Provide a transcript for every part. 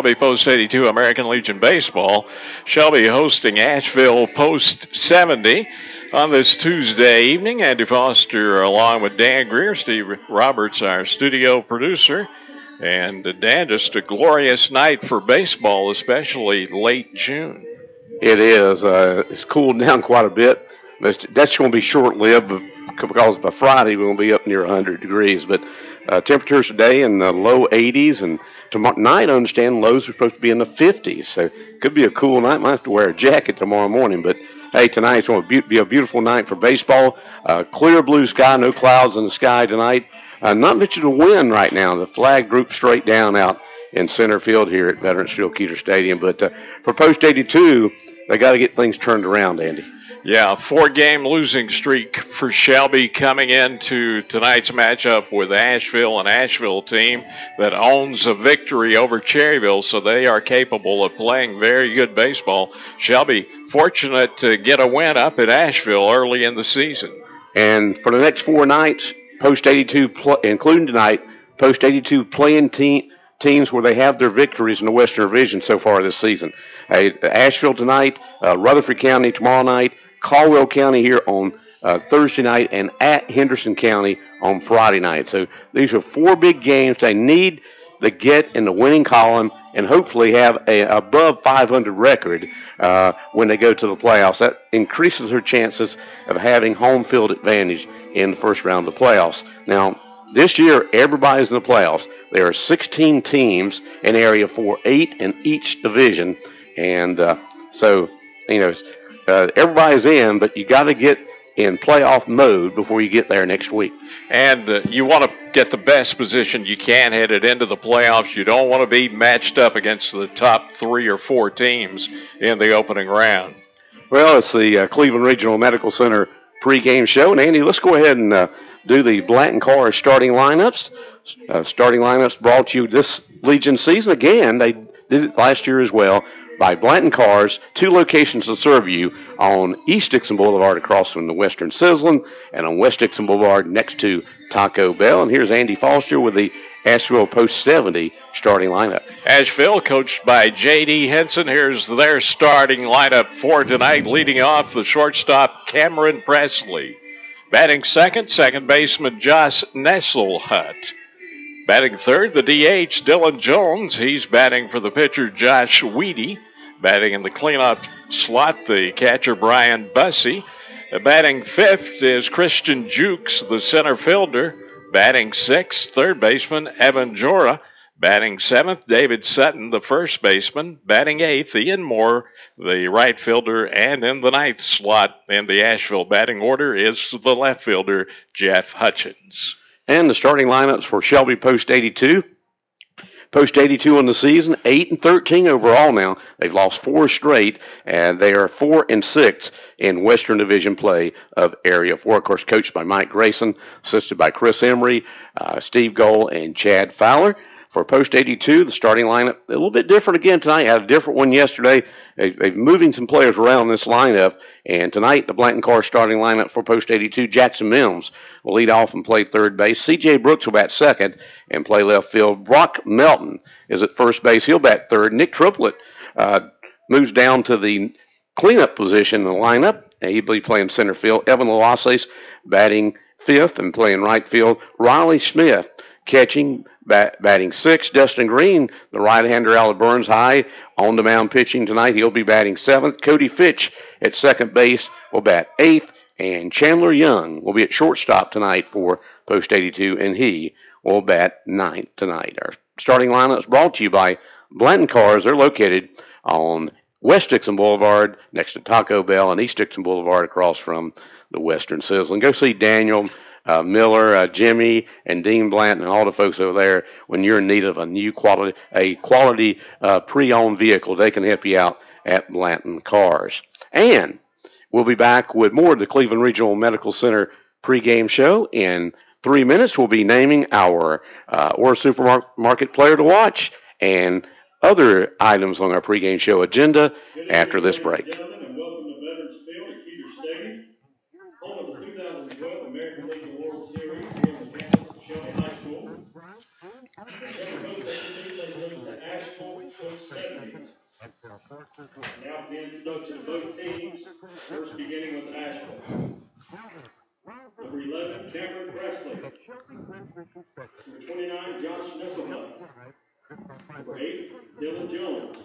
Shelby Post 82 American Legion Baseball. Shelby hosting Asheville Post 70 on this Tuesday evening. Andy Foster along with Dan Greer, Steve Roberts, our studio producer. And Dan, just a glorious night for baseball, especially late June. It is. It's cooled down quite a bit. But that's going to be short-lived because by Friday we're going to be up near 100 degrees. But temperatures today in the low 80s, and tonight I understand lows are supposed to be in the 50s. So it could be a cool night. Might have to wear a jacket tomorrow morning. But, hey, tonight's going to be a beautiful night for baseball. Clear blue sky, no clouds in the sky tonight. Not much of a wind right now. The flag drooped straight down out in center field here at Veterans Field Keeter Stadium. But for Post 82, they got to get things turned around, Andy. Yeah, 4-game losing streak for Shelby coming into tonight's matchup with Asheville, an Asheville team that owns a victory over Cherryville, so they are capable of playing very good baseball. Shelby fortunate to get a win up at Asheville early in the season. And for the next 4 nights, Post 82, including tonight, Post 82 playing teams where they have their victories in the Western Division so far this season. Asheville tonight, Rutherford County tomorrow night, Caldwell County here on Thursday night, and at Henderson County on Friday night. So these are 4 big games they need to get in the winning column and hopefully have a above 500 record when they go to the playoffs. That increases their chances of having home field advantage in the first round of the playoffs. Now, this year, everybody's in the playoffs. There are 16 teams in Area 4, 8 in each division. And so, everybody's in, but you got to get in playoff mode before you get there next week. And you want to get the best position you can headed into the playoffs. You don't want to be matched up against the top 3 or 4 teams in the opening round. Well, it's the Cleveland Regional Medical Center pregame show. And, Andy, let's go ahead and do the Blanton Cars starting lineups. Starting lineups brought to you this Legion season. Again, they did it last year as well by Blanton Cars, 2 locations to serve you on East Dixon Boulevard across from the Western Sizzlin' and on West Dixon Boulevard next to Taco Bell. And here's Andy Foster with the Asheville Post 70 starting lineup. Asheville, coached by J.D. Henson. Here's their starting lineup for tonight, leading off the shortstop Cameron Presley. Batting second baseman Josh Nesselhut. Batting third, the DH, Dylan Jones. He's batting for the pitcher, Josh Weedy. Batting in the cleanup slot, the catcher, Brian Bussey. Batting fifth is Christian Jukes, the center fielder. Batting sixth, third baseman, Evan Jora. Batting seventh, David Sutton, the first baseman. Batting eighth, Ian Moore, the right fielder. And in the ninth slot in the Asheville batting order is the left fielder, Jeff Hutchins. And the starting lineups for Shelby Post 82. Post 82 on the season, 8-13 overall now. They've lost 4 straight, and they are 4-6 in Western Division play of Area 4. Of course, coached by Mike Grayson, assisted by Chris Emery, Steve Gold, and Chad Fowler. For Post 82, the starting lineup, a little bit different again tonight. Had a different one yesterday. They're moving some players around this lineup. And tonight, the Blanton Cars starting lineup for Post 82, Jackson Mims will lead off and play third base. C.J. Brooks will bat second and play left field. Brock Melton is at first base. He'll bat third. Nick Triplett moves down to the cleanup position in the lineup. He'll be playing center field. Evan Lolases batting fifth and playing right field. Riley Smith catching, batting sixth. Dustin Green, the right-hander out of Burns High, on the mound pitching tonight. He'll be batting seventh. Cody Fitch at second base will bat eighth. And Chandler Young will be at shortstop tonight for Post 82, and he will bat ninth tonight. Our starting lineup is brought to you by Blanton Cars. They're located on West Dixon Boulevard next to Taco Bell and East Dixon Boulevard across from the Western Sizzlin'. Go see Daniel Miller, Jimmy, and Dean Blanton, and all the folks over there when you're in need of a quality pre-owned vehicle. They can help you out at Blanton Cars. And we'll be back with more of the Cleveland Regional Medical Center pregame show. In 3 minutes, we'll be naming our or supermarket player to watch and other items on our pregame show agenda after this break. standings. Now for the introduction of both teams, first beginning with Asheville. Number 11, Cameron Presley. Number 29, Josh Nesselmuth. Number 8, Dylan Jones.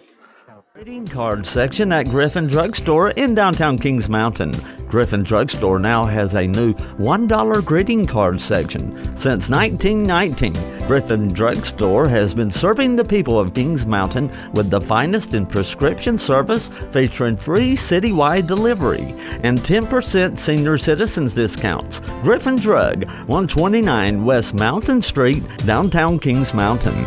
Greeting card section at Griffin Drugstore in downtown Kings Mountain. Griffin Drugstore now has a new $1 greeting card section. Since 1919, Griffin Drugstore has been serving the people of Kings Mountain with the finest in prescription service, featuring free citywide delivery and 10% senior citizens discounts. Griffin Drug, 129 West Mountain Street, downtown Kings Mountain.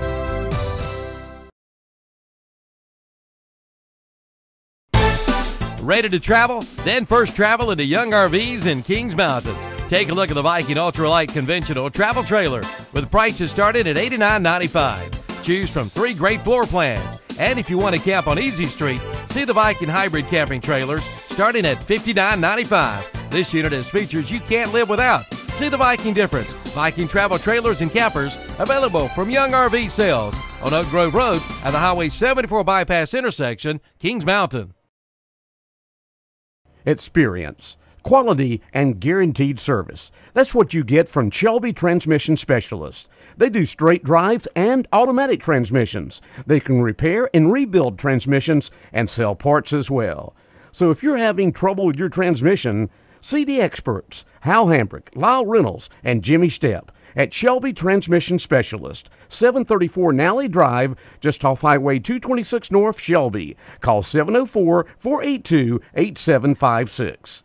Ready to travel? Then first travel into Young RVs in Kings Mountain. Take a look at the Viking Ultralight Conventional Travel Trailer with prices starting at $89.95. Choose from 3 great floor plans. And if you want to camp on Easy Street, see the Viking Hybrid Camping Trailers starting at $59.95. This unit has features you can't live without. See the Viking difference. Viking Travel Trailers and Campers available from Young RV Sales on Oak Grove Road at the Highway 74 Bypass intersection, Kings Mountain. Experience, quality, and guaranteed service. That's what you get from Shelby Transmission Specialists. They do straight drives and automatic transmissions. They can repair and rebuild transmissions and sell parts as well. So if you're having trouble with your transmission, see the experts, Hal Hambrick, Lyle Reynolds, and Jimmy Stepp at Shelby Transmission Specialist, 734 Nally Drive, just off Highway 226 North, Shelby. Call 704-482-8756.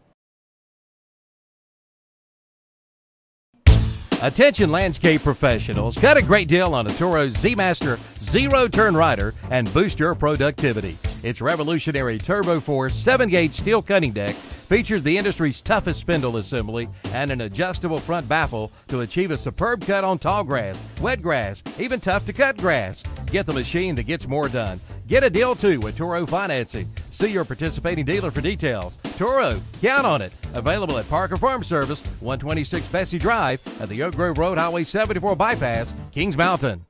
Attention landscape professionals, got a great deal on a Toro Z-Master zero-turn rider and boost your productivity. Its revolutionary Turbo Force 7-gauge steel cutting deck features the industry's toughest spindle assembly and an adjustable front baffle to achieve a superb cut on tall grass, wet grass, even tough to cut grass. Get the machine that gets more done. Get a deal too with Toro Financing. See your participating dealer for details. Toro, count on it. Available at Parker Farm Service, 126 Bessie Drive at the Oak Grove Road, Highway 74 Bypass, Kings Mountain.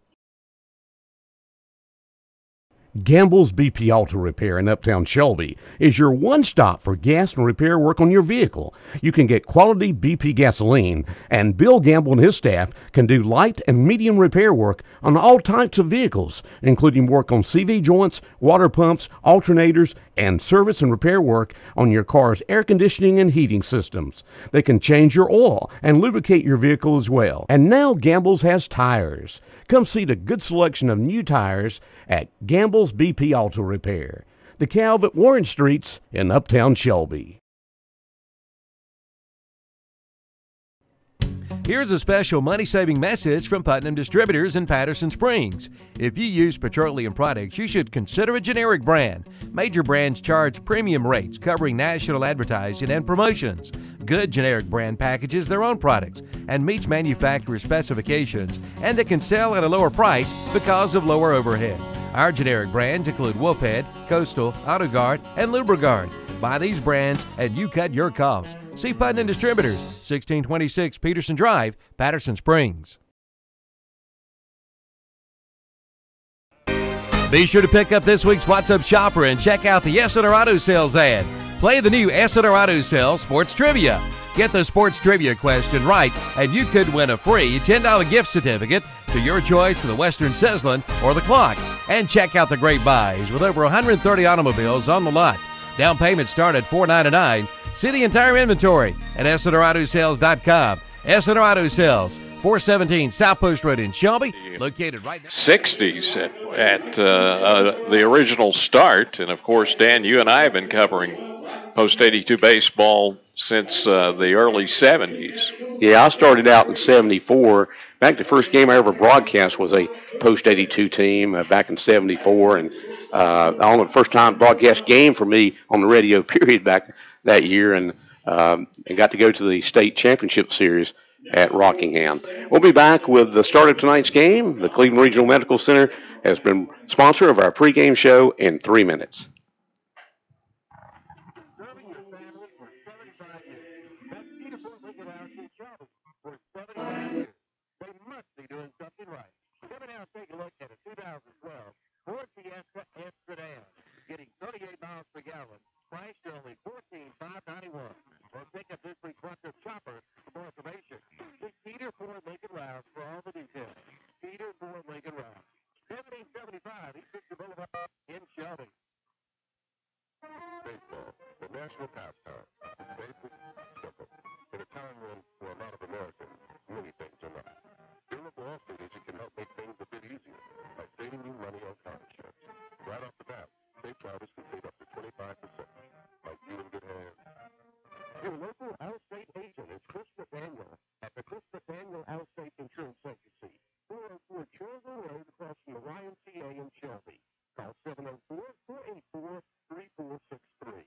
Gamble's BP Auto Repair in Uptown Shelby is your one-stop for gas and repair work on your vehicle. You can get quality BP gasoline, and Bill Gamble and his staff can do light and medium repair work on all types of vehicles, including work on CV joints, water pumps, alternators, and service and repair work on your car's air conditioning and heating systems. They can change your oil and lubricate your vehicle as well. And now Gamble's has tires. Come see the good selection of new tires at Gamble's BP Auto Repair, the Calv at Warren Streets in Uptown Shelby. Here's a special money-saving message from Putnam Distributors in Patterson Springs. If you use petroleum products, you should consider a generic brand. Major brands charge premium rates covering national advertising and promotions. Good generic brand packages their own products and meets manufacturer specifications, and they can sell at a lower price because of lower overhead. Our generic brands include Wolfhead, Coastal, AutoGuard, and Lubriguard. Buy these brands and you cut your costs. See Putnam Distributors, 1626 Peterson Drive, Patterson Springs. Be sure to pick up this week's What's Up Shopper and check out the S&R Auto Sales ad. Play the new S&R Auto Sales Sports Trivia. Get the sports trivia question right, and you could win a free $10 gift certificate to your choice of the Western Sizzlin' or the Clock. And check out the great buys with over 130 automobiles on the lot. Down payments start at $4.99. See the entire inventory at SNRAutosales.com. S&R Auto Sales, 417 South Post Road in Shelby, located right there. 60s at the original start. And, of course, Dan, you and I have been covering Post 82 baseball since the early 70s. Yeah, I started out in 74. In fact, the first game I ever broadcast was a Post 82 team back in 74. And the first time broadcast game for me on the radio, period, back that year. And got to go to the state championship series at Rockingham. We'll be back with the start of tonight's game. The Cleveland Regional Medical Center has been sponsor of our pregame show in 3 minutes. Doing something right. Come and now take a look at a 2012 Ford Fiesta Amsterdam. Island. Price only $14,591. Or pick up this requested chopper for more information. See Peter Ford Lincoln Rouse for all the details. Peter Ford Lincoln Rouse. 1775 East Victor Boulevard in Shelby. Baseball, the national pastime. Basic, simple. In a time when, for a lot of Americans, many things are not. Being a Wall Street agent can help make things a bit easier by saving you money on car insurance. Right off the bat, state drivers can save up to 25%. Like you in good hands. Your local out-of-state agent is Chris McDaniel at the Chris McDaniel Out-of-State Insurance Agency. 404 Cherville Road across from the YMCA in Shelby. Call 704-484-3463.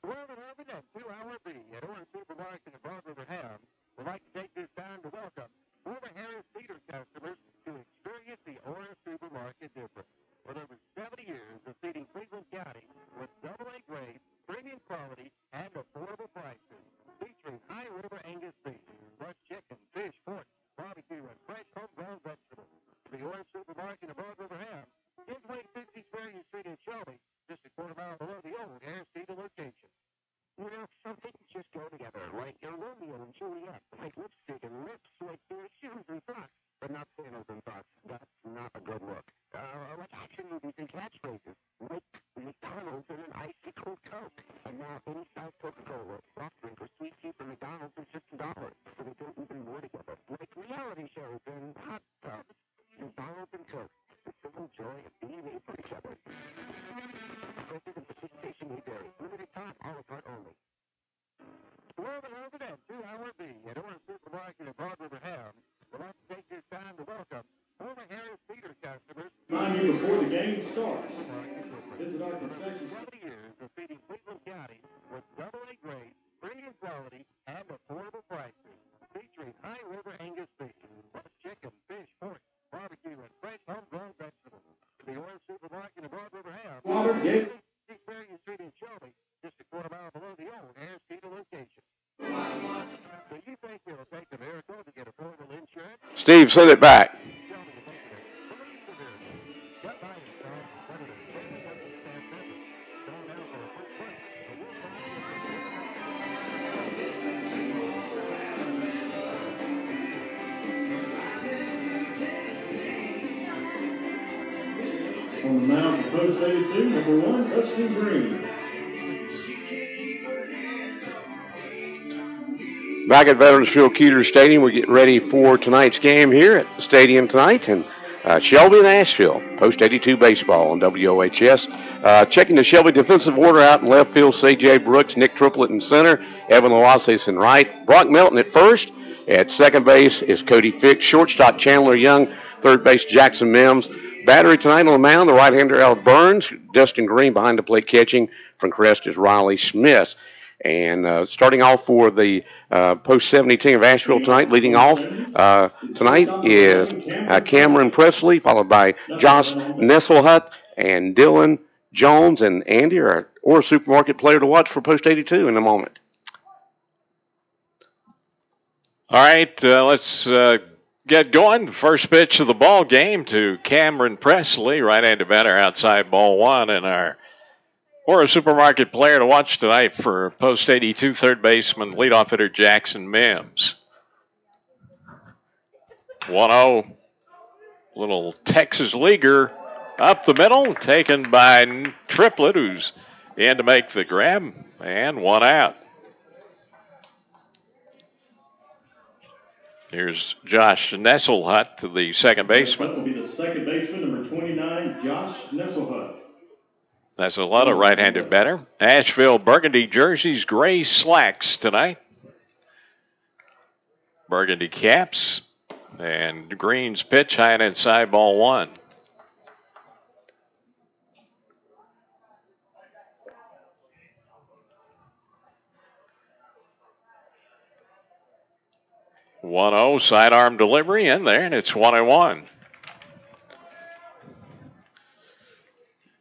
Well, and over that 2-hour B at Orange Supermarket in Broad River Ham, we'd like to take this time to welcome former Harris Theater customers to experience the Orange Supermarket difference. With over 70 years of feeding Cleveland County with AA grade, premium quality, and affordable prices, featuring high river Angus beef, plus chicken, fish, pork, barbecue, and fresh homegrown vegetables. The Orange Supermarket in Broad River Ham, 1026 Ferry Street in Shelby, just a quarter mile below the old Harris Theater location. You know, some things just go together, like your Romeo and Juliet, like lipstick and lips, like their shoes and socks, but not sandals and socks. That's not a good look. Like action movies and catchphrases, like McDonald's and an icy cold Coke. And now any size Coca-Cola, soft drink, or sweet tea from McDonald's is just $1, so they go even more together. Like reality shows and hot tubs, McDonald's and Coke, the simple joy of being made for each other. Prices and participation may vary. Limited time, a la carte only. Well, and over that 2-hour B at Orange Supermarket in Broad River Ham, we'd like to take this time to welcome former Harris Theater customers. Remind you before the game starts. Visit our concession. 70 years of feeding Cleveland County with AA grade, premium quality, and affordable prices. Featuring high river Angus beef, plus chicken, fish, pork, barbecue, and fresh homegrown vegetables. The Orange Supermarket in Broad River Ham. Robert, get 6 Ferry Street in Shelby, just a quarter mile below the old Harris Theater location. Do you think it'll take a miracle to get affordable insurance? Steve, send it back. on the mound for post 82, number 1, Dustin Green. Back at Veterans Field Keeter Stadium, we're getting ready for tonight's game here at the stadium tonight. And Shelby and Asheville, post 82 baseball on WOHS. Checking the Shelby defensive order out in left field, C.J. Brooks, Nick Triplett in center, Evan Loasis in right, Brock Melton at first. At second base is Cody Fick, shortstop Chandler Young, third base Jackson Mims. Battery tonight on the mound, the right-hander Al Burns, Dustin Green behind the plate catching. From Crest is Riley Smith. And starting off for the post-70 team of Asheville tonight, leading off tonight is Cameron Presley, followed by Josh Nesselhut and Dylan Jones. And Andy are a supermarket player to watch for post 82 in a moment. All right, let's get going. First pitch of the ball game to Cameron Presley, right-handed batter, outside ball one, and our supermarket player to watch tonight for post 82 third baseman leadoff hitter Jackson Mims. 1-0, little Texas leaguer up the middle, taken by Triplett, who's in to make the grab, and one out. Here's Josh Nesselhut to the second baseman. That will be the second baseman, number 29, Josh Nesselhut. That's a lot of right-handed batter. Asheville burgundy jerseys, gray slacks tonight. Burgundy caps. And Green's pitch high and inside ball one. One-0 sidearm delivery in there, and it's 1-1.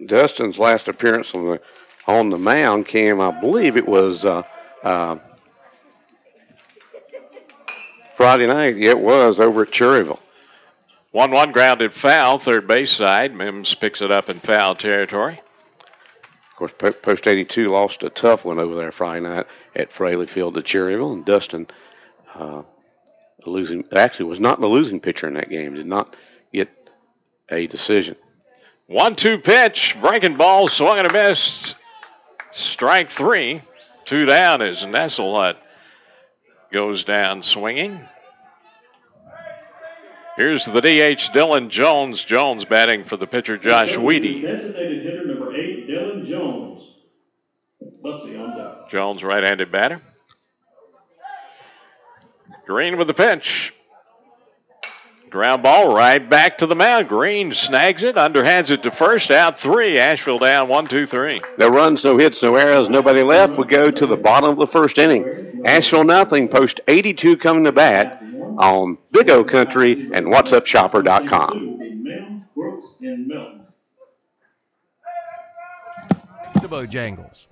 Dustin's last appearance on the mound came, I believe it was Friday night. It was over at Cherryville. 1-1 grounded foul, third base side. Mims picks it up in foul territory. Of course, Post 82 lost a tough one over there Friday night at Fraley Field to Cherryville, and Dustin was not the losing pitcher in that game. Did not get a decision. 1-2 pitch, breaking ball, swung and a miss. Strike 3. 2 down as Nesselhut goes down swinging. Here's the DH, Dylan Jones. Jones batting for the pitcher, Josh Weedy. Designated hitter number 8, Dylan Jones. Let's see on deck. Jones, right-handed batter. Green with the pitch. Ground ball right back to the mound. Green snags it, underhands it to first, out 3. Asheville down 1-2-3. No runs, no hits, no errors, nobody left. We go to the bottom of the first inning. Asheville nothing, Post 82 coming to bat on Big O Country and WhatsUpShopper.com. Brooks and Milton. The Bojangles.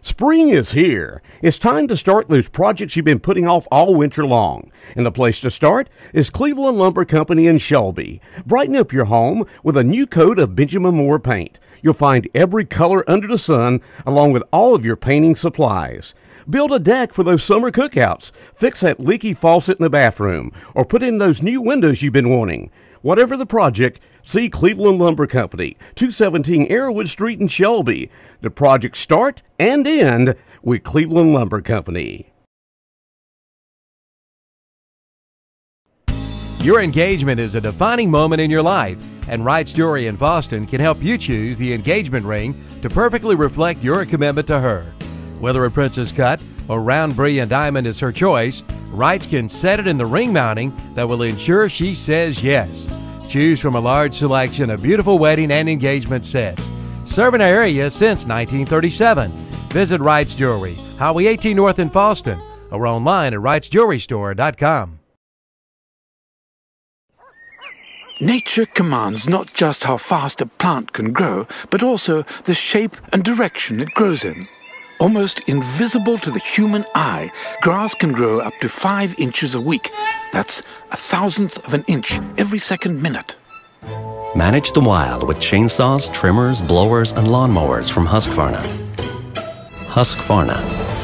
Spring is here. It's time to start those projects you've been putting off all winter long. And the place to start is Cleveland Lumber Company in Shelby. Brighten up your home with a new coat of Benjamin Moore paint. You'll find every color under the sun along with all of your painting supplies. Build a deck for those summer cookouts. Fix that leaky faucet in the bathroom. Or put in those new windows you've been wanting. Whatever the project, see Cleveland Lumber Company, 217 Arrowwood Street in Shelby. The projects start and end with Cleveland Lumber Company. Your engagement is a defining moment in your life, and Wright's Jewelry in Boston can help you choose the engagement ring to perfectly reflect your commitment to her. Whether a princess cut or round brilliant diamond is her choice, Wright's can set it in the ring mounting that will ensure she says yes. Choose from a large selection of beautiful wedding and engagement sets. Serving our area since 1937. Visit Wright's Jewelry, Highway 18 North in Boston, or online at wrightsjewelrystore.com. Nature commands not just how fast a plant can grow, but also the shape and direction it grows in. Almost invisible to the human eye, grass can grow up to 5 inches a week. That's 1/1000th of an inch every second minute. Manage the wild with chainsaws, trimmers, blowers, and lawnmowers from Husqvarna. Husqvarna,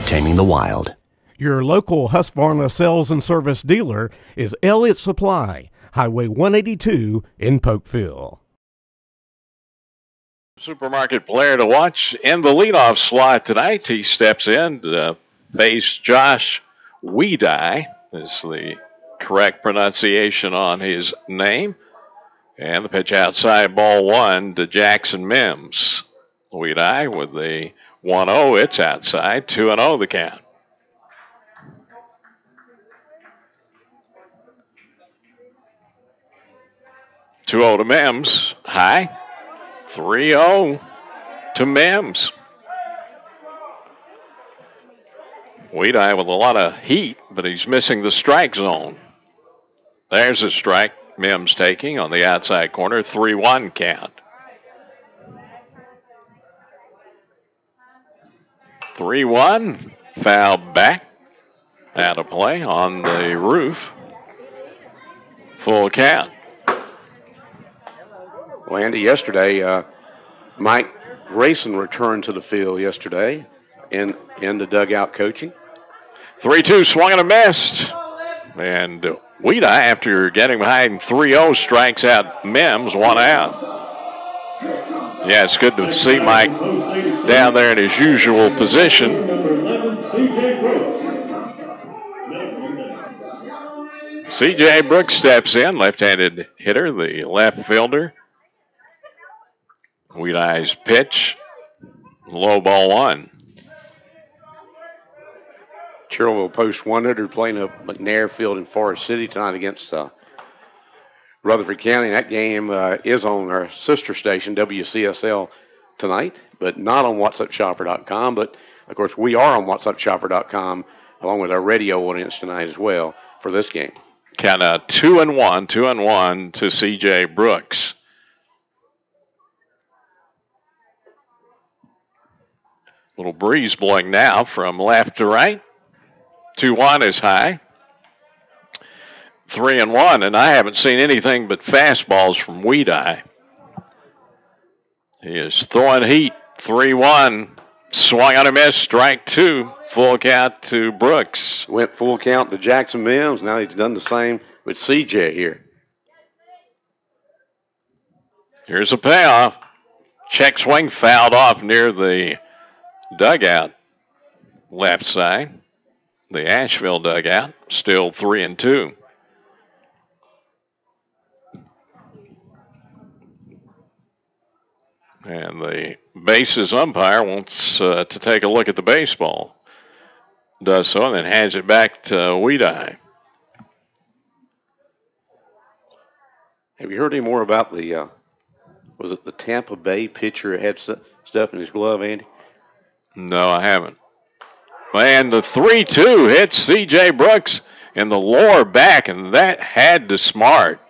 taming the wild. Your local Husqvarna sales and service dealer is Elliott Supply, Highway 182 in Polkville. Supermarket player to watch in the leadoff slot tonight. He steps in to face Josh Weedy, is the correct pronunciation on his name. And the pitch outside, ball 1 to Jackson Mims. Weedy with the 1-0. It's outside, 2-0 the count. Two-0 to Mims. High. 3-0 to Mims. Weedy with a lot of heat, but he's missing the strike zone. There's a strike. Mims taking on the outside corner. 3-1 count. 3-1. Foul back. Out of play on the roof. Full count. Well, Andy, yesterday, Mike Grayson returned to the field yesterday in the dugout coaching. 3-2, swung and a missed. And Weedy, after getting behind 3-0, strikes out Mims, 1 out. Yeah, it's good to see Mike down there in his usual position. C.J. Brooks steps in, left-handed hitter, the left fielder. Weedy's pitch, low ball 1. Cherryville Post 100 playing at McNair Field in Forest City tonight against Rutherford County. That game is on our sister station, WCSL, tonight, but not on WhatsUpShopper.com. But, of course, we are on WhatsUpShopper.com along with our radio audience tonight as well for this game. Count out 2-1 to C.J. Brooks. Little breeze blowing now from left to right. 2-1 is high. 3-1, and I haven't seen anything but fastballs from Weedy. He is throwing heat. 3-1. Swung on a miss. Strike 2. Full count to Brooks. Went full count to Jackson Mims. Now he's done the same with CJ here. Here's a payoff. Check swing fouled off near the dugout. Left side. The Asheville dugout. Still 3-2. And the bases umpire wants to take a look at the baseball. Does so and then hands it back to Weedeye. Have you heard any more about the, was it the Tampa Bay pitcher that had stuff in his glove, Andy? No, I haven't. And the 3-2 hits C.J. Brooks in the lower back, and that had to Smart.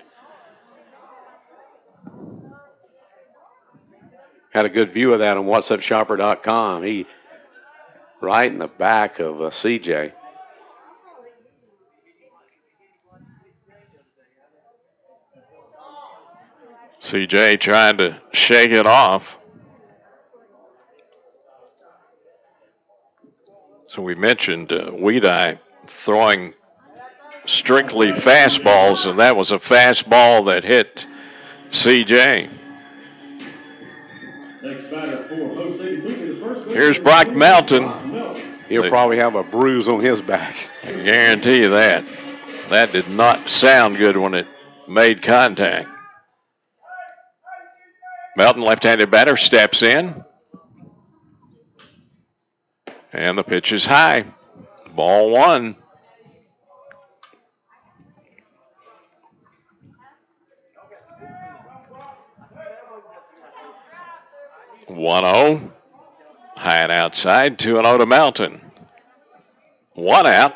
Had a good view of that on WhatsAppShopper.com. He right in the back of CJ. CJ trying to shake it off. So we mentioned Weedeye throwing strictly fastballs, and that was a fastball that hit CJ. Next batter for post 82 to the first base. Here's Brock Melton. He'll probably have a bruise on his back. I can guarantee you that. That did not sound good when it made contact. Melton, left-handed batter, steps in. And the pitch is high. Ball 1. One-0. High and outside. 2-0 to Melton. 1 out.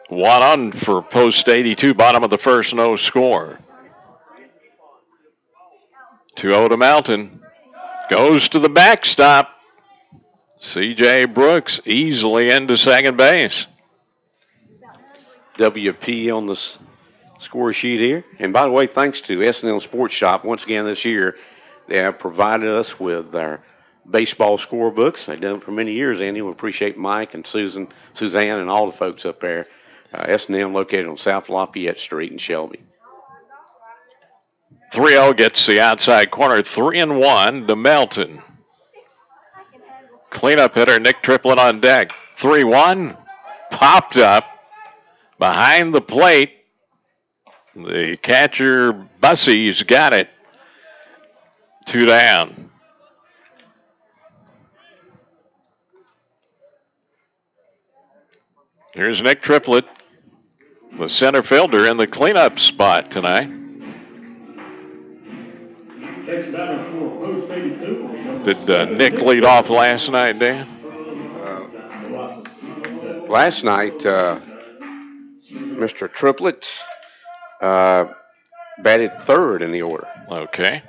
1 on for post 82. Bottom of the first, no score. 2-0 to Melton. Goes to the backstop. C.J. Brooks easily into second base. WP on the score sheet here. And by the way, thanks to S&L Sports Shop, once again this year, they have provided us with our baseball scorebooks. They've done it for many years, Andy. We appreciate Mike and Suzanne, and all the folks up there. S&M located on South Lafayette Street in Shelby. 3-0 gets the outside corner. 3-1 to Melton. Cleanup hitter Nick Triplett on deck. 3-1. Popped up behind the plate. The catcher, Bussey's got it. 2 down. Here's Nick Triplett, the center fielder in the cleanup spot tonight. Next batter for post 82. Did Nick lead off last night, Dan? Last night, Mr. Triplett batted third in the order. Okay.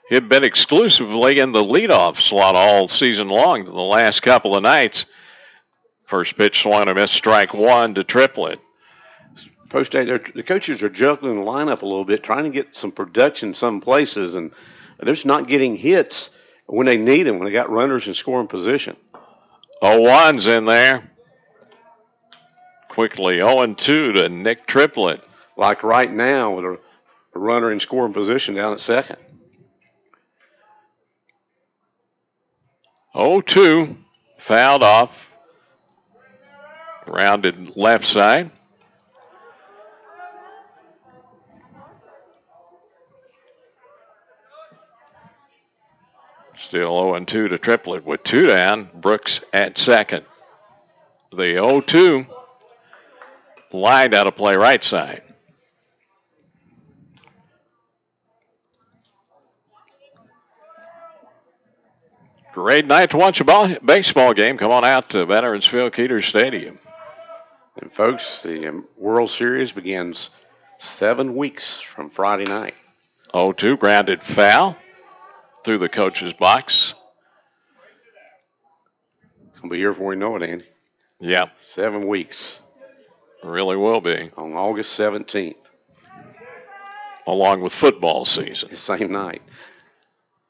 He had been exclusively in the leadoff slot all season long the last couple of nights. First pitch swung and a miss, strike 1 to Triplett. Post day, the coaches are juggling the lineup a little bit, trying to get some production some places, and they're just not getting hits when they need them, when they got runners in scoring position. 0-1's in there. Quickly 0-2 to Nick Triplett. Like right now with a runner in scoring position down at second. 0-2, fouled off. Rounded left side. Still 0-2 to Triplett with 2 down. Brooks at second. The 0-2 lined out of play right side. Great night to watch a baseball game. Come on out to Veterans Field Keeter Stadium. And folks, the World Series begins 7 weeks from Friday night. 0-2 grounded foul through the coach's box. It's going to be here before we know it, Andy. Yeah. 7 weeks. Really will be. On August 17th. Along with football season. The same night.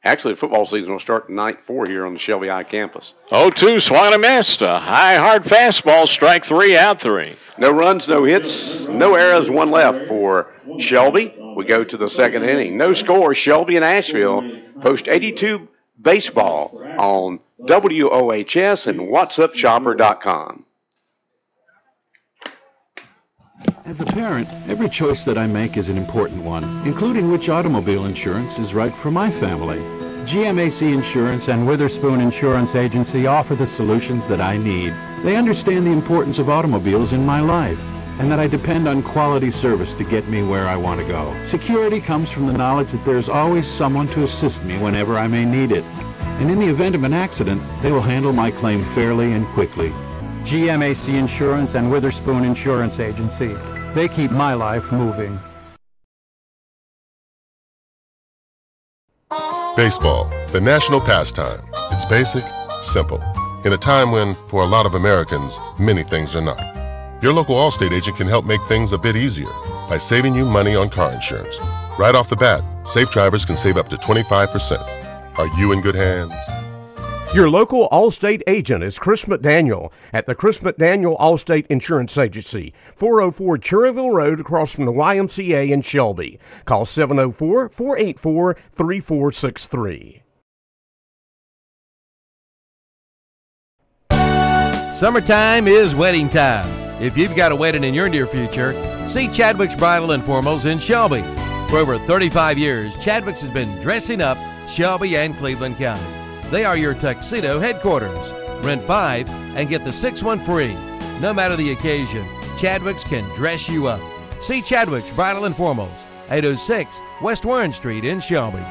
Actually, the football season will start tonight 4 here on the Shelby High campus. 0-2, swung and a missed. A high, hard fastball, strike 3, out 3. No runs, no hits, no errors, 1 left for Shelby. We go to the second inning. No score, Shelby and Asheville post 82 baseball on WOHS and WhatsUpShopper.com. As a parent, every choice that I make is an important one, including which automobile insurance is right for my family. GMAC Insurance and Witherspoon Insurance Agency offer the solutions that I need. They understand the importance of automobiles in my life, and that I depend on quality service to get me where I want to go. Security comes from the knowledge that there's always someone to assist me whenever I may need it. And in the event of an accident, they will handle my claim fairly and quickly. GMAC Insurance and Witherspoon Insurance Agency. They keep my life moving. Baseball, the national pastime. It's basic, simple. In a time when, for a lot of Americans, many things are not. Your local Allstate agent can help make things a bit easier by saving you money on car insurance. Right off the bat, safe drivers can save up to 25%. Are you in good hands? Your local Allstate agent is Chris McDaniel at the Chris McDaniel Allstate Insurance Agency, 404 Cherryville Road across from the YMCA in Shelby. Call 704-484-3463. Summertime is wedding time. If you've got a wedding in your near future, see Chadwick's Bridal and Formals in Shelby. For over 35 years, Chadwick's has been dressing up Shelby and Cleveland County. They are your tuxedo headquarters. Rent 5 and get the 6th one free. No matter the occasion, Chadwick's can dress you up. See Chadwick's Bridal and Formals, 806 West Warren Street in Shelby.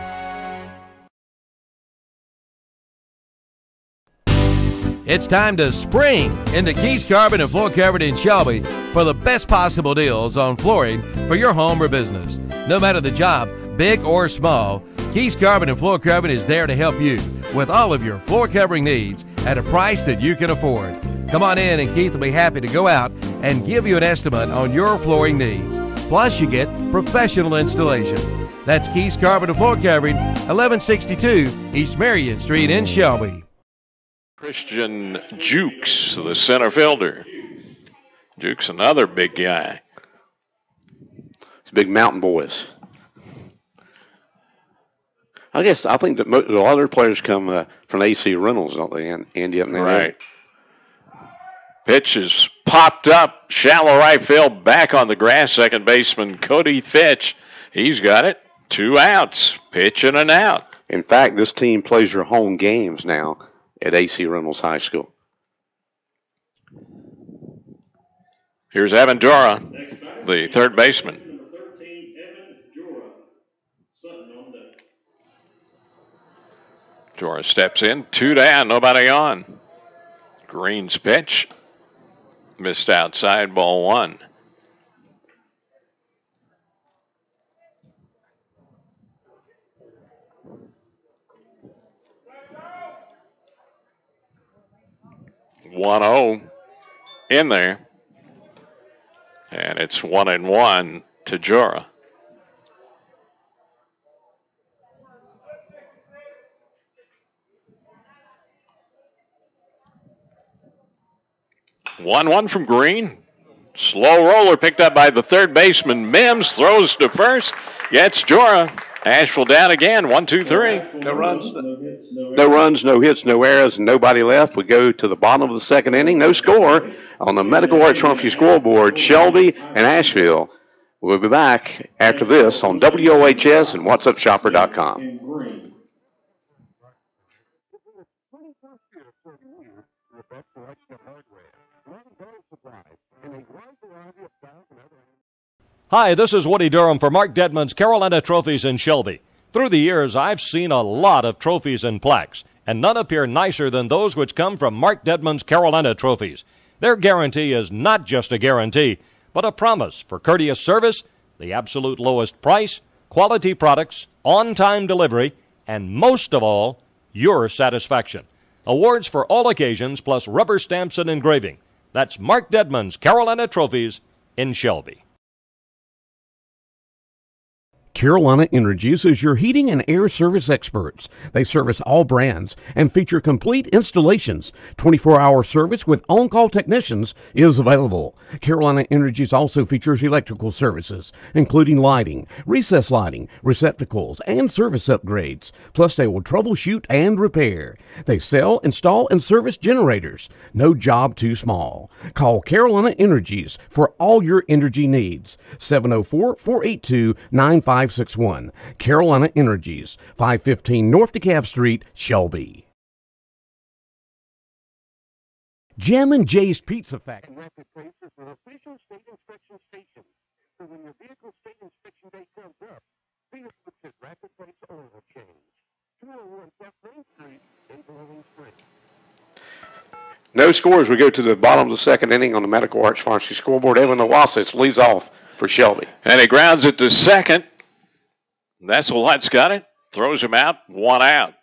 It's time to spring into Keys Carbon and Floor Covered in Shelby for the best possible deals on flooring for your home or business. No matter the job, big or small, Keys Carbon and Floor Covering is there to help you with all of your floor covering needs at a price that you can afford. Come on in and Keith will be happy to go out and give you an estimate on your flooring needs. Plus, you get professional installation. That's Keys Carbon and Floor Covering, 1162 East Marion Street in Shelby. Christian Jukes, the center fielder. Jukes, another big guy. It's big mountain boys. I think that a lot of their players come from AC Reynolds, don't they, Andy, up in there? Right. Pitch is popped up, shallow right field, back on the grass. Second baseman Cody Fitch, he's got it. 2 outs, pitch and an out. In fact, this team plays their home games now at AC Reynolds High School. Here's Evan Jora, the third baseman. Jora steps in, 2 down, nobody on. Green's pitch, missed outside, ball 1. (1-0) in there, and it's 1-1 to Jora. (1-1) from Green. Slow roller picked up by the third baseman. Mims throws to first, gets Jora. Asheville down again, 1, 2, 3. No runs, no hits, no errors, and nobody left. We go to the bottom of the second inning. No score on the Medical Art Trophy scoreboard. Shelby and Asheville. We'll be back after this on WOHS and WhatsUpShopper.com. Hi, this is Woody Durham for Mark Dedman's Carolina Trophies in Shelby. Through the years, I've seen a lot of trophies and plaques, and none appear nicer than those which come from Mark Dedman's Carolina Trophies. Their guarantee is not just a guarantee, but a promise for courteous service, the absolute lowest price, quality products, on-time delivery, and most of all, your satisfaction. Awards for all occasions, plus rubber stamps and engraving. That's Mark Dedman's Carolina Trophies in Shelby. Carolina Energies is your heating and air service experts. They service all brands and feature complete installations. 24-hour service with on-call technicians is available. Carolina Energies also features electrical services, including lighting, recess lighting, receptacles, and service upgrades. Plus, they will troubleshoot and repair. They sell, install, and service generators. No job too small. Call Carolina Energies for all your energy needs. 704-482-9561. Carolina Energies, 515 North DeKalb Street, Shelby. Jim and Jay's Pizza Factory. And Rapid Places are official state inspection stations. So when your vehicle's state inspection day comes up, see if it's at Rapid Place oil will change. 201 South Main Street in Bowling Springs. No scores. We go to the bottom of the second inning on the Medical Arts Pharmacy scoreboard. Evan Nawasitz leads off for Shelby. And he grounds it to second. Nesselhut's got it. Throws him out. 1 out.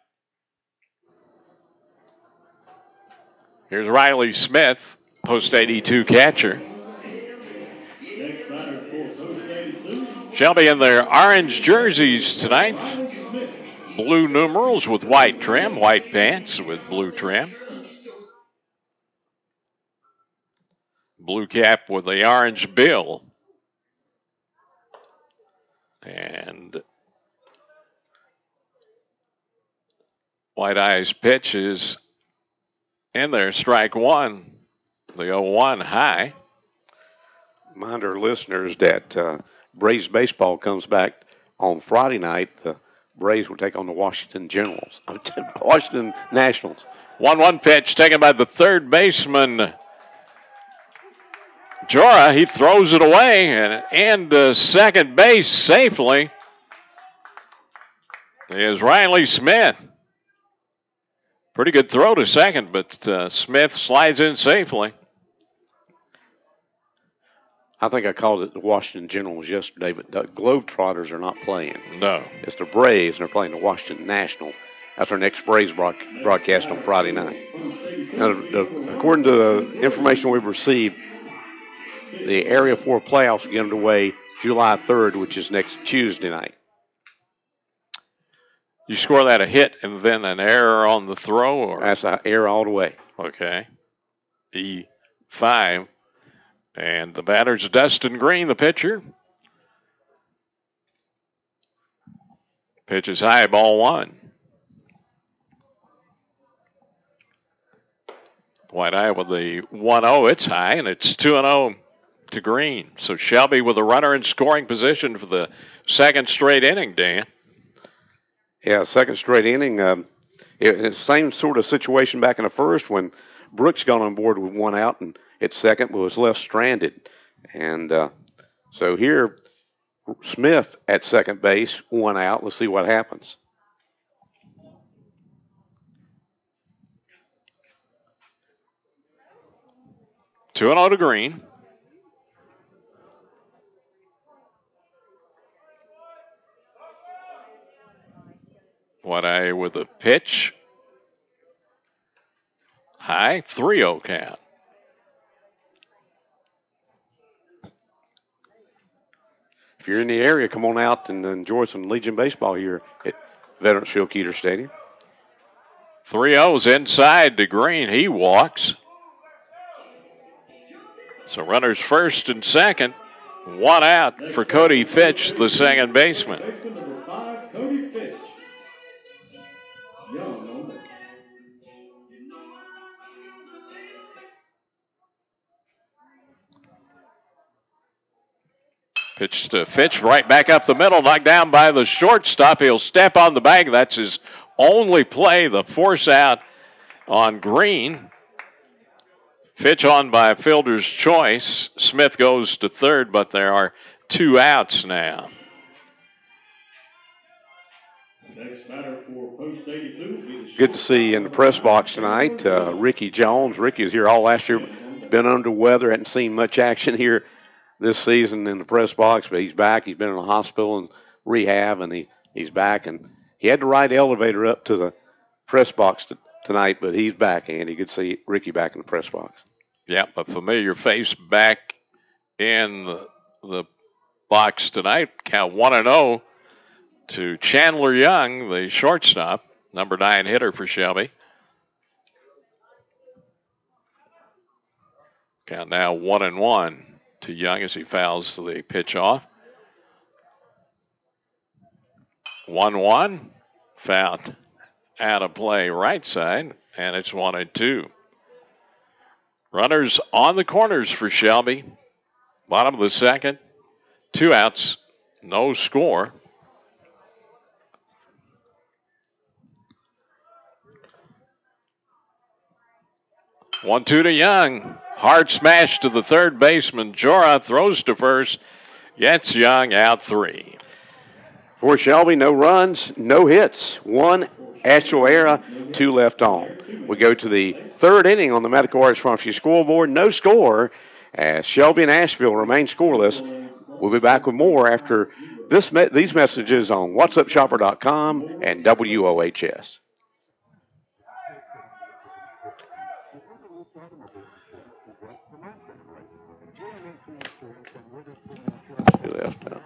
Here's Riley Smith, post 82 catcher. Shelby in their orange jerseys tonight. Blue numerals with white trim, white pants with blue trim. Blue cap with the orange bill. And White Eye's pitch is in there, strike one. The 0-1 high. Remind our listeners that Braves baseball comes back on Friday night. The Braves will take on the Washington Washington Nationals. 1-1 pitch taken by the third baseman, Jora. He throws it away and second base safely is Riley Smith. Pretty good throw to second, but Smith slides in safely. I think I called it the Washington Generals yesterday, but the Globetrotters are not playing. No. It's the Braves, and they're playing the Washington National. That's our next Braves broadcast on Friday night. Now, according to the information we've received, the Area 4 playoffs get underway July 3rd, which is next Tuesday night. You score that a hit and then an error on the throw? Or? That's an error all the way. Okay. E5. And the batter's Dustin Green, the pitcher. Pitch is high, ball one. White Eye with the 1-0. It's high, and it's 2-0 to Green. So Shelby with a runner in scoring position for the second straight inning, Dan. Yeah, second straight inning. It's the same sort of situation back in the first when Brooks got on board with 1 out and at second was left stranded. And so here, Smith at second base, 1 out. Let's see what happens. 2-0 to Green. White Eye with a pitch. High, 3-0 count. If you're in the area, come on out and enjoy some Legion baseball here at Veterans Field Keeter Stadium. 3-0's inside to Green. He walks. So runners first and second. 1 out for Cody Fitch, the second baseman. Baseman number 5, Cody Fitch. Young on base. Pitch to Fitch, right back up the middle, knocked down by the shortstop. He'll step on the bag. That's his only play, the force out on Green. Fitch on by fielder's choice. Smith goes to third, but there are 2 outs now. Next batter for post 82. Good to see in the press box tonight, Ricky Jones. Ricky was here all last year. Been under weather, hadn't seen much action here this season in the press box, but he's back. He's been in the hospital and rehab, and he's back. And he had to ride the elevator up to the press box tonight, but he's back, Andy. Good to see Ricky back in the press box. Yeah, a familiar face back in the box tonight. Count 1-0 to Chandler Young, the shortstop, number 9 hitter for Shelby. Count now 1-1 to Young as he fouls the pitch off. 1-1, fouled out of play right side, and it's 1-2. Runners on the corners for Shelby. Bottom of the second, 2 outs, no score. One-two to Young. Hard smash to the third baseman. Jora throws to first, gets Young out 3. For Shelby, no runs, no hits. 1 Asheville error, 2 left on. We go to the third inning on the Medical Arts Pharmacy scoreboard. No score as Shelby and Asheville remain scoreless. We'll be back with more after these messages on whatsupshopper.com and WOHS. Left now.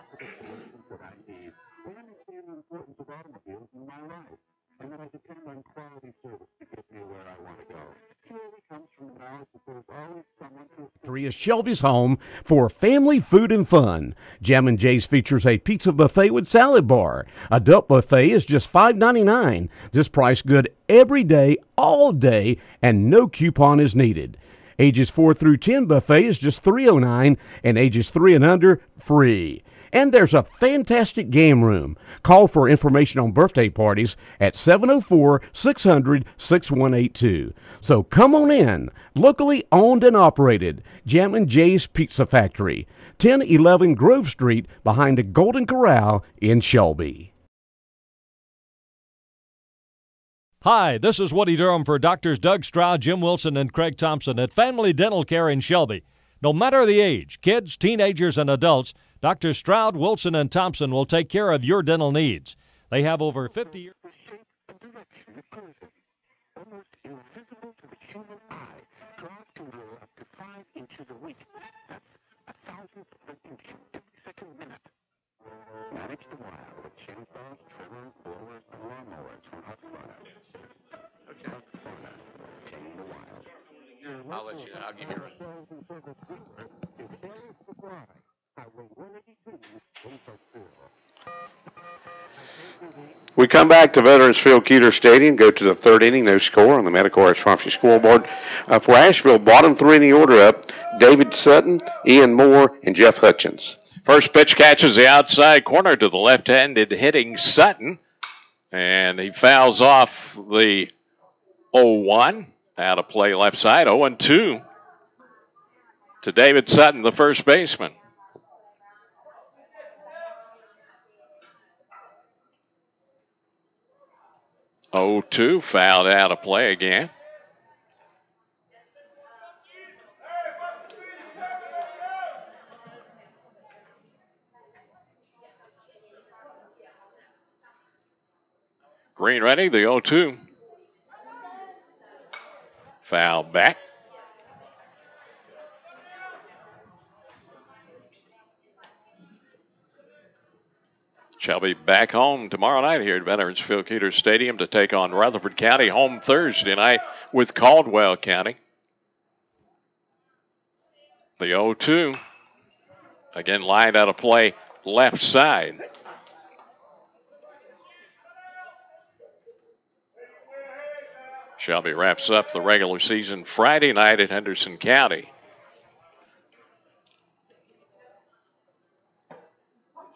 And that I depend on quality service to get me where I want to go. Purely comes from the knowledge that there's always someone to... 3 is Shelby's home for family food and fun. Jam and Jay's features a pizza buffet with salad bar. Adult buffet is just $5.99. This price good every day, all day, and no coupon is needed. Ages 4 through 10 buffet is just $3.09, and ages 3 and under, free. And there's a fantastic game room. Call for information on birthday parties at 704-600-6182. So come on in. Locally owned and operated. Jam and Jay's Pizza Factory. 1011 Grove Street behind the Golden Corral in Shelby. Hi, this is Woody Durham for Doctors Doug Stroud, Jim Wilson, and Craig Thompson at Family Dental Care in Shelby. No matter the age, kids, teenagers, and adults, Dr. Stroud, Wilson, and Thompson will take care of your dental needs. They have over 50 years. The shape and direction it grows in, almost invisible to the human eye, grass can grow up to 5 inches a week. That's 1,000th of an inch every second minute. Manage the wild with chainsaws, trimmers, blowers, and lawnmowers from Husqvarna. Okay. Husqvarna, tame the wild. I'll let you know. I'll give you a run. We come back to Veterans Field Keeter Stadium, go to the third inning, no score on the Medical Arts Pharmacy scoreboard. For Asheville, bottom 3 in the order up, David Sutton, Ian Moore, and Jeff Hutchins. First pitch catches the outside corner to the left-handed hitting Sutton, and he fouls off the 0-1. Out of play left side, 0-2 to David Sutton, the first baseman. Oh-2, fouled out of play again. Green ready, the 0-2. Foul back. Shelby back home tomorrow night here at Veterans Field Keeter Stadium to take on Rutherford County, home Thursday night with Caldwell County. The 0-2. Again, lined out of play left side. Shelby wraps up the regular season Friday night at Henderson County.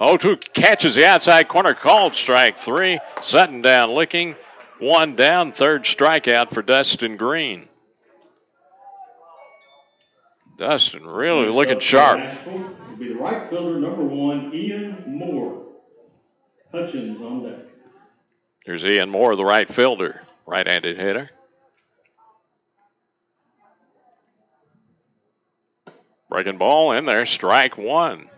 0-2 catches the outside corner, called strike 3. Sutton down licking, 1 down, third strikeout for Dustin Green. Dustin really looking sharp. Will be the right fielder, number 1, Ian Moore. Hutchins on deck. Here's Ian Moore, the right fielder, right-handed hitter. Breaking ball in there, strike 1.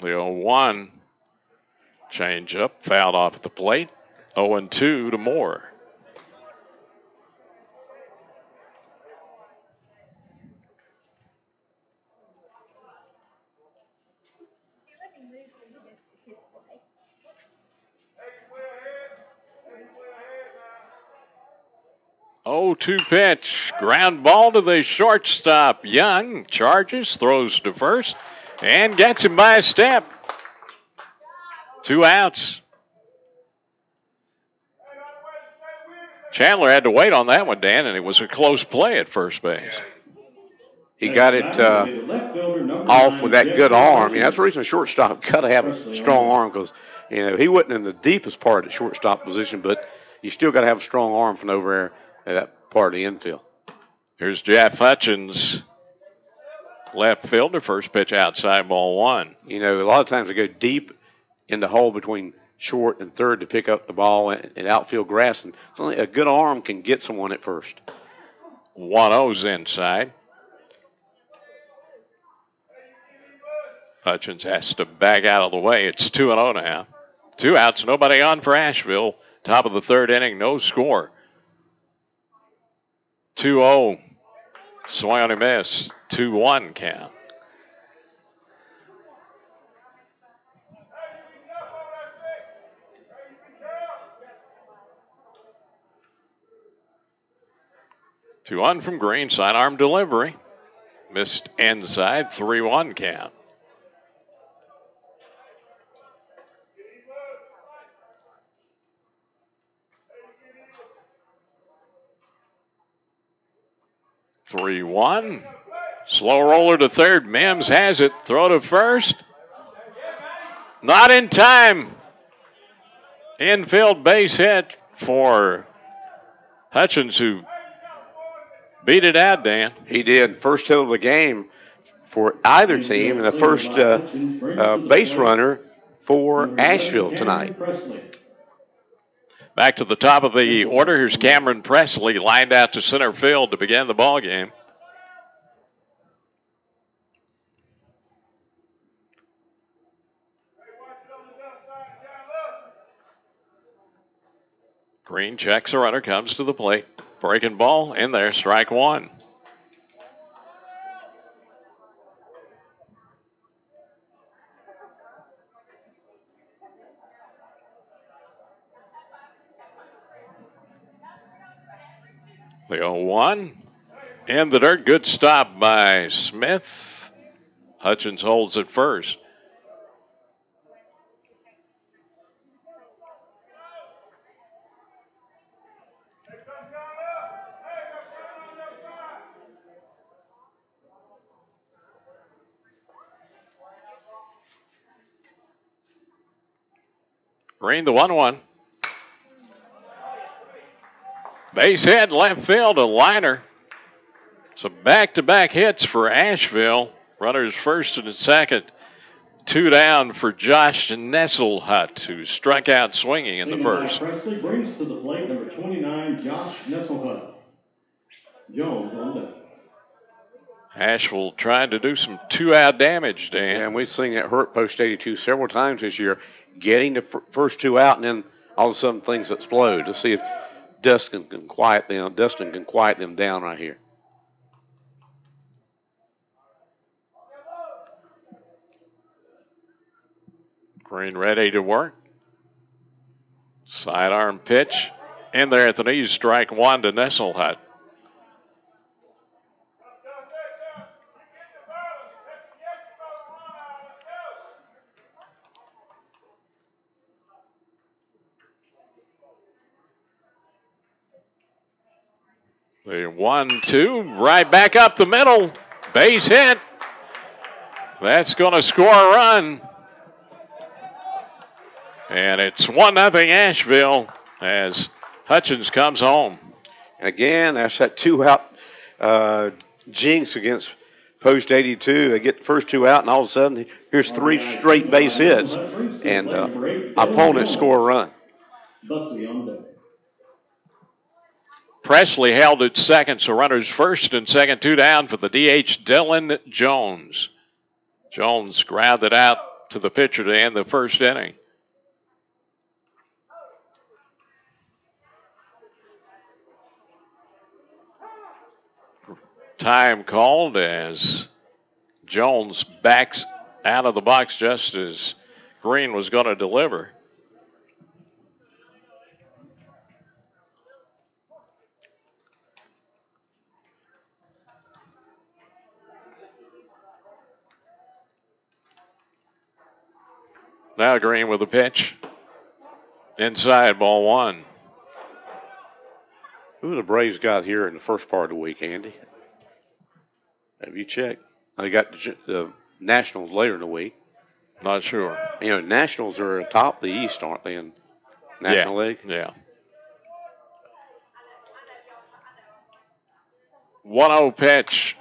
The 0-1 change up, fouled off at the plate. 0-2 to Moore. 0-2 pitch. Ground ball to the shortstop. Young charges, throws to first, and gets him by a step. 2 outs. Chandler had to wait on that one, Dan, and it was a close play at first base. He got it off with that good arm. That's the reason a shortstop got to have a strong arm because, he wasn't in the deepest part of the shortstop position, but you still got to have a strong arm from over there at that part of the infield. Here's Jeff Hutchins, left fielder, first pitch outside, ball 1. A lot of times they go deep in the hole between short and third to pick up the ball and outfield grass, and only a good arm can get someone at first. 1-0's inside. Hutchins has to back out of the way. It's 2-0 now. 2 outs, nobody on for Asheville. Top of the third inning, no score. 2-0. Swing on a miss. 2-1 count. Two on from Green, sidearm delivery. Missed inside, 3-1 count. Three one. Slow roller to third. Mims has it. Throw to first. Not in time. Infield base hit for Hutchins, who beat it out, Dan. He did. First hit of the game for either team, and the first base runner for Asheville tonight. Back to the top of the order. Here's Cameron Presley lined out to center field to begin the ball game. Green checks the runner, comes to the plate. Breaking ball in there, strike 1. The 0-1. In the dirt, good stop by Smith. Hutchins holds it first. Green, the 1-1. Base hit, left field, a liner. So back-to-back hits for Asheville. Runners first and second. 2 down for Josh Nesselhut, who struck out swinging in the first. Presley brings to the plate number 29, Josh Nesselhut. Jones on deck. Asheville trying to do some 2-out damage, Dan. And we've seen that hurt post 82 several times this year, getting the first 2 out, and then all of a sudden things explode. Let's see if Dustin can quiet them down right here. Green ready to work. Sidearm pitch. In there at the knees, strike 1 to Nesselhut. The 1-2, right back up the middle. Base hit. That's going to score a run. And it's 1-0 Asheville as Hutchins comes home. Again, that's that 2-out jinx against post 82. They get the first 2 out, and all of a sudden, here's 3 straight base hits, and opponents score a run. Presley held at second, so runners first and second, 2 down for the DH, Dylan Jones. Jones grounded out to the pitcher to end the first inning. Time called as Jones backs out of the box just as Green was going to deliver. Now Green with the pitch. Inside, ball one. Who the Braves got here in the first part of the week, Andy? Have you checked? They got the Nationals later in the week. Not sure. You know, Nationals are atop the East, aren't they, in National League? Yeah. 1-0 pitch.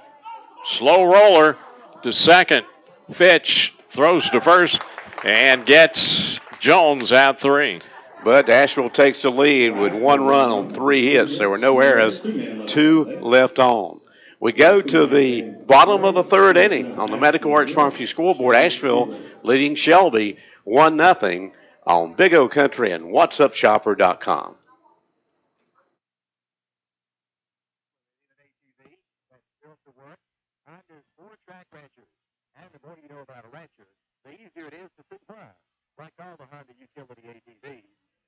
Slow roller to second. Fitch throws to first and gets Jones out 3. But Asheville takes the lead with 1 run on 3 hits. There were no errors, 2 left on. We go to the bottom of the 3rd inning on the Medical Arts Pharmacy scoreboard. Asheville leading Shelby 1-0 on Big O Country and WhatsUpShopper.com. And the more you know about a rancher, the easier it is to supply. Like all the Honda utility ATVs,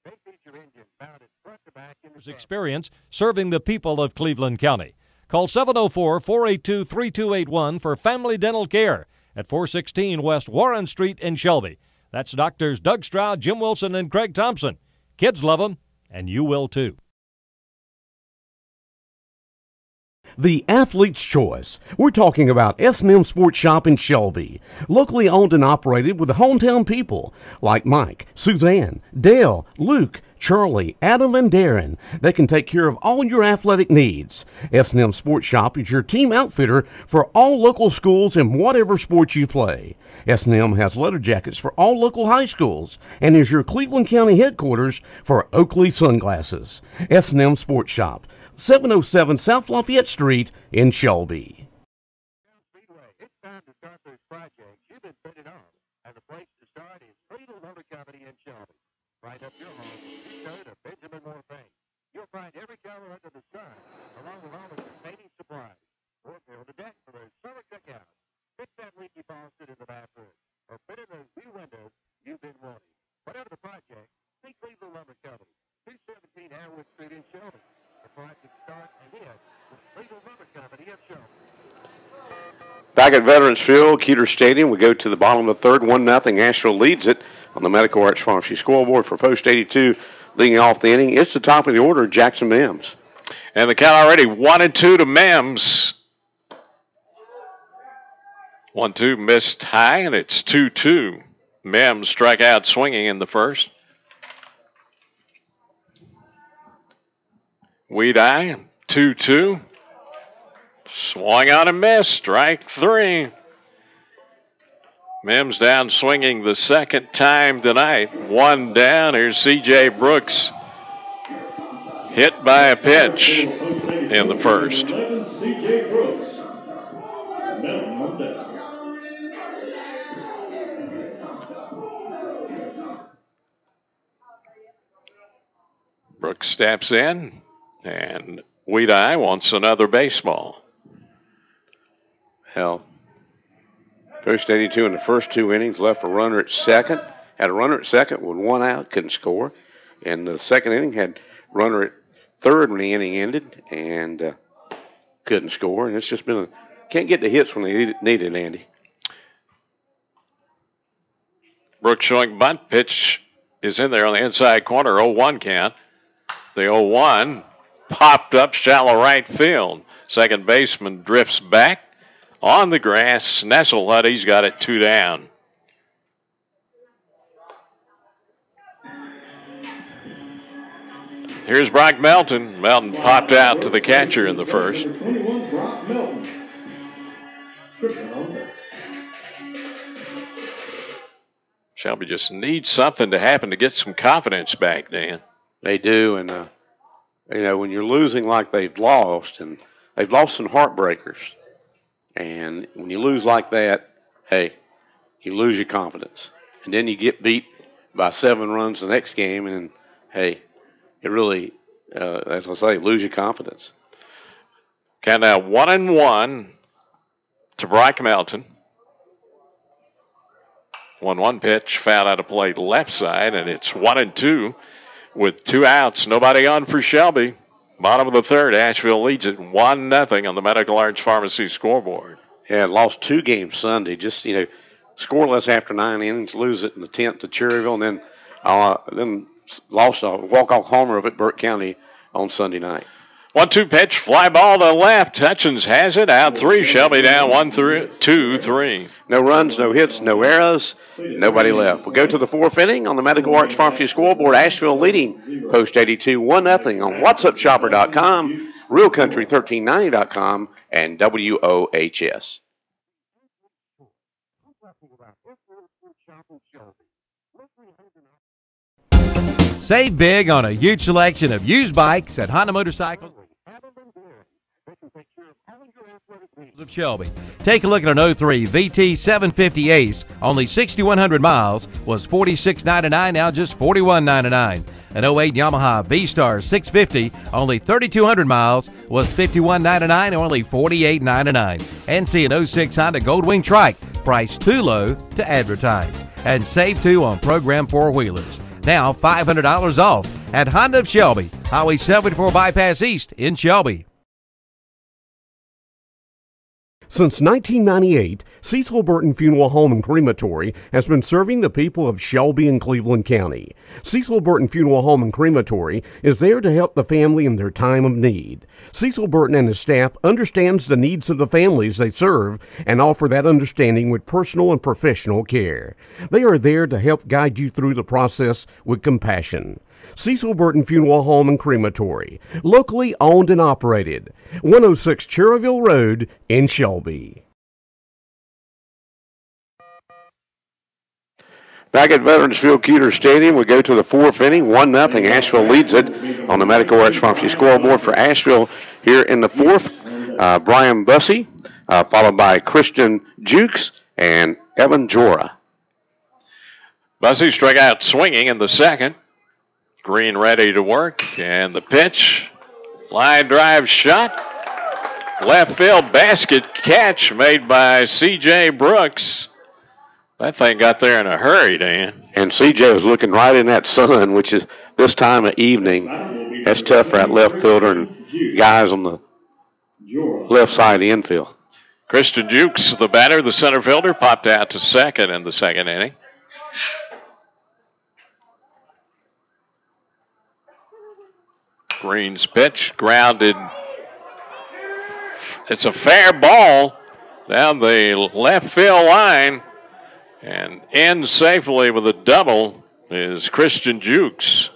they feature engines mounted front to back in the experience serving the people of Cleveland County. Call 704-482-3281 for family dental care at 416 West Warren Street in Shelby. That's Doctors Doug Stroud, Jim Wilson, and Craig Thompson. Kids love them, and you will too. The Athlete's Choice. We're talking about S&M Sports Shop in Shelby. Locally owned and operated with the hometown people like Mike, Suzanne, Dale, Luke, Charlie, Adam, and Darren. They can take care of all your athletic needs. S&M Sports Shop is your team outfitter for all local schools in whatever sport you play. S&M has leather jackets for all local high schools and is your Cleveland County headquarters for Oakley Sunglasses. S&M Sports Shop, 707 South Lafayette Street in Shelby. It's time to start those projects you've been putting on. And the place to start is Friedel Motor Company in Shelby. Right up your home, you go to Benjamin Moore Paint. You'll find every color under the sun, along with all of your painting supplies. Or build a deck for those summer cookouts. Fix that leaky faucet in the bathroom. Or put in those new windows you've been wanting. Whatever the project, see Cleveland Lumber Company, 217 Harwood Street in Shelby. The project start and end with Friedel Lumber Company of Shelby. Back at Veterans Field, Keeter Stadium, we go to the bottom of the 3rd, 1-0. Asheville leads it on the Medical Arts Pharmacy scoreboard for Post 82, leading off the inning. It's the top of the order, Jackson Mims. And the count already 1-2 to Mims. 1-2 missed high, and it's 2-2. Mims struck out swinging in the first. Weed Eye, 2-2. Swung on and missed. Strike 3. Mims down swinging the second time tonight. 1 down. Here's C.J. Brooks. Hit by a pitch in the first. C.J. Brooks. Mountain on deck. Brooks steps in, and Weed Eye wants another baseball. Hell, Post 82 in the first 2 innings, left a runner at second. Had a runner at second with 1 out, couldn't score. In the second inning, had runner at third when the inning ended, and couldn't score. And it's just been can't get the hits when they need it, Andy. Brooks showing bunt. Pitch is in there on the inside corner. 0-1 count. The 0-1 popped up shallow right field. Second baseman drifts back on the grass. Nesselhut, got it 2 down. Here's Brock Melton. Melton popped out to the catcher in the first. 21, Brock Melton. Tripping on deck. Shelby just needs something to happen to get some confidence back, Dan. They do, and when you're losing like they've lost, and they've lost some heartbreakers, and when you lose like that, hey, you lose your confidence, and then you get beat by 7 runs the next game, and hey, it really, as I say, lose your confidence. Count now 1-1 to Brock Melton. 1-1 pitch, foul out of play left side, and it's 1-2 with 2 outs. Nobody on for Shelby. Bottom of the 3rd, Asheville leads it 1-0 on the Medical Arts Pharmacy scoreboard. Yeah, lost 2 games Sunday. Just, scoreless after 9 innings, lose it in the 10th to Cherryville, and then lost a walk-off homer of it, Burke County, on Sunday night. 1-2 pitch, fly ball to left. Hutchins has it, out 3. Shelby down 1-2-3. No runs, no hits, no errors, nobody left. We'll go to the 4th inning on the Medical Arts Pharmacy scoreboard. Asheville leading post 82 1-0 on whatsupshopper.com, realcountry1390.com, and WOHS. Save big on a huge selection of used bikes at Honda Motorcycles of Shelby. Take a look at an 03 VT 750 Ace. Only 6,100 miles, was $46.99, now just $41.99. An 08 Yamaha V-Star 650, only 3,200 miles, was $51.99, only $48.99. And see an 06 Honda Goldwing Trike, priced too low to advertise. And save too on program four-wheelers. Now $500 off at Honda of Shelby, Highway 74 Bypass East in Shelby. Since 1998, Cecil Burton Funeral Home and Crematory has been serving the people of Shelby and Cleveland County. Cecil Burton Funeral Home and Crematory is there to help the family in their time of need. Cecil Burton and his staff understands the needs of the families they serve and offer that understanding with personal and professional care. They are there to help guide you through the process with compassion. Cecil Burton Funeral Home and Crematory, locally owned and operated, 106 Cherryville Road in Shelby. Back at Veterans Field Cuter Stadium, we go to the 4th inning, 1-0. Asheville leads it on the Medical Arts Pharmacy scoreboard for Asheville here in the 4th. Brian Bussey, followed by Christian Jukes and Evan Jora. Bussey struck out swinging in the 2nd. Green ready to work, and the pitch, line drive shot, left field basket catch made by C.J. Brooks. That thing got there in a hurry, Dan. And C.J. was looking right in that sun, which is this time of evening. That's tough for that left fielder and guys on the left side of the infield. Christian Jukes, the batter, the center fielder, popped out to 2nd in the 2nd inning. Green's pitch, grounded. It's a fair ball down the left field line, and in safely with a double is Christian Jukes.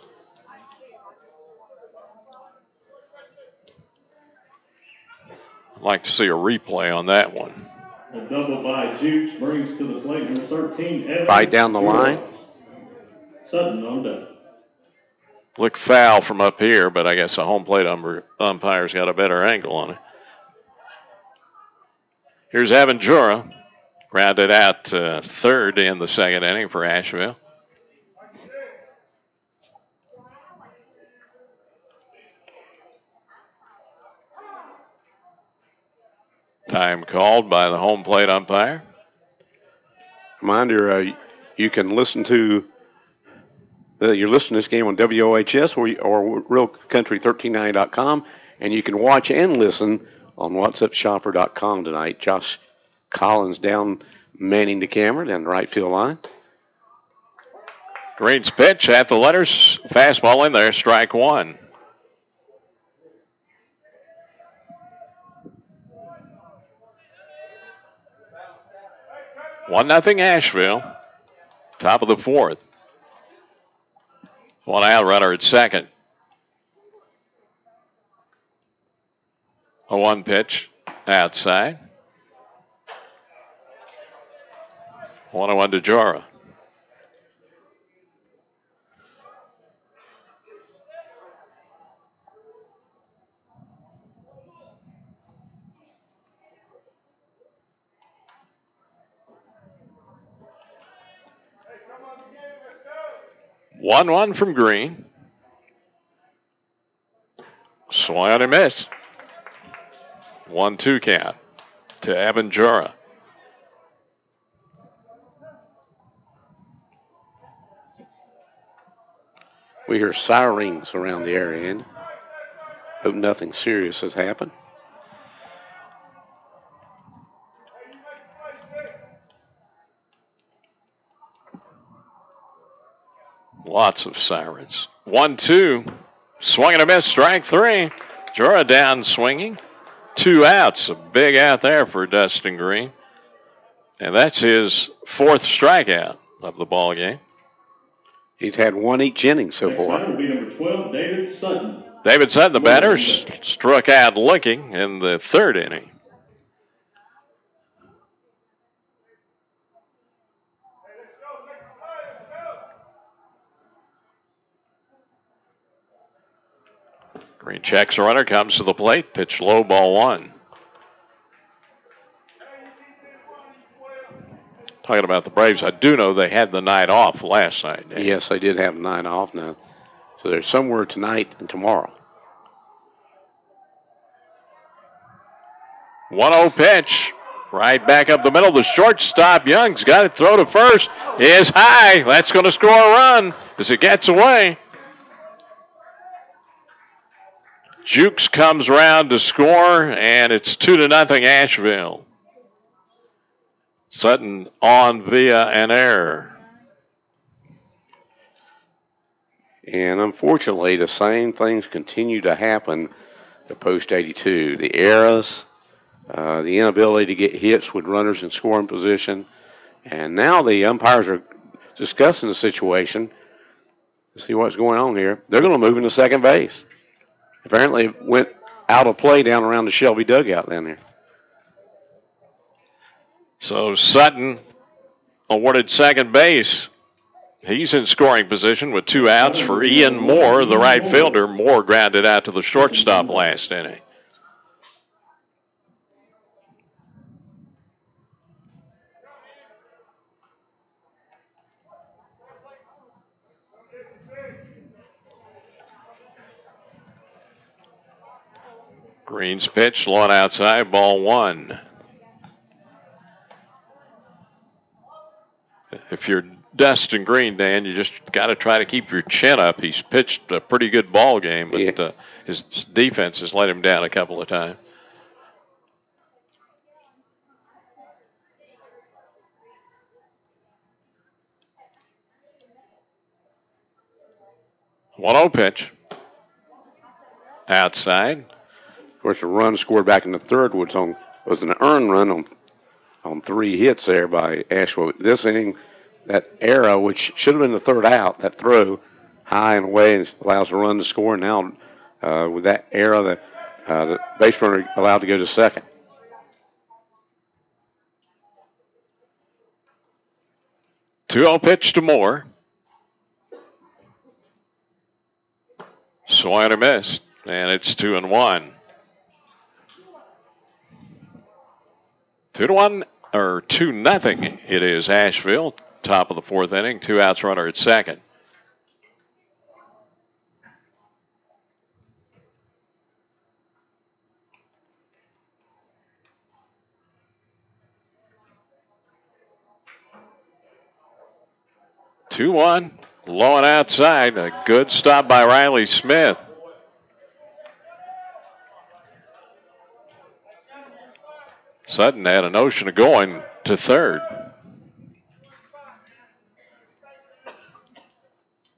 I'd like to see a replay on that one. A double by Jukes brings to the plate number 13. Right down the line. Sutton on deck. Looked foul from up here, but I guess a home plate umpire's got a better angle on it. Here's Evan Jura, grounded out 3rd in the 2nd inning for Asheville. Time called by the home plate umpire. Reminder, you can listen to you're listening to this game on WOHS or realcountry1390.com, and you can watch and listen on whatsupshopper.com tonight. Josh Collins down manning the camera down the right field line. Green's pitch at the letters. Fastball in there, strike 1. One nothing Asheville. Top of the 4th. One out, runner at 2nd. A 1 pitch outside. 1-1 to Jora. One from Green. Swing and a miss. 1-2 count to Evan Jura. We hear sirens around the area, and hope nothing serious has happened. Lots of sirens. 1-2. Swing and a miss, strike three. Jura down swinging. 2 outs. A big out there for Dustin Green. And that's his 4th strikeout of the ball game. He's had 1 each inning so far. That will be number 12, David Sutton. David Sutton, the batter, struck out looking in the 3rd inning. Green checks a runner, comes to the plate, pitch low, ball 1. Talking about the Braves, I do know they had the night off last night. Dave. Yes, they did have the night off now. So they're somewhere tonight and tomorrow. 1-0 pitch. Right back up the middle. The shortstop, Young's got it. Throw to first is high. That's going to score a run as it gets away. Jukes comes around to score, and it's 2-0 Asheville. Sutton on via an error. And unfortunately, the same things continue to happen at post 82. The errors, the inability to get hits with runners in scoring position. And now the umpires are discussing the situation to see what's going on here. They're going to move into second base. Apparently it went out of play down around the Shelby dugout down there. So Sutton awarded second base. He's in scoring position with 2 outs for Ian Moore, the right fielder. Moore grounded out to the shortstop last inning. Green's pitch, low and outside, ball 1. If you're Dustin Green, Dan, you just got to try to keep your chin up. He's pitched a pretty good ball game, but his defense has let him down a couple of times. One-zero pitch. Outside. Of course, the run scored back in the 3rd was an earned run on 3 hits there by Asheville. This inning, that error, which should have been the 3rd out, that throw high and away allows the run to score. Now, with that error, the base runner allowed to go to second. Two-zero pitch to Moore. Swing and a miss, and it's 2-1. 2-1 or 2-0. It is Asheville. Top of the 4th inning. 2 outs, runner at second. Two-one, low and outside. A good stop by Riley Smith. Sutton had a notion of going to third.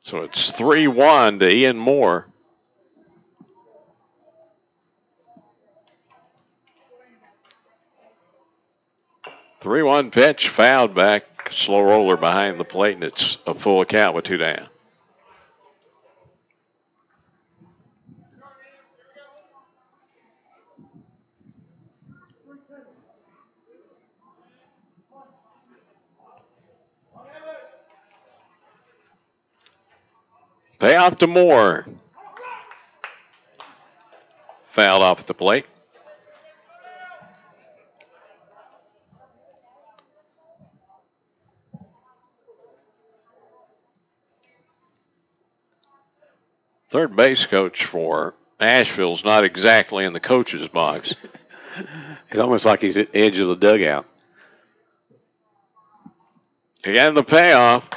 So it's 3-1 to Ian Moore. Three-one pitch, fouled back, slow roller behind the plate, and it's a full count with 2 down. Payoff to Moore. Fouled off at the plate. Third base coach for Asheville's not exactly in the coach's box. It's almost like he's at the edge of the dugout. Again, the payoff.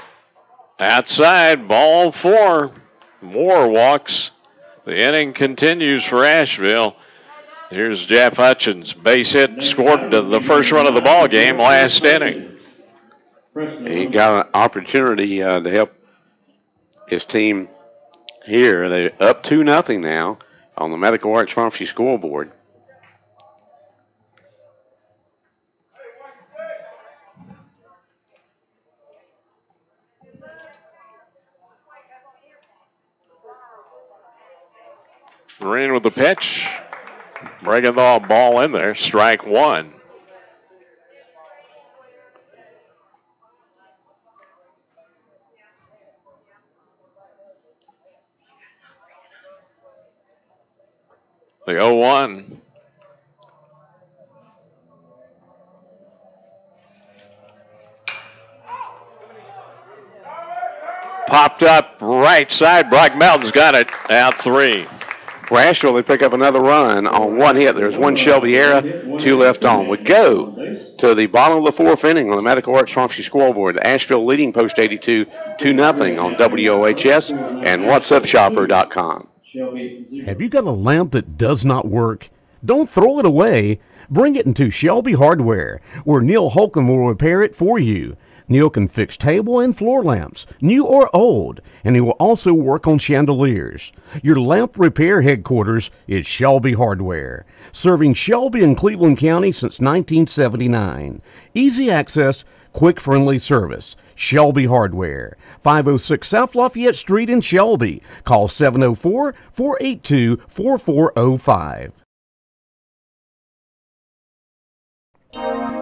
Outside, ball 4. Moore walks. The inning continues for Asheville. Here's Jeff Hutchins. Base hit, scored the first run of the ball game last inning. He got an opportunity to help his team here. They're up 2-0 now on the Medical Arts Pharmacy scoreboard. Green with the pitch. Breaking the ball in there. Strike one. The 0-1. Popped up right side. Black Mountain's got it. Out 3. For Asheville, they pick up another run on one hit. There's one Shelby error, 2 left on. We go to the bottom of the 4th inning on the Medical Arts Pharmacy scoreboard. Asheville leading post 82 2-0 on WOHS and WhatsUpShopper.com. Have you got a lamp that does not work? Don't throw it away. Bring it into Shelby Hardware, where Neil Holcomb will repair it for you. Neil can fix table and floor lamps, new or old, and he will also work on chandeliers. Your lamp repair headquarters is Shelby Hardware, serving Shelby and Cleveland County since 1979. Easy access, quick, friendly service. Shelby Hardware, 506 South Lafayette Street in Shelby. Call 704-482-4405.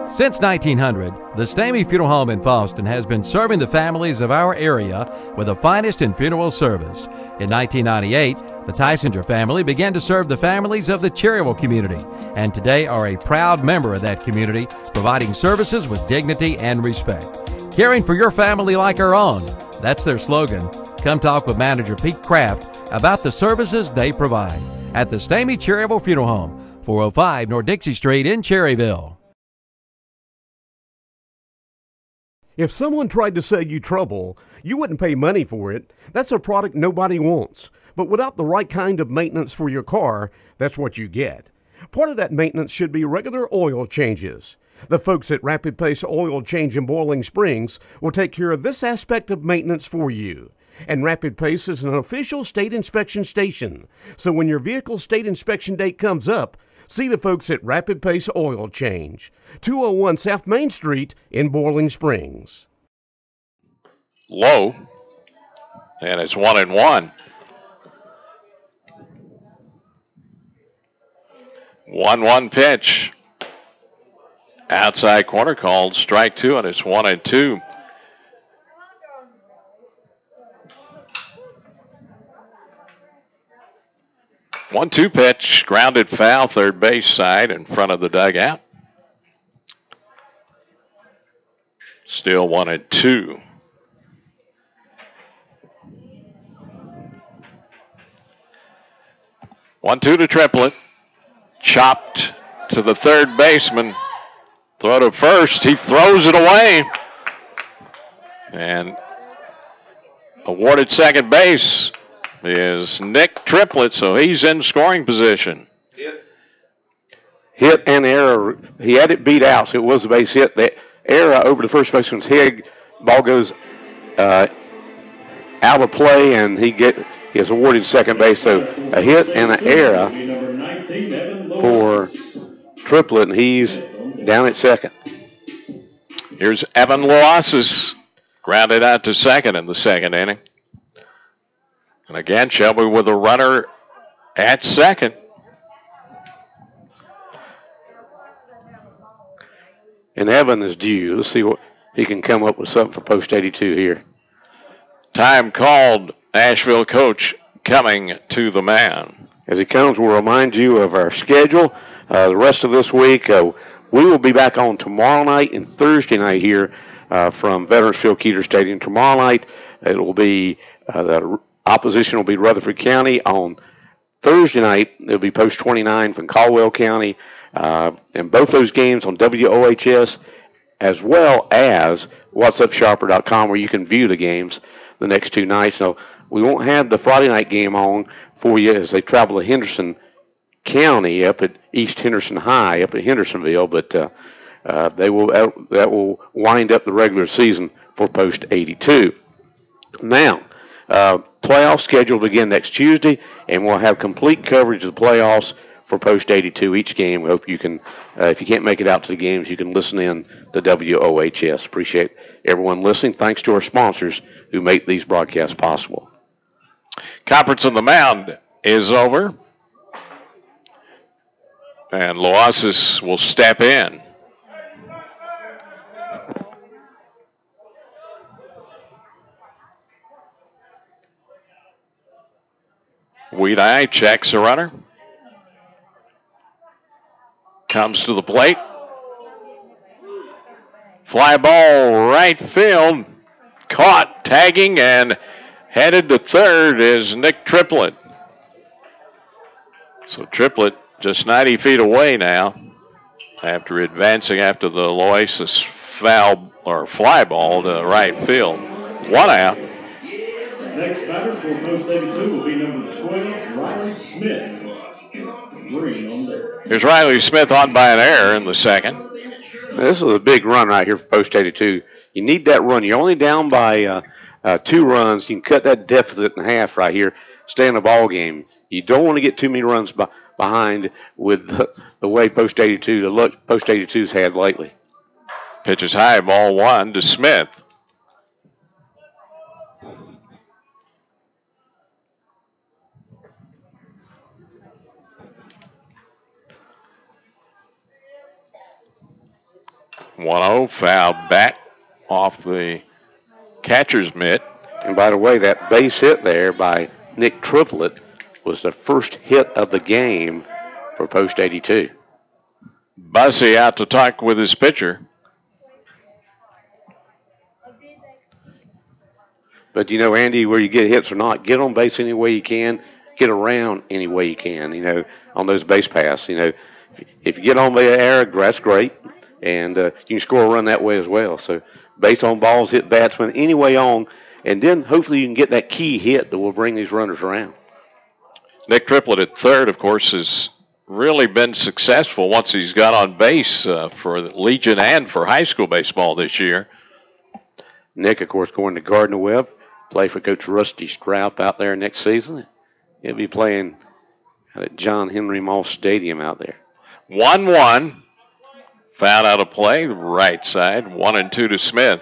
Since 1900, the Stamey Funeral Home in Fallston has been serving the families of our area with the finest in funeral service. In 1998, the Tysinger family began to serve the families of the Cherryville community, and today are a proud member of that community, providing services with dignity and respect. Caring for your family like our own, that's their slogan. Come talk with manager Pete Kraft about the services they provide at the Stamey Cherryville Funeral Home, 405 North Dixie Street in Cherryville. If someone tried to sell you trouble, you wouldn't pay money for it. That's a product nobody wants. But without the right kind of maintenance for your car, that's what you get. Part of that maintenance should be regular oil changes. The folks at Rapid Pace Oil Change in Boiling Springs will take care of this aspect of maintenance for you. And Rapid Pace is an official state inspection station. So when your vehicle's state inspection date comes up, see the folks at Rapid Pace Oil Change, 201 South Main Street in Boiling Springs. Low. And it's 1-1. 1-1 pitch. Outside corner called. Strike 2, and it's 1-2. One-two pitch, grounded foul, third base side in front of the dugout. Still 1-2. One-two to Triplett. Chopped to the third baseman. Throw to first. He throws it away. And awarded second base is Nick Triplett, so he's in scoring position. Hit and error. He had it beat out, so it was a base hit. The error over the first baseman's head. Ball goes out of play, and he is awarded second base. So a hit and an error for Triplett, and he's down at second. Here's Evan Loasis, grounded out to second in the second inning. And again, Shelby with a runner at second. And Evan is due. Let's see what he can come up with something for post 82 here. Time called. Asheville coach coming to the mound. As he comes, we'll remind you of our schedule. The rest of this week, we will be back on tomorrow night and Thursday night here from Veterans Field Keeter Stadium. Tomorrow night, it will be the opposition will be Rutherford County. On Thursday night, it'll be post 29 from Caldwell County. And both those games on WOHS, as well as WhatsUpShopper.com, where you can view the games the next two nights. So we won't have the Friday night game on for you as they travel to Henderson County up at East Henderson High up at Hendersonville, but that will wind up the regular season for post 82. Now, Playoff schedule will begin next Tuesday, and we'll have complete coverage of the playoffs for Post 82 each game. We hope you can, if you can't make it out to the games, you can listen in to WOHS. Appreciate everyone listening. Thanks to our sponsors who make these broadcasts possible. Conference on the Mound is over, and WOHS will step in. Weed-Eye checks the runner. Comes to the plate. Fly ball right field. Caught, tagging, and headed to third is Nick Triplett. So Triplett just 90 feet away now after advancing after the Loasis foul or fly ball to right field. 1 out. Next batter for Post 82 will be number 12, Riley Smith. Green on there. Here's Riley Smith on by an error in the second. This is a big run right here for Post 82. You need that run. You're only down by 2 runs. You can cut that deficit in half right here, stay in the ball game. You don't want to get too many runs behind with the way Post 82, the look Post 82's had lately. Pitches high, ball 1 to Smith. One-0, foul back off the catcher's mitt. And by the way, that base hit there by Nick Triplett was the first hit of the game for Post 82. Bussey out to talk with his pitcher. But, you know, Andy, where you get hits or not, get on base any way you can, get around any way you can, you know, on those base paths. You know, if you get on the air, that's great. And you can score a run that way as well. So base on balls, hit batsmen any way on, and then hopefully you can get that key hit that will bring these runners around. Nick Triplett at third, of course, has really been successful once he's got on base for Legion and for high school baseball this year. Nick, of course, going to Gardner Webb, play for Coach Rusty Straup out there next season. He'll be playing at John Henry Moss Stadium out there. 1-1. Foul out of play, right side, 1-2 to Smith.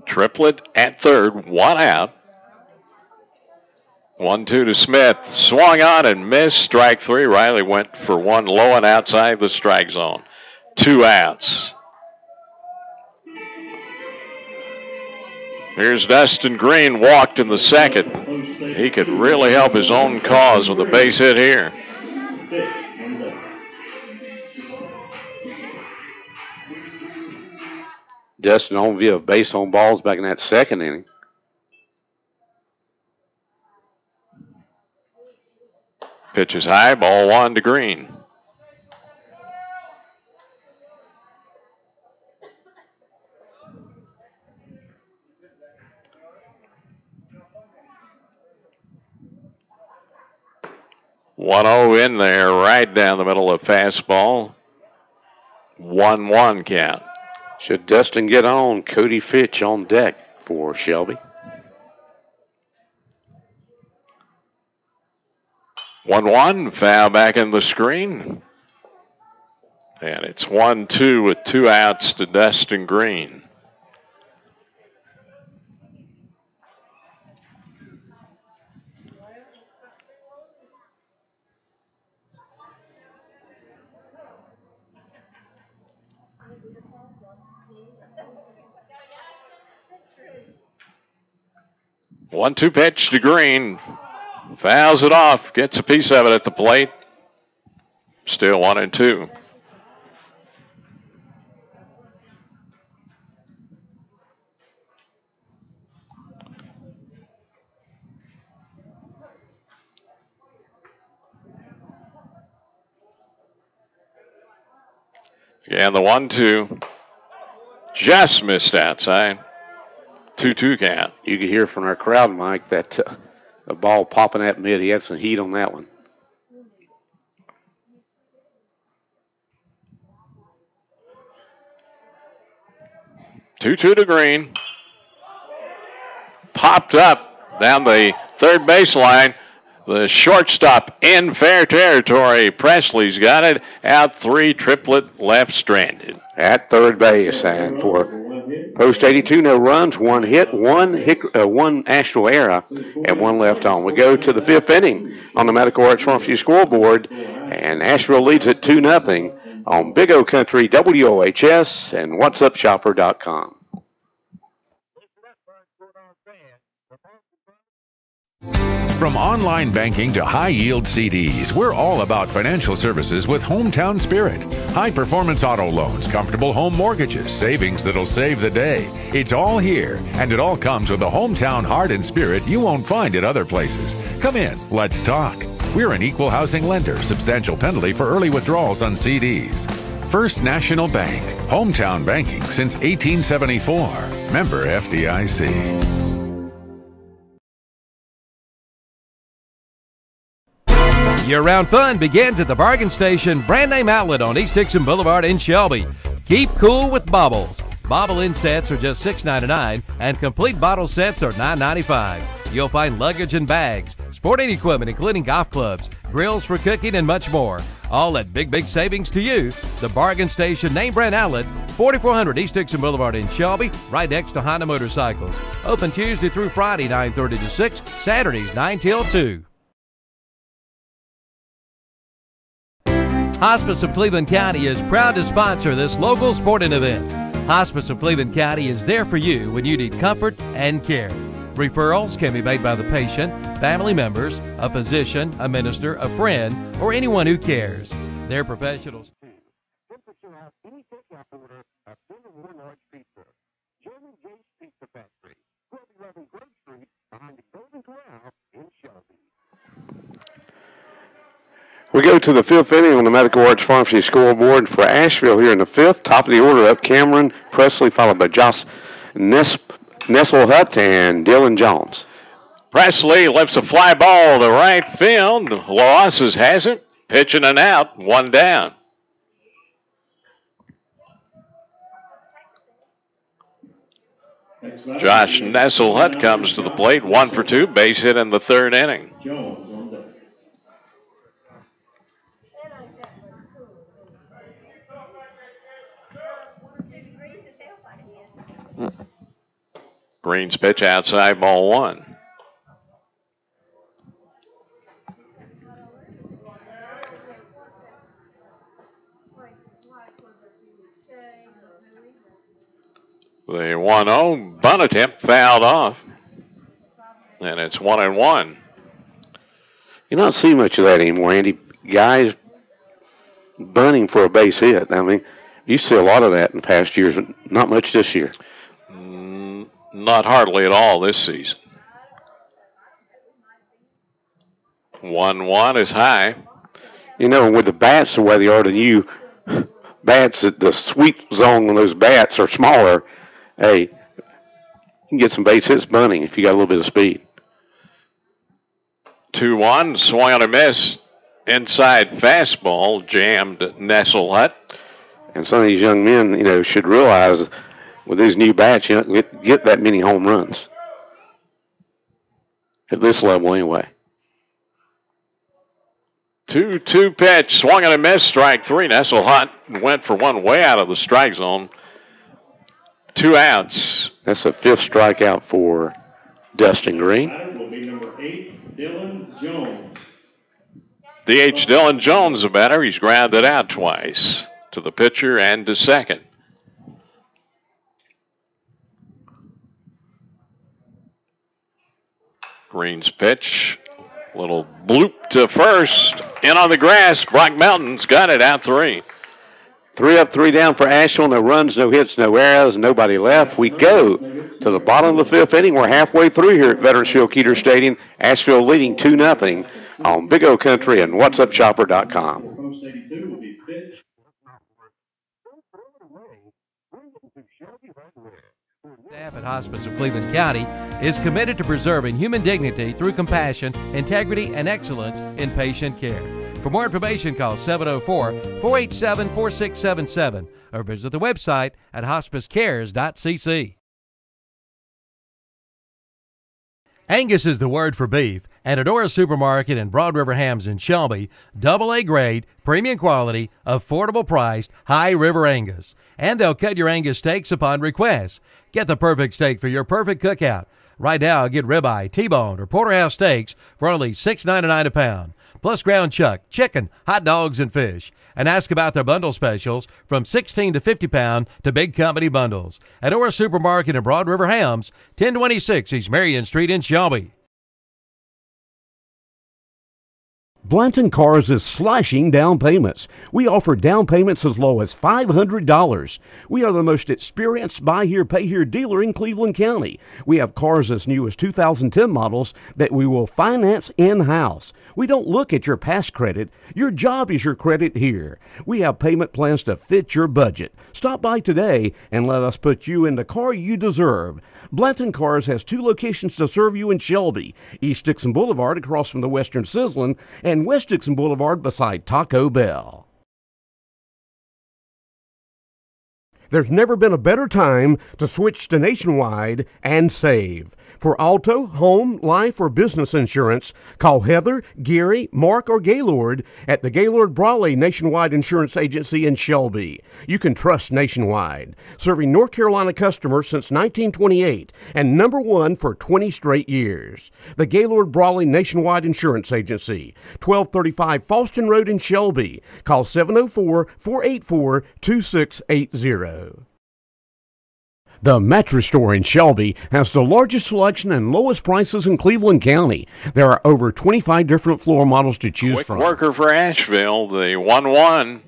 Triplett at third, 1 out. 1-2 to Smith. Swung on and missed. Strike 3. Riley went for 1 low and outside the strike zone. 2 outs. Here's Dustin Green, walked in the second. He could really help his own cause with a base hit here. Dustin on via base on balls back in that second inning. Pitches high, ball 1 to Green. One-0 in there, right down the middle of fastball. 1-1 count. Should Dustin get on, Cody Fitch on deck for Shelby. 1-1, foul back in the screen. And it's 1-2 with 2 outs to Dustin Green. One-two pitch to Green. Fouls it off. Gets a piece of it at the plate. Still 1-2. Again, the 1-2 just missed outside. 2-2 count. You could hear from our crowd, Mike, that a ball popping at mid. He had some heat on that one. 2-2 to Green. Popped up down the third baseline. The shortstop in fair territory. Presley's got it. Out 3, Triplett left stranded. At third base, and for post 82, no runs, 1 hit, one Asheville error, and 1 left on. We go to the 5th inning on the Medical Arts Pharmacy scoreboard, and Asheville leads at 2-0 on Big O Country, WOHS, and WhatsUpShopper.com. From online banking to high-yield CDs, we're all about financial services with Hometown Spirit. High-performance auto loans, comfortable home mortgages, savings that'll save the day. It's all here, and it all comes with a hometown heart and spirit you won't find at other places. Come in, let's talk. We're an equal housing lender, substantial penalty for early withdrawals on CDs. First National Bank, hometown banking since 1874. Member FDIC. Year-round fun begins at the Bargain Station brand name outlet on East Dixon Boulevard in Shelby. Keep cool with Baubles. Bobble-in sets are just $6.99 and complete bottle sets are $9.95. You'll find luggage and bags, sporting equipment including golf clubs, grills for cooking, and much more. All at big savings to you. The Bargain Station name brand outlet, 4400 East Dixon Boulevard in Shelby, right next to Honda Motorcycles. Open Tuesday through Friday, 9:30 to 6, Saturdays, 9 till 2. Hospice of Cleveland County is proud to sponsor this local sporting event. Hospice of Cleveland County is there for you when you need comfort and care. Referrals can be made by the patient, family members, a physician, a minister, a friend, or anyone who cares. They're professionals. Temperature off any takeout order of Dinner War Large Pizza. German James Pizza Factory, 1211 Grove Street, behind the Golden Corral in Shelby. We go to the 5th inning on the Medical Arts Pharmacy scoreboard for Asheville here in the 5th. Top of the order up Cameron Presley, followed by Josh Nesselhut and Dylan Jones. Presley lifts a fly ball to right field. WOHS has it. Pitching and out, 1 down. Josh Nesselhut comes to the plate, 1 for 2, base hit in the 3rd inning. Green's pitch outside, ball 1. The 1-0 bunt attempt fouled off. And it's 1-1. You don't see much of that anymore, Andy. Guys bunting for a base hit. I mean, you see a lot of that in past years, but not much this year. Not hardly at all this season. 1-1 is high. You know, with the bats the way they are to you, bats, the sweep zone on those bats are smaller. Hey, you can get some base hits bunting if you got a little bit of speed. 2-1, swung on a miss. Inside fastball jammed Nesselhut. And some of these young men, you know, should realize with these new bats, you don't get that many home runs. At this level, anyway. 2-2 pitch, swung and a miss, strike 3. Nesselhut went for one way out of the strike zone. 2 outs. That's a 5th strikeout for Dustin Green. Batter will be number 8, Dylan Jones. DH Dylan Jones, the batter. He's grounded out twice to the pitcher and to second. Green's pitch, little bloop to first. In on the grass, Brock Mountain's got it, out 3. 3 up, 3 down for Asheville. No runs, no hits, no errors, nobody left. We go to the bottom of the 5th inning. We're halfway through here at Veterans Field Keeter Stadium. Asheville leading 2-0 on Big O Country and WhatsUpShopper.com. Post 82 will be pitched. Staff at Hospice of Cleveland County is committed to preserving human dignity through compassion, integrity, and excellence in patient care. For more information, call 704-487-4677 or visit the website at hospicecares.cc. Angus is the word for beef, and at Orr's Supermarket and Broad River Hams in Shelby, AA grade, premium quality, affordable priced, high river Angus. And they'll cut your Angus steaks upon request. Get the perfect steak for your perfect cookout. Right now, get ribeye, T-bone, or porterhouse steaks for only $6.99 a pound, plus ground chuck, chicken, hot dogs, and fish. And ask about their bundle specials from 16 to 50 pound to big company bundles. At Orr's Supermarket and Broad River Hams, 1026 East Marion Street in Shelby. Blanton Cars is slashing down payments. We offer down payments as low as $500. We are the most experienced buy here, pay here dealer in Cleveland County. We have cars as new as 2010 models that we will finance in-house. We don't look at your past credit. Your job is your credit here. We have payment plans to fit your budget. Stop by today and let us put you in the car you deserve. Blanton Cars has 2 locations to serve you in Shelby, East Dixon Boulevard across from the Western Sizzlin' and West Dixon Boulevard beside Taco Bell. There's never been a better time to switch to Nationwide and save. For auto, home, life, or business insurance, call Heather, Gary, Mark, or Gaylord at the Gaylord Brawley Nationwide Insurance Agency in Shelby. You can trust Nationwide, serving North Carolina customers since 1928 and #1 for 20 straight years. The Gaylord Brawley Nationwide Insurance Agency, 1235 Falston Road in Shelby. Call 704-484-2680. The Mattress Store in Shelby has the largest selection and lowest prices in Cleveland County. There are over 25 different floor models to choose Quick from. worker for Asheville, the 1-1.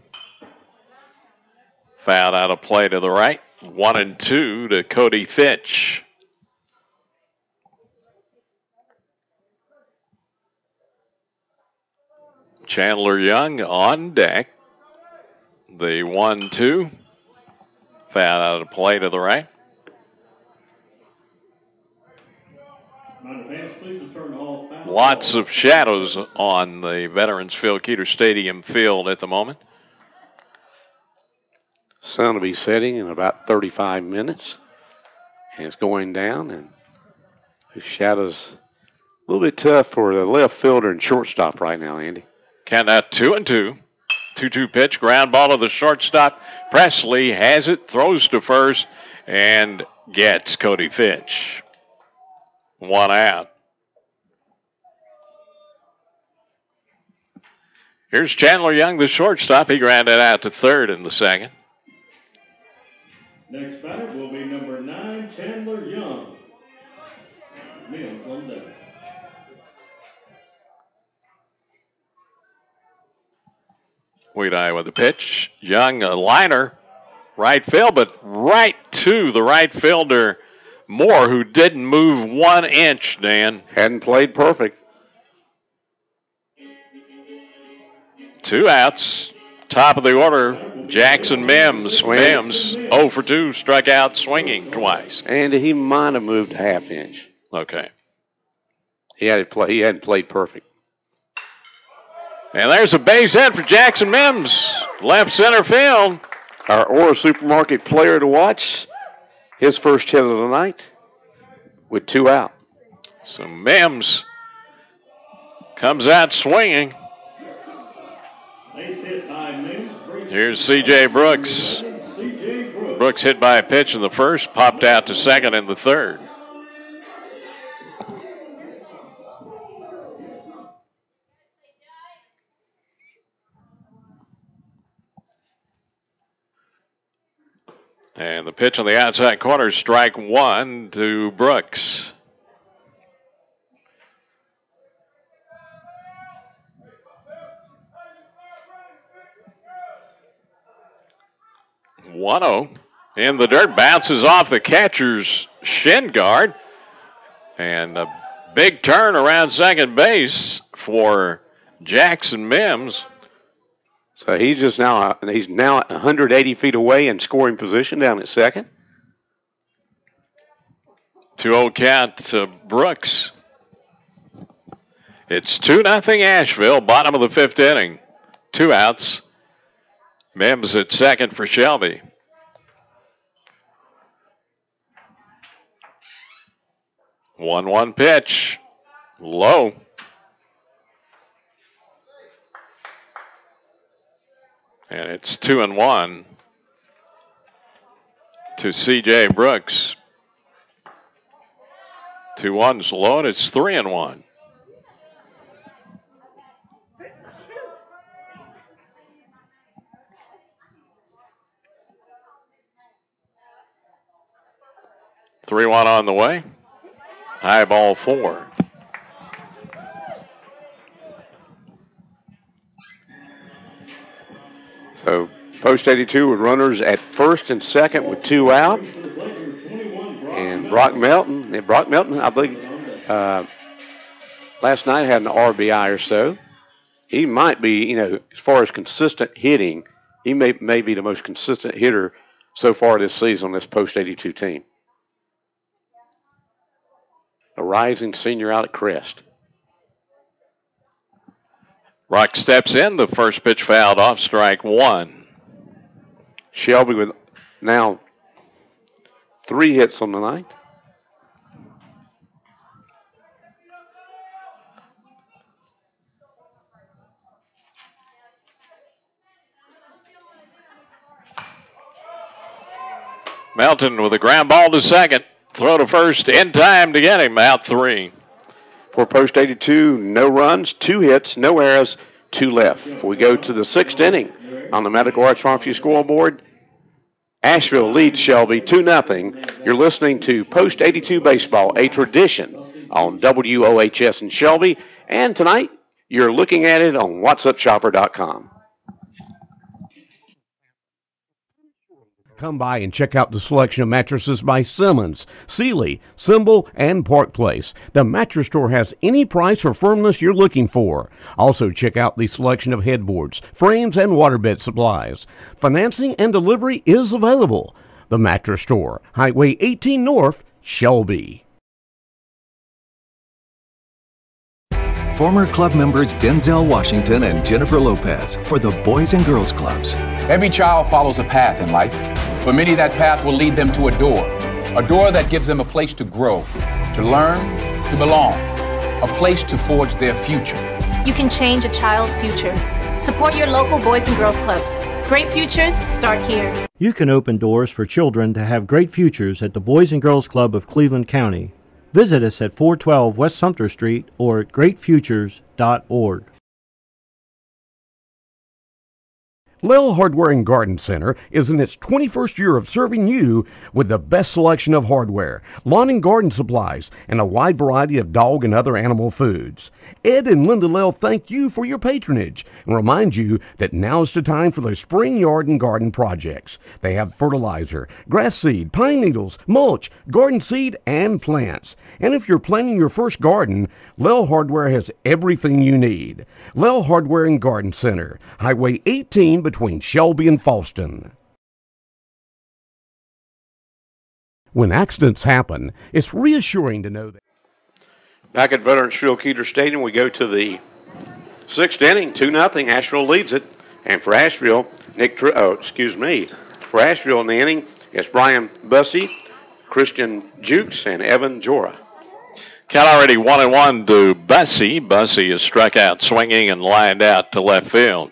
Fouled out of play to the right. 1-2 to Cody Fitch. Chandler Young on deck. The 1-2. Fouled out of play to the right. Lots of shadows on the Veterans Field, Keeter Stadium field at the moment. Sun will be setting in about 35 minutes. And it's going down, and the shadows a little bit tough for the left fielder and shortstop right now, Andy. Count out 2-2. 2-2 pitch, ground ball to the shortstop. Presley has it, throws to first, and gets Cody Fitch. 1 out. Here's Chandler Young, the shortstop. He grounded out to third in the second. Next batter will be number 9, Chandler Young. Mims on deck. Weedeye with the pitch. Young, a liner, right field, but right to the right fielder, Moore, who didn't move 1 inch, Dan. Hadn't played perfect. 2 outs. Top of the order, Jackson Mims. Mims 0 for 2, struck out swinging twice. And he might have moved a half inch. Okay. He hadn't played perfect. And there's a base hit for Jackson Mims. Left center field. Our Orr Supermarket player to watch. His first hit of the night with 2 out. So Mims comes out swinging. Here's C.J. Brooks. Brooks hit by a pitch in the first, popped out to second in the third. And the pitch on the outside corner, strike 1 to Brooks. One-0 in the dirt, bounces off the catcher's shin guard, and a big turn around second base for Jackson Mims. So he's now 180 feet away in scoring position down at second. 2-0 count to Brooks. It's 2-0 Asheville, bottom of the 5th inning. 2 outs. Mims at second for Shelby. 1-1 pitch. Low. And it's 2-1 to C.J. Brooks. 2-1's low, and it's 3-1. 3-1 on the way. High ball 4. So post 82 with runners at first and second with 2 out. And Brock Melton, I believe, last night had an RBI or so. He might be, as far as consistent hitting, he may be the most consistent hitter so far this season on this post 82 team. A rising senior out at Crest. Rock steps in. The first pitch fouled off, strike 1. Shelby with now 3 hits on the night. Melton with a ground ball to second. Throw to first in time to get him. Out 3. For post 82, no runs, 2 hits, no errors, 2 left. We go to the 6th inning on the Medical Arts Pharmacy scoreboard. Asheville leads Shelby 2-0. You're listening to Post 82 Baseball, a tradition on WOHS in Shelby. And tonight, you're looking at it on whatsupshopper.com. Come by and check out the selection of mattresses by Simmons, Sealy, Symbol, and Park Place. The mattress store has any price or firmness you're looking for. Also, check out the selection of headboards, frames, and waterbed supplies. Financing and delivery is available. The Mattress Store, Highway 18 North, Shelby. Former club members Denzel Washington and Jennifer Lopez for the Boys and Girls Clubs. Every child follows a path in life. For many, that path will lead them to a door that gives them a place to grow, to learn, to belong, a place to forge their future. You can change a child's future. Support your local Boys and Girls Clubs. Great futures start here. You can open doors for children to have great futures at the Boys and Girls Club of Cleveland County. Visit us at 412 West Sumter Street or at greatfutures.org. Lell Hardware and Garden Center is in its 21st year of serving you with the best selection of hardware, lawn and garden supplies, and a wide variety of dog and other animal foods. Ed and Linda Lell thank you for your patronage and remind you that now's the time for their spring yard and garden projects. They have fertilizer, grass seed, pine needles, mulch, garden seed, and plants. And if you're planting your first garden, Lell Hardware has everything you need. Lell Hardware and Garden Center, Highway 18 between Shelby and Falston. When accidents happen, it's reassuring to know that. Back at Veterans Field Keeter Stadium, we go to the 6th inning, 2-0. Asheville leads it. And for Asheville, for Asheville in the inning, it's Brian Bussey, Christian Jukes, and Evan Jora. Count already 1-1 to Bussey. Bussey is struck out swinging and lined out to left field.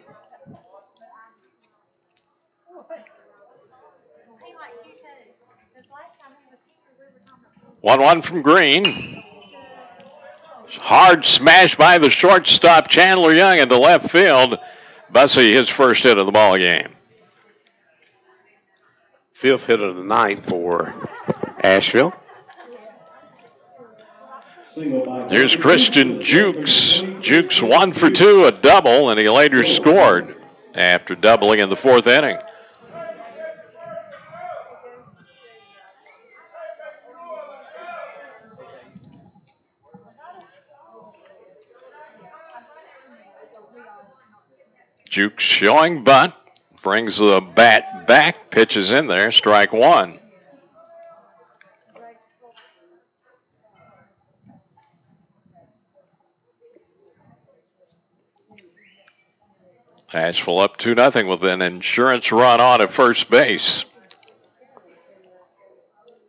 One from Green. Hard smash by the shortstop Chandler Young into left field. Bussey his first hit of the ball game. 5th hit of the night for Asheville. Here's Christian Jukes. Jukes 1 for 2, a double, and he later scored after doubling in the 4th inning. Jukes showing bunt, brings the bat back, pitches in there, strike 1. Asheville up 2-0 with an insurance run on at first base.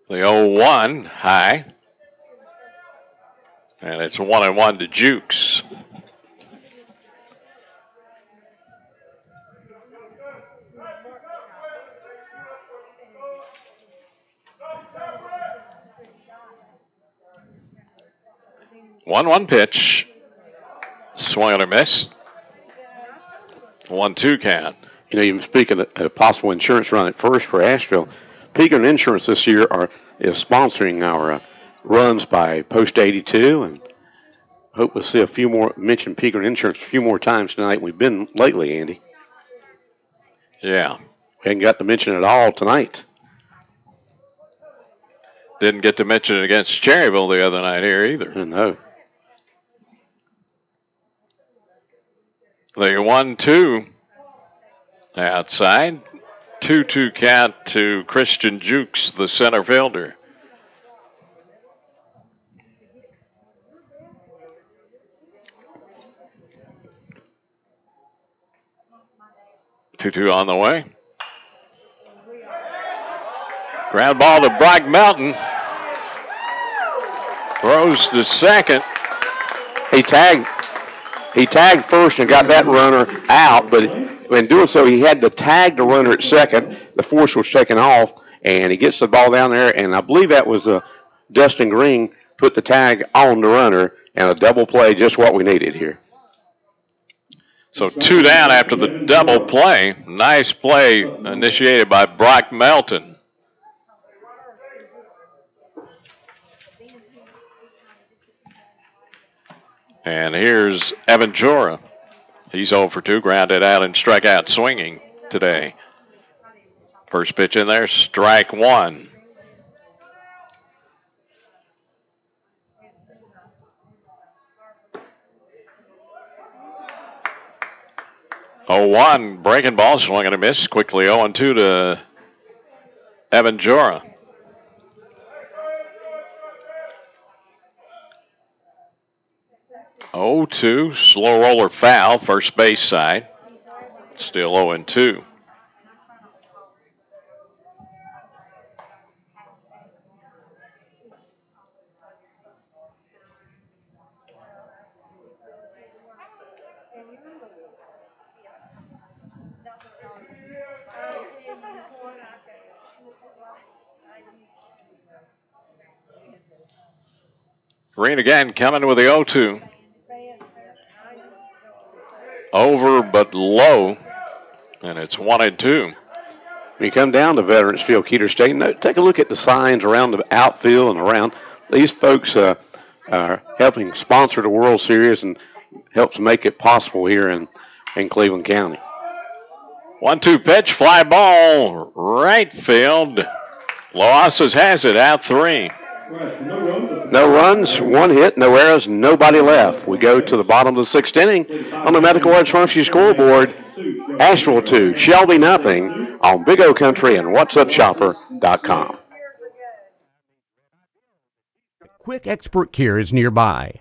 The 0-1 high. And it's 1-1 to Jukes. One pitch. Swing and a miss. 1-2 count. You know, you're speaking of a possible insurance run at first for Asheville. Pekin Insurance this year is sponsoring our runs by Post 82, and hope we'll see a few more, mention Pekin Insurance a few more times tonight. We've been lately, Andy. Yeah. We hadn't got to mention it all tonight. Didn't get to mention it against Cherryville the other night here either. No. The 1-2 outside. 2-2 count to Christian Jukes, the center fielder. Two on the way. Ground ball to Brock Melton. Throws to second. He tagged first and got that runner out, but in doing so, he had to tag the runner at second. The force was taken off, and he gets the ball down there, and I believe that was Dustin Green put the tag on the runner, and a double play, just what we needed here. So 2 down after the double play. Nice play initiated by Brock Melton. And here's Evan Jora. He's 0 for 2, grounded out and struck out swinging today. First pitch in there, strike 1. Oh, 1 breaking ball, swing and a miss. Quickly 0-2 to Evan Jora. Oh, 2, slow roller foul, first base side. Still 0-2. Green again coming with the 0-2. Over but low, and it's 1-2. When you come down to Veterans Field, Keeter State, take a look at the signs around the outfield and around. These folks are helping sponsor the World Series and helps make it possible here in Cleveland County. 1-2 pitch, fly ball, right field. WOHS has it, out 3. No runs, 1 hit, no errors, nobody left. We go to the bottom of the 6th inning on the Medical Arts Pharmacy scoreboard. Asheville 2, Shelby nothing on Big O Country and WhatsUpShopper.com. Quick Expert Care is nearby.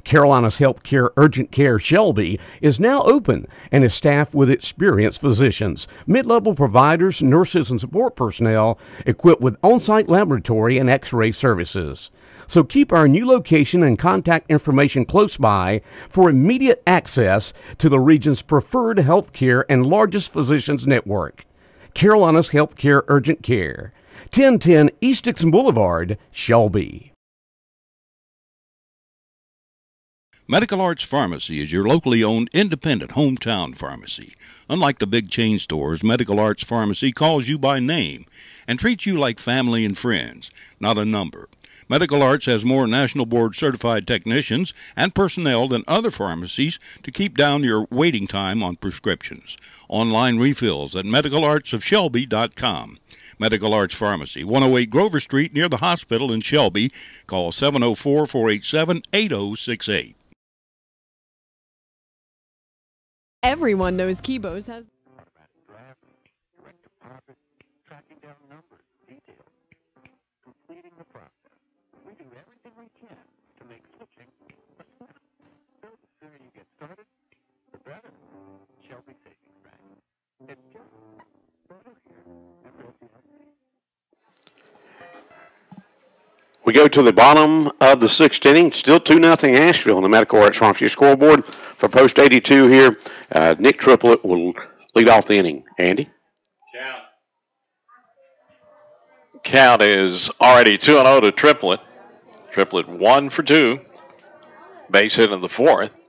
Carolina's Healthcare Urgent Care Shelby is now open and is staffed with experienced physicians, mid-level providers, nurses, and support personnel equipped with on-site laboratory and x-ray services. So keep our new location and contact information close by for immediate access to the region's preferred healthcare and largest physicians network. Carolina's Healthcare Urgent Care, 1010 East Dixon Boulevard, Shelby. Medical Arts Pharmacy is your locally owned independent hometown pharmacy. Unlike the big chain stores, Medical Arts Pharmacy calls you by name and treats you like family and friends, not a number. Medical Arts has more National Board certified technicians and personnel than other pharmacies to keep down your waiting time on prescriptions. Online refills at medicalartsofshelby.com. Medical Arts Pharmacy, 108 Grover Street near the hospital in Shelby. Call 704-487-8068. Everyone knows Kibos has automatic draft, direct deposit, tracking down numbers, details, completing the process. We do everything we can to make switching a snap. So the sooner you get started, the better. Shelby Savings Bank. It's just better here at Shelby. We go to the bottom of the sixth inning. Still 2-0 Asheville on the Medical Arts Pharmacy scoreboard. For post 82 here, Nick Triplett will lead off the inning. Andy? Count is already 2-0 to Triplett. Triplett 1 for 2. Base hit in the fourth.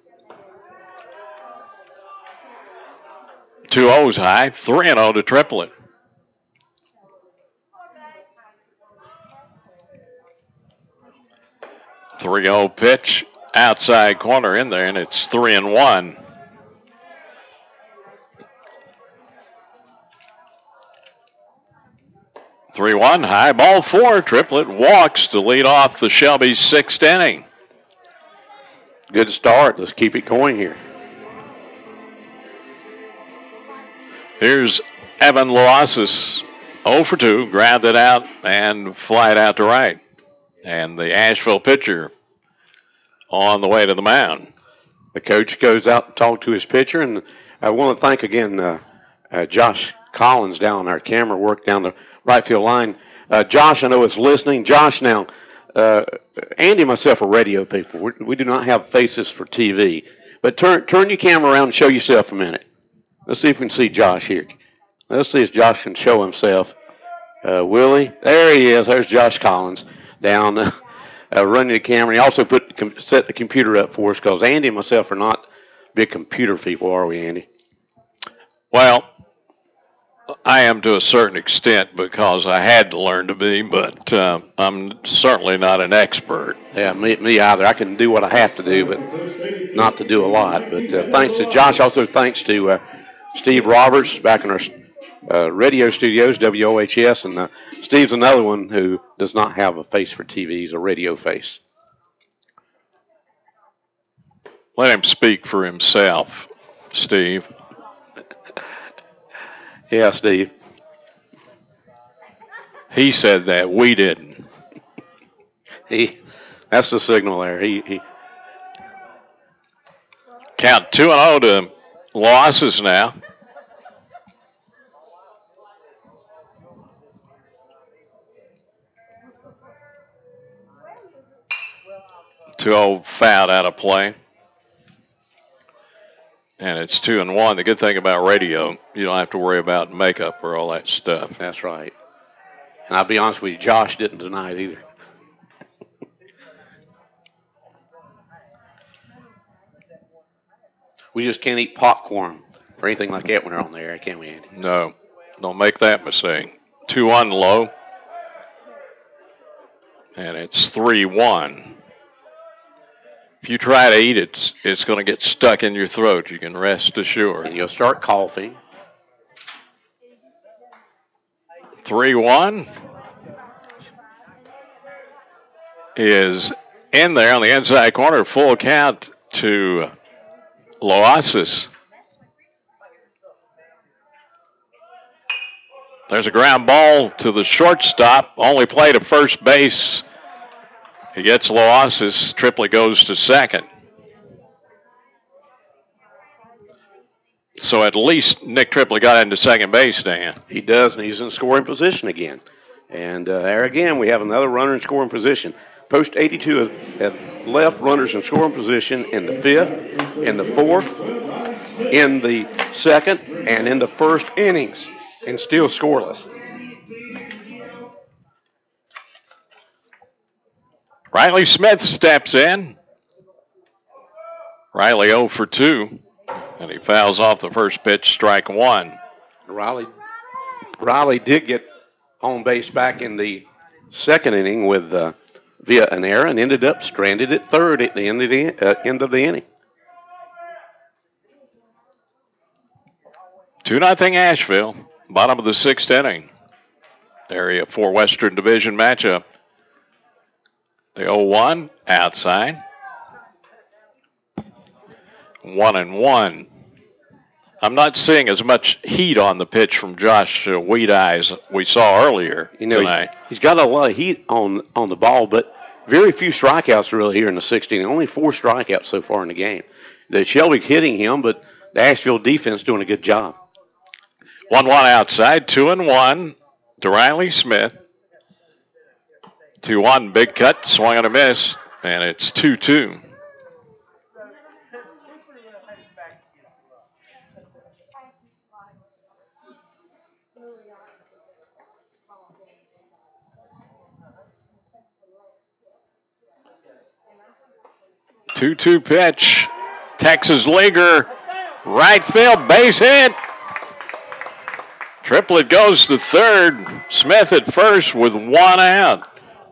2-0's high. 3-0 to Triplett. Three-zero pitch outside corner in there, and it's 3-1. 3-1, high ball 4. Triplett walks to lead off the Shelby sixth inning. Good start. Let's keep it going here. Here's Evan Loasis, 0 for 2, grounded it out and fly it out to right. And the Asheville pitcher on the way to the mound. The coach goes out to talk to his pitcher, and I want to thank again Josh Collins down our camera work down the right field line. Josh, I know is listening. Josh, now, Andy and myself are radio people. We do not have faces for TV. But turn your camera around and show yourself a minute. Let's see if we can see Josh here. Let's see if Josh can show himself. Willie, there he is. There's Josh Collins down running the camera. He also set the computer up for us because Andy and myself are not big computer people, are we, Andy? Well, I am to a certain extent because I had to learn to be, but I'm certainly not an expert. Yeah, me either. I can do what I have to do, but not to do a lot. But thanks to Josh, also thanks to Steve Roberts back in our radio studios, WOHS, and Steve's another one who does not have a face for TV. He's a radio face. Let him speak for himself, Steve. Yeah, Steve. He said that. We didn't. That's the signal there. He Count 2-0 to losses now. Two-0 fouled out of play. And it's 2-1. The good thing about radio, you don't have to worry about makeup or all that stuff. That's right. And I'll be honest with you, Josh didn't deny it either. We just can't eat popcorn or anything like that when they're on the air, can we, Andy? No, don't make that mistake. 2-1 low. And it's 3-1. If you try to eat it, it's going to get stuck in your throat. You can rest assured. And you'll start coughing. 3-1 is in there on the inside corner. Full count to Loasis. There's a ground ball to the shortstop. Only play to first base. He gets Loasis. Triplett goes to second. So at least Nick Triplett got into second base, Dan. He does, and he's in scoring position again. And there again, we have another runner in scoring position. Post 82 have left runners in scoring position in the fifth, in the fourth, in the second, and in the first innings, and still scoreless. Riley Smith steps in. Riley 0 for 2, and he fouls off the first pitch, strike one. Riley did get home base back in the second inning with via an error and ended up stranded at third at the end of the inning. 2-0 Asheville, bottom of the sixth inning. Area 4 Western Division matchup. The 0-1 outside. 1-1. I'm not seeing as much heat on the pitch from Josh Wheat Eyes we saw earlier tonight. He's got a lot of heat on the ball, but very few strikeouts really here in the 16th. Only 4 strikeouts so far in the game. The Shelby hitting him, but the Asheville defense doing a good job. 1-1 outside, 2-1 to Riley Smith. 2-1, big cut, swung and a miss, and it's 2-2. Two pitch. Texas leaguer, right field, base hit. Triplett goes to third. Smith at first with 1 out.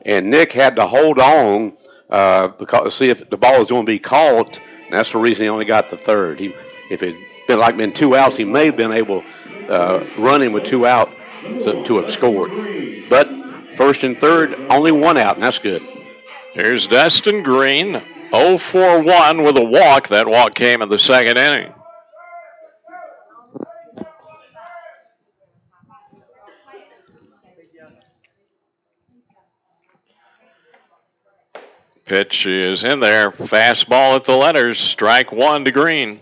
And Nick had to hold on because to see if the ball was going to be caught. And that's the reason he only got the third. If it had been 2 outs, he may have been able running with 2 out to have scored. But first and third, only 1 out, and that's good. Here's Dustin Green, 0-for-1 with a walk. That walk came in the second inning. Pitch is in there. Fastball at the letters. Strike 1 to Green.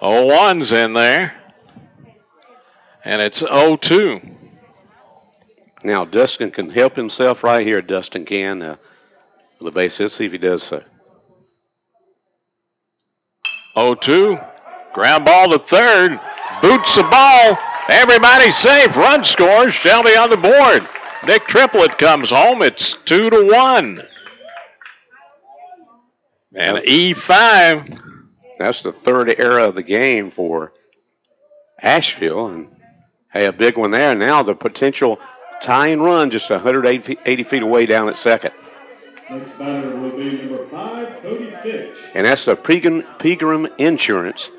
Oh, 1's in there. And it's 0-2. Now, Dustin can help himself right here. Dustin can. With the base hit, see if he does so. 0-2. Ground ball to third. Boots the ball. Everybody's safe. Run scores. Shelby on the board. Nick Triplett comes home. It's 2-1. And E5. That's the third error of the game for Asheville. And hey, a big one there. Now the potential tying run just 180 feet away down at second. Next batter will be number 5, Cody Fitch. And that's the Pegram Insurance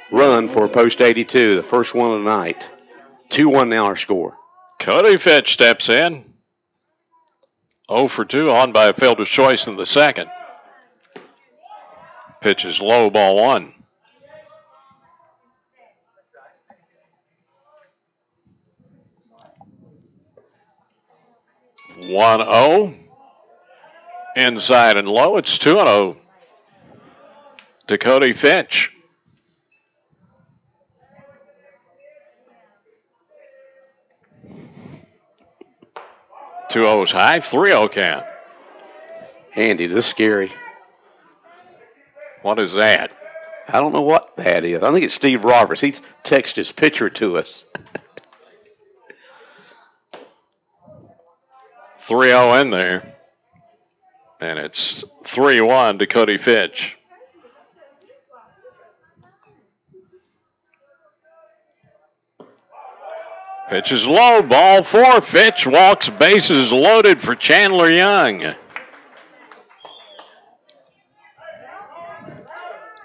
run for Post 82, the first one of the night. 2-1 now our score. Cody Fitch steps in. 0-for-2 on by a fielder's choice in the second. Pitch is low, ball 1. One 0. Inside and low. It's 2-0 to Cody Fitch. 2-0's high, 3-0 count. Andy, this is scary. What is that? I don't know what that is. I think it's Steve Roberts. He texted his picture to us. 3-0 in there. And it's 3-1 to Cody Fitch. Pitch is low, ball 4. Fitch walks, bases loaded for Chandler Young.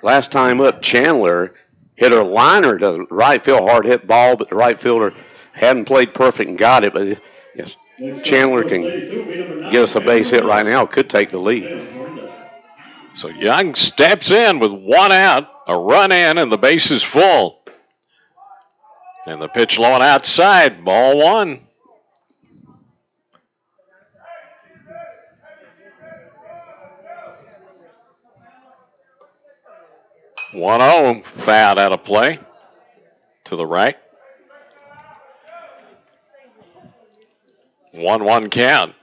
Last time up, Chandler hit a liner to right field, hard hit ball, but the right fielder hadn't played perfect and got it. But if Chandler can get us a base hit right now, could take the lead. So Young steps in with 1 out, a run in, and the base is full. And the pitch low and outside, ball 1. One-0, fouled out of play to the right. 1-1 count.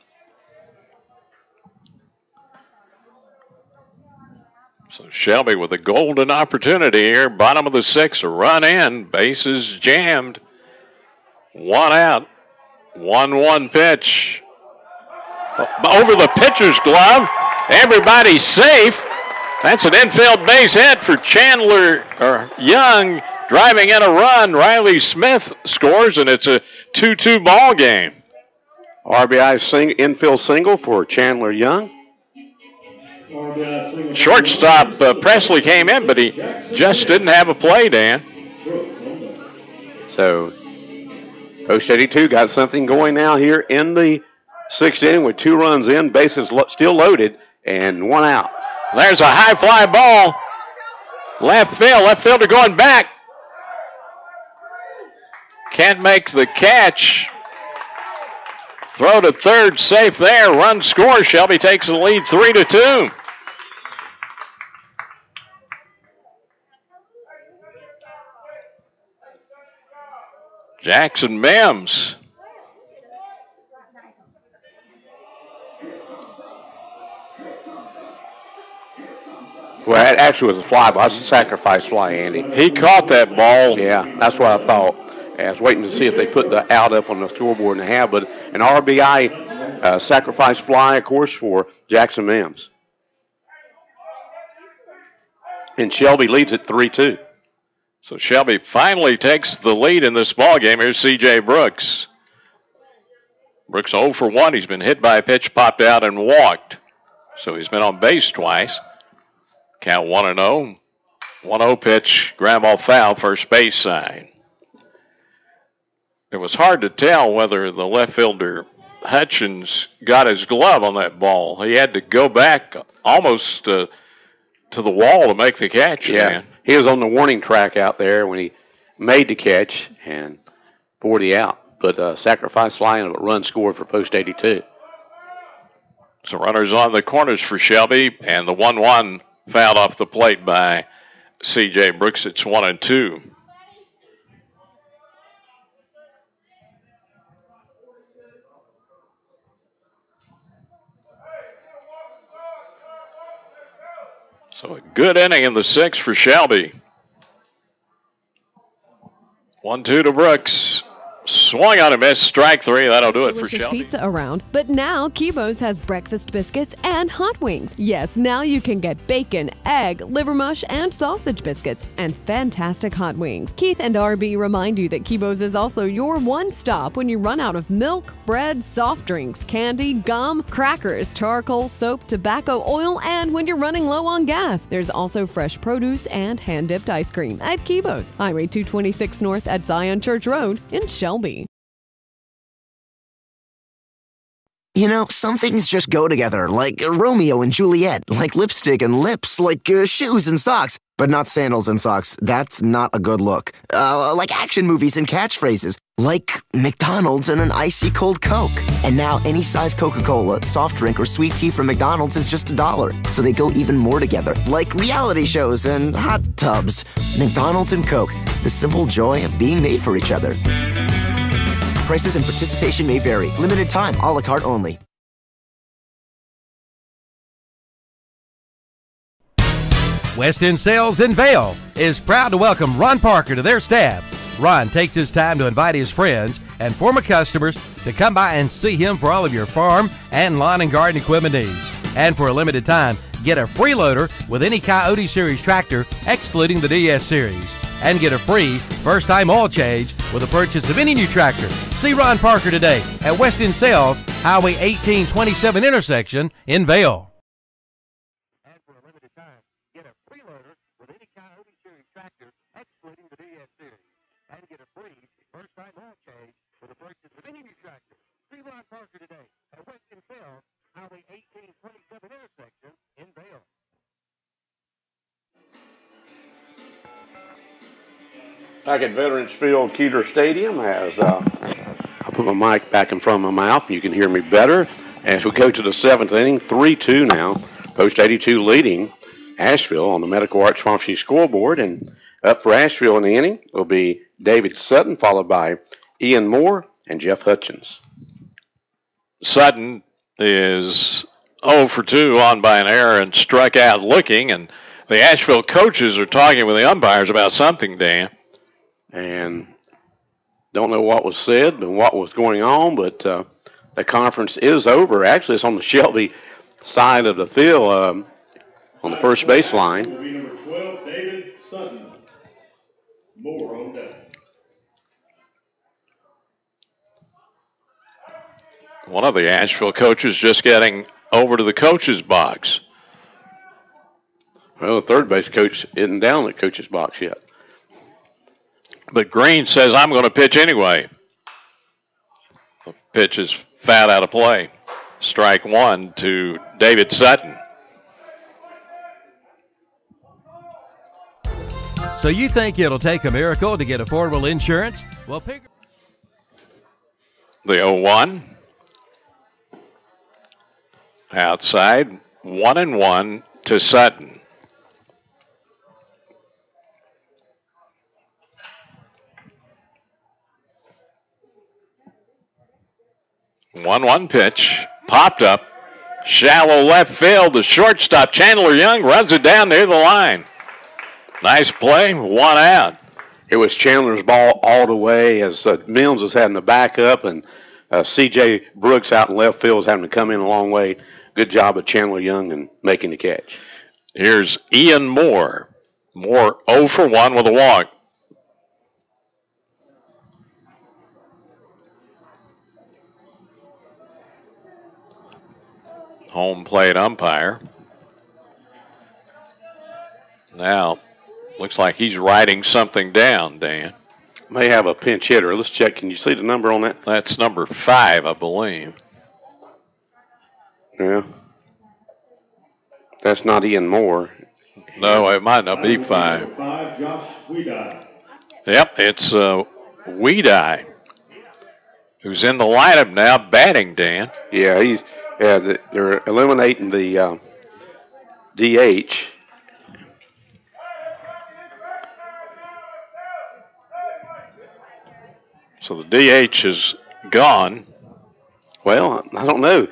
So Shelby with a golden opportunity here. Bottom of the 6th, a run in. Bases jammed. 1 out. 1-1 pitch. Over the pitcher's glove. Everybody's safe. That's an infield base hit for Chandler Young. Driving in a run. Riley Smith scores, and it's a 2-2 ball game. RBI infield single for Chandler Young. Shortstop Presley came in, but he just didn't have a play, Dan. So Post 82 got something going now here in the 6th inning with 2 runs in, bases still loaded, and 1 out. There's a high fly ball. Left fielder going back. Can't make the catch. Throw to third, safe there. Run score. Shelby takes the lead 3-2. Jackson Mims. Well, it actually was a fly ball. It's a sacrifice fly, Andy. He caught that ball. Yeah, that's what I thought. I was waiting to see if they put the out up on the scoreboard, and they have, but an RBI sacrifice fly, of course, for Jackson Mims. And Shelby leads at 3-2. So Shelby finally takes the lead in this ball game. Here's C.J. Brooks. Brooks 0 for 1. He's been hit by a pitch, popped out, and walked. So he's been on base twice. Count 1-0. 1-0 pitch, ground ball foul, first base side. It was hard to tell whether the left fielder Hutchins got his glove on that ball. He had to go back almost to the wall to make the catch. Yeah, man. He was on the warning track out there when he made the catch and for the out. But sacrifice fly and a run scored for post 82. So runners on the corners for Shelby, and the 1-1 fouled off the plate by C.J. Brooks. It's 1-2. So a good inning in the sixth for Shelby. 1-2 to Brooks. Swung on a miss, strike three. That'll do it for Delicious Shelby. pizza around, but now Kibo's has breakfast biscuits and hot wings. Yes, now you can get bacon, egg, liver mush, and sausage biscuits, and fantastic hot wings. Keith and RB remind you that Kibo's is also your one stop when you run out of milk, bread, soft drinks, candy, gum, crackers, charcoal, soap, tobacco, oil, and when you're running low on gas. There's also fresh produce and hand-dipped ice cream at Kibo's, Highway 226 North at Zion Church Road in Shelby. You know, some things just go together, like Romeo and Juliet, like lipstick and lips, like shoes and socks, but not sandals and socks. That's not a good look. Like action movies and catchphrases, like McDonald's and an icy cold Coke. And now any size Coca-Cola, soft drink, or sweet tea from McDonald's is just $1. So they go even more together, like reality shows and hot tubs. McDonald's and Coke, the simple joy of being made for each other. Prices and participation may vary. Limited time, a la carte only. West End Sales in Vale is proud to welcome Ron Parker to their staff. Ron takes his time to invite his friends and former customers to come by and see him for all of your farm and lawn and garden equipment needs. And for a limited time, get a free loader with any Coyote Series tractor, excluding the DS Series. And get a free first-time oil change with the purchase of any new tractor. See Ron Parker today at West End Sales, Highway 1827 intersection in Vale. And for a limited time, get a free loader with any Coyote Series tractor, excluding the DS Series. And get a free first-time oil change with the purchase of any new tractor. See Ron Parker today at West End Sales, Highway 1827 intersection in Vale. Back at Veterans Field, Keeler Stadium, as I put my mic back in front of my mouth, and you can hear me better. As we go to the seventh inning, 3-2 now. Post 82 leading Asheville on the Medical Arts Pharmacy scoreboard. And up for Asheville in the inning will be David Sutton, followed by Ian Moore and Jeff Hutchins. Sutton is 0 for 2 on by an error and struck out looking. And the Asheville coaches are talking with the umpires about something, Dan. And don't know what was said and what was going on, but the conference is over. Actually, it's on the Shelby side of the field on the first baseline. Will be number 12, David Sutton. Moore on deck. One of the Asheville coaches just getting over to the coach's box. Well, the third base coach isn't down at coach's box yet. But Green says, I'm going to pitch anyway. The pitch is fouled out of play. Strike one to David Sutton. So you think it'll take a miracle to get affordable insurance? Well, pick the 0-1. Outside, 1-1 to Sutton. 1-1 pitch. Popped up. Shallow left field. The shortstop, Chandler Young, runs it down near the line. Nice play. 1 out. It was Chandler's ball all the way as Mills was having to back up, and C.J. Brooks out in left field was having to come in a long way. Good job of Chandler Young and making the catch. Here's Ian Moore. Moore 0 for 1 with a walk. Home plate umpire. Now, looks like he's writing something down, Dan. May have a pinch hitter. Let's check. Can you see the number on that? That's number 5, I believe. Yeah. That's not Ian Moore. No, it might not be 5. 5, Josh Weedeye. Yep, it's Weedeye, who's in the lineup now, batting, Dan. Yeah, they're eliminating the DH. So the DH is gone. Well, I don't know.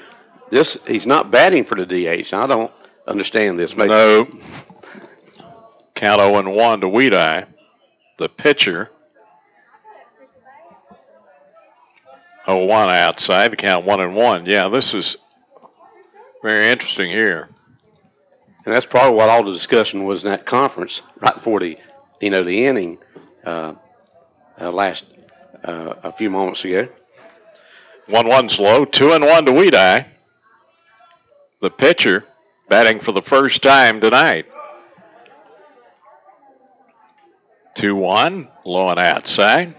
He's not batting for the DH. I don't understand this. Maybe. No. Count 0-1 to Weedeye, the pitcher. 0-1 outside. The count 1-1. Yeah, this is very interesting here. And that's probably what all the discussion was in that conference right before the inning last a few moments ago. 1-1's low. 2-1 to Weedeye, the pitcher, batting for the first time tonight. 2-1, low and outside.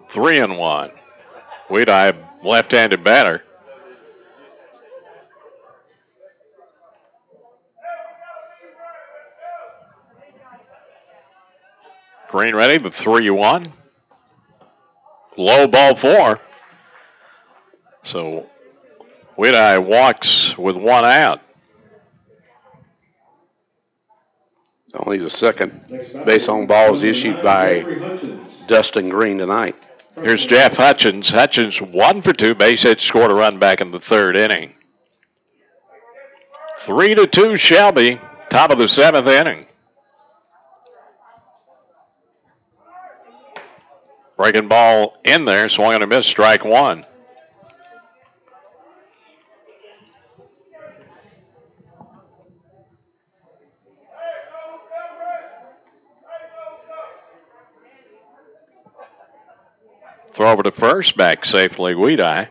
3-1. Weedeye, left-handed batter. Green ready, the 3-1. Low, ball 4. So Weedeye walks with 1 out. Only the second base on balls issued by Dustin Green tonight. Here's Jeff Hutchins. Hutchins 1 for 2. Base hit, scored a run back in the 3rd inning. 3-2 Shelby, top of the 7th inning. Breaking ball in there, swung and a miss, strike 1. Throw over to first, back safely, Weedeye.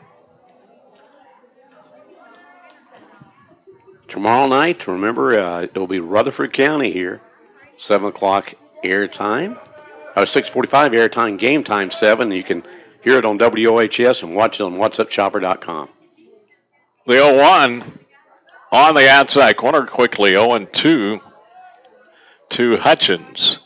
Tomorrow night, remember, it'll be Rutherford County here. 7 o'clock airtime. 6:45 airtime, game time 7. You can hear it on WOHS and watch it on WhatsUpShopper.com. The 0-1 on the outside corner quickly. 0-2 to Hutchins.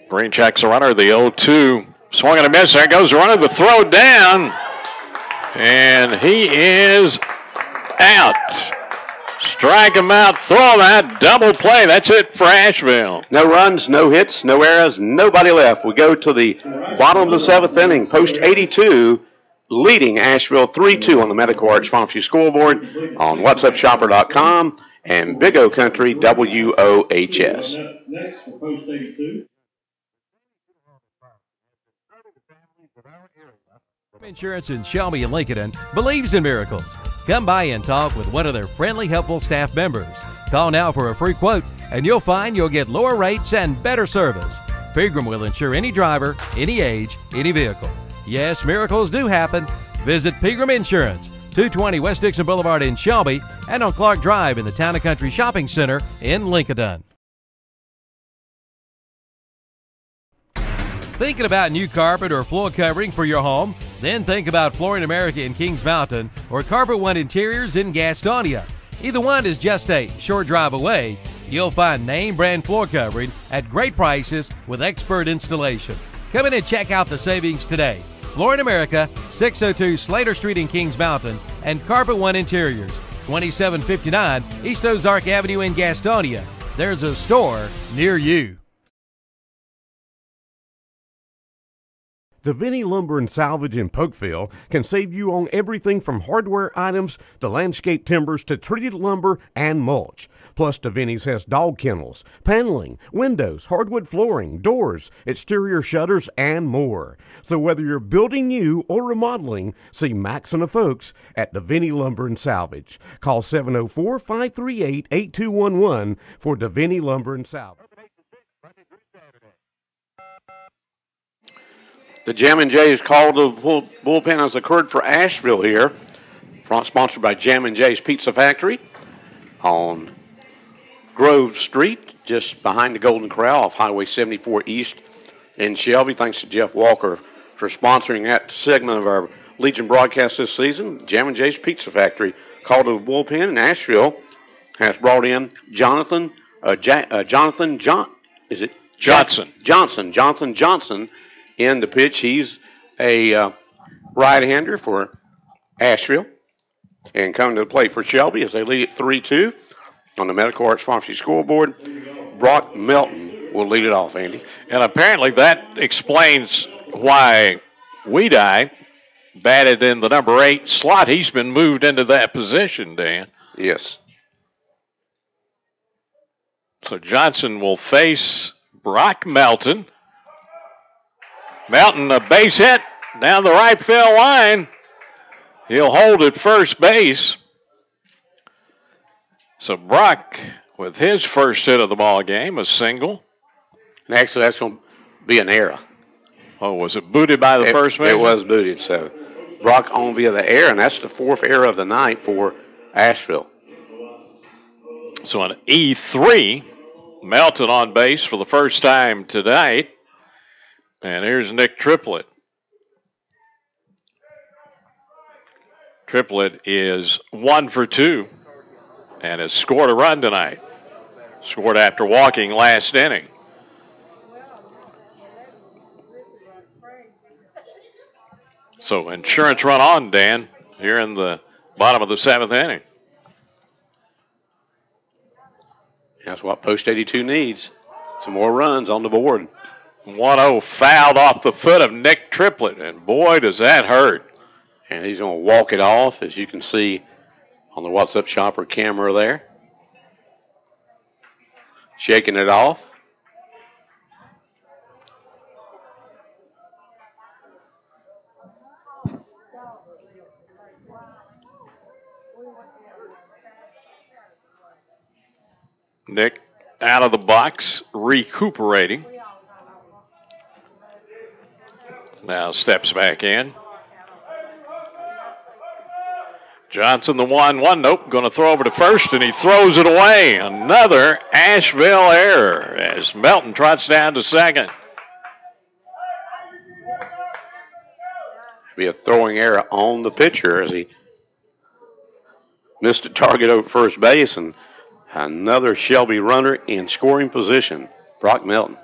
Green checks the runner, the 0-2. Swung and a miss. There goes the runner. The throw down. And he is out. Strike him out. Throw him out. Double play. That's it for Asheville. No runs, no hits, no errors, nobody left. We go to the bottom of the 7th inning. Post 82 leading Asheville 3-2 on the Medical Arts Pharmacy scoreboard on WhatsUpShopper.com and Big O Country WOHS. Next for Post 82. Insurance in Shelby and Lincoln believes in miracles. Come by and talk with one of their friendly, helpful staff members. Call now for a free quote, and you'll find you'll get lower rates and better service. Pegram will insure any driver, any age, any vehicle. Yes, miracles do happen. Visit Pegram Insurance, 220 West Dixon Boulevard in Shelby, and on Clark Drive in the Town and Country Shopping Center in Lincoln. Thinking about new carpet or floor covering for your home? Then think about Flooring America in Kings Mountain or Carpet One Interiors in Gastonia. Either one is just a short drive away. You'll find name brand floor covering at great prices with expert installation. Come in and check out the savings today. Flooring America, 602 Slater Street in Kings Mountain, and Carpet One Interiors, 2759 East Ozark Avenue in Gastonia. There's a store near you. Davini Lumber and Salvage in Polkville can save you on everything from hardware items to landscape timbers to treated lumber and mulch. Plus, Davini's has dog kennels, paneling, windows, hardwood flooring, doors, exterior shutters, and more. So whether you're building new or remodeling, see Max and the folks at Davini Lumber and Salvage. Call 704-538-8211 for Davini Lumber and Salvage. The Jammin' Jay's call to bullpen has occurred for Asheville here. Sponsored by Jammin' Jay's Pizza Factory on Grove Street, just behind the Golden Corral off Highway 74 East in Shelby. Thanks to Jeff Walker for sponsoring that segment of our Legion broadcast this season. Jammin' Jay's Pizza Factory call to the bullpen in Asheville has brought in Jonathan Johnson in the pitch. He's a right-hander for Asheville. And coming to the plate for Shelby as they lead it 3-2 on the Medical Arts Pharmacy scoreboard. Brock Melton will lead it off, Andy. And apparently that explains why Weedi batted in the number 8 slot. He's been moved into that position, Dan. Yes. So Johnson will face Brock Melton. Melton, a base hit down the right field line. He'll hold at first base. So Brock, with his first hit of the ball game, a single. And actually, that's going to be an error. Oh, was it booted by the first baseman? It was booted. So Brock on via the error, and that's the 4th error of the night for Asheville. So an E3, Melton on base for the first time tonight. And here's Nick Triplett. Triplett is 1 for 2 and has scored a run tonight. Scored after walking last inning. So insurance run on, Dan, here in the bottom of the 7th inning. That's what Post 82 needs. Some more runs on the board. 1-0 fouled off the foot of Nick Triplett, and boy, does that hurt. And he's going to walk it off, as you can see on the What's Up Shopper camera there. Shaking it off. Nick out of the box, recuperating. Now steps back in. Johnson the 1-1. Nope, going to throw over to first, and he throws it away. Another Asheville error as Melton trots down to second. Be a throwing error on the pitcher as he missed a target over first base, and another Shelby runner in scoring position, Brock Melton,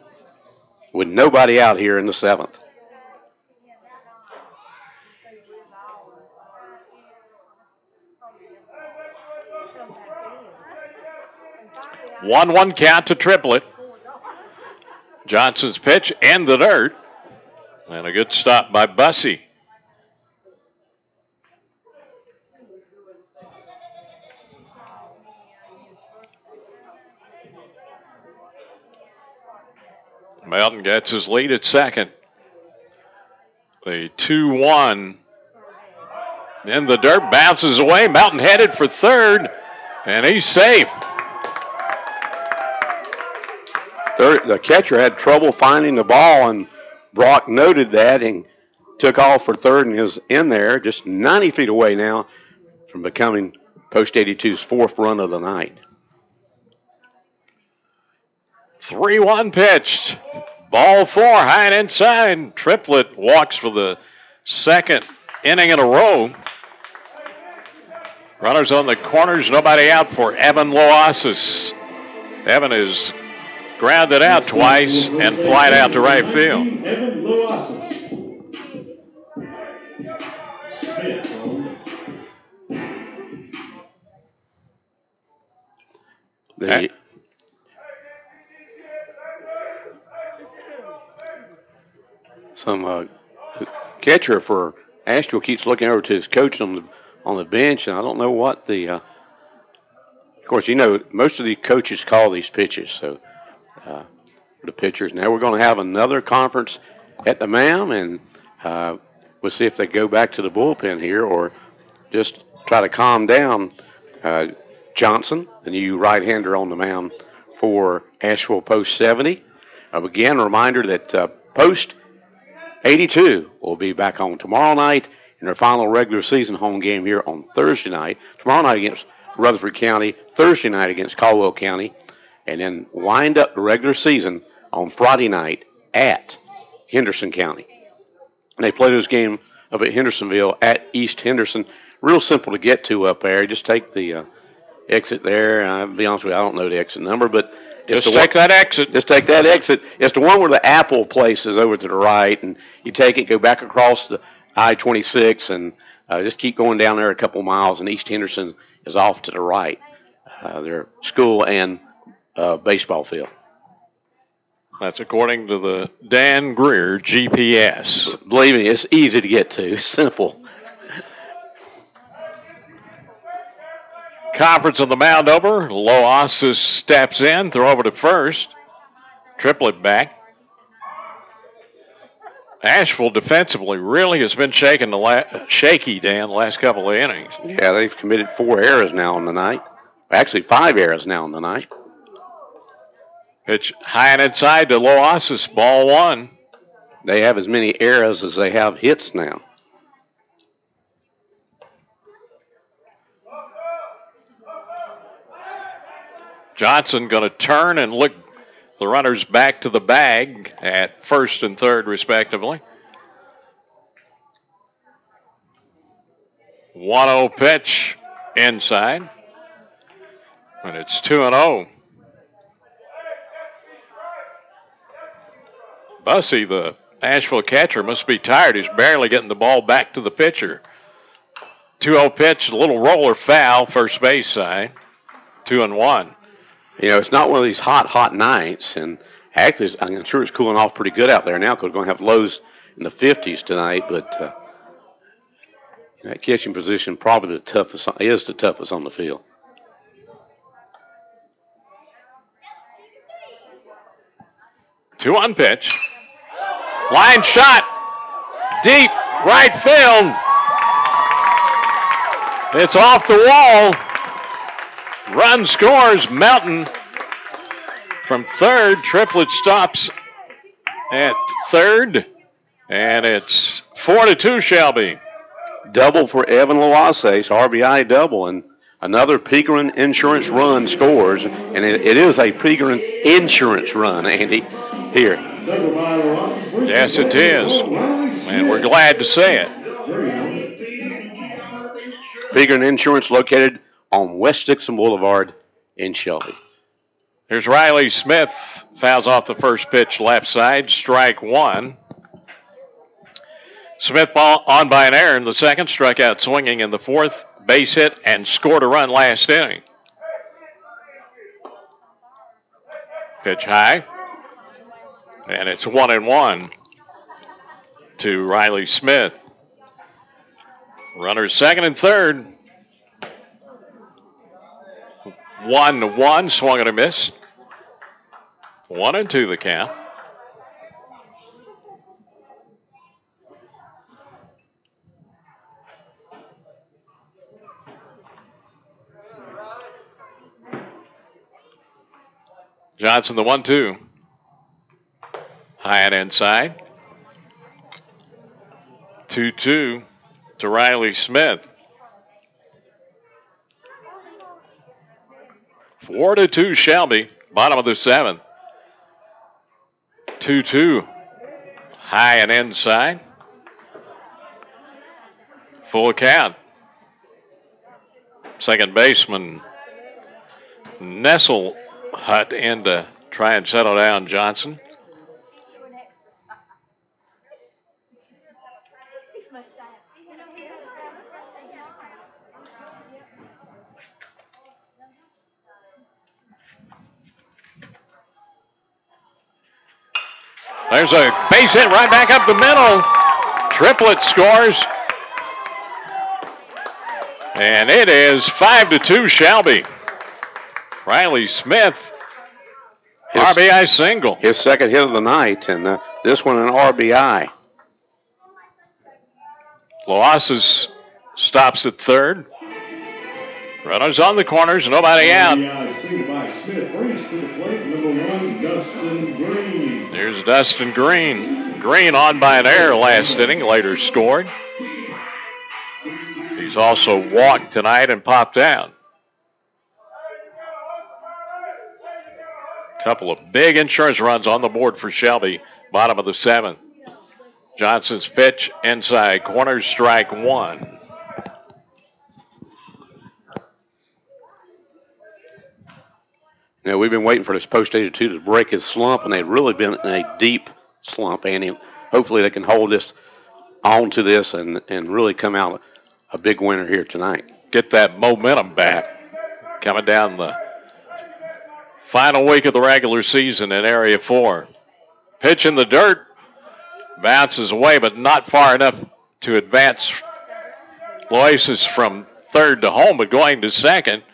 with nobody out here in the 7th. One count to Triplett. Johnson's pitch in the dirt. And a good stop by Bussey. Melton gets his lead at second. The 2-1 in the dirt, bounces away. Melton headed for third, and he's safe. The catcher had trouble finding the ball, and Brock noted that and took off for third and is in there, just 90 feet away now from becoming Post 82's 4th run of the night. 3-1 pitched. Ball 4, high and inside. Triplett walks for the 2nd inning in a row. Runners on the corners, nobody out for Evan Loasis. Evan is grounded out twice and flied out to right field. The some catcher for Asheville keeps looking over to his coach on the bench, and I don't know what the. Of course, you know most of the coaches call these pitches, so the pitchers. Now we're going to have another conference at the mound, and we'll see if they go back to the bullpen here or just try to calm down Johnson, the new right-hander on the mound for Asheville Post 70. Again, a reminder that Post 82 will be back on tomorrow night in their final regular season home game here on Thursday night. Tomorrow night against Rutherford County, Thursday night against Caldwell County, and then wind up the regular season on Friday night at Henderson County. And they play this game up at Hendersonville at East Henderson. Real simple to get to up there. You just take the exit there. I'll be honest with you, I don't know the exit number, but just take that exit. Just take that exit. It's the one where the Apple place is over to the right, and you take it, go back across the I-26, and just keep going down there a couple miles, and East Henderson is off to the right. Their school and baseball field. That's according to the Dan Greer GPS. Believe me, it's easy to get to. Simple. Conference on the mound over. WOHS steps in, throw over to first. Triplet back. Asheville defensively really has been shaky, Dan, the last couple of innings. Yeah, they've committed 4 errors now on the night. Actually, 5 errors now on the night. Pitch high and inside to WOHS, ball 1. They have as many errors as they have hits now. Johnson going to turn and look the runners back to the bag at first and third, respectively. 1-0 pitch inside. And it's 2-0. Bussey, the Asheville catcher, must be tired. He's barely getting the ball back to the pitcher. 2-0 pitch, a little roller foul, first base side. 2-1. You know, it's not one of these hot nights, and actually, I'm sure it's cooling off pretty good out there now because we're going to have lows in the 50s tonight, but that catching position probably the toughest on the field. Two-on pitch. Line shot. Deep right field. It's off the wall. Run scores. Melton from third. Triplet stops at third. And it's 4-2 Shelby. Double for Evan Loases, RBI double, and another Pickering Insurance run scores. And it is a Pickering Insurance run, Andy, here. Yes, it is. And we're glad to say it. Pickering Insurance located on West Dixon Boulevard in Shelby. Here's Riley Smith. Fouls off the first pitch left side. Strike one. Smith ball on by an error in the second. Struck out swinging in the fourth. Base hit and scored a run last inning. Pitch high. And it's 1-1 to Riley Smith. Runners second and third. 1-1. Swung and a miss. 1-2 the count. Johnson, the 1-2. High and inside. 2-2 to Riley Smith. 4-2 Shelby, bottom of the seventh. 2-2. High and inside. Full count. Second baseman Nestle hut in to try and settle down Johnson. There's a base hit right back up the middle. Triplet scores. And it is 5-2 Shelby. Riley Smith, RBI single. His second hit of the night, and this one an RBI. WOHS stops at third. Runners on the corners, nobody out. Here's Dustin Green. Green on by an error last inning, later scored. He's also walked tonight and popped out. Couple of big insurance runs on the board for Shelby, bottom of the seventh. Johnson's pitch inside corner, strike one. Now, we've been waiting for this post 82 to break his slump, and they've really been in a deep slump, Andy. Hopefully they can hold this on to this and really come out a big winner here tonight. Get that momentum back. Coming down the final week of the regular season in Area 4. Pitch in the dirt. Bounces away, but not far enough to advance Loises from third to home, but going to second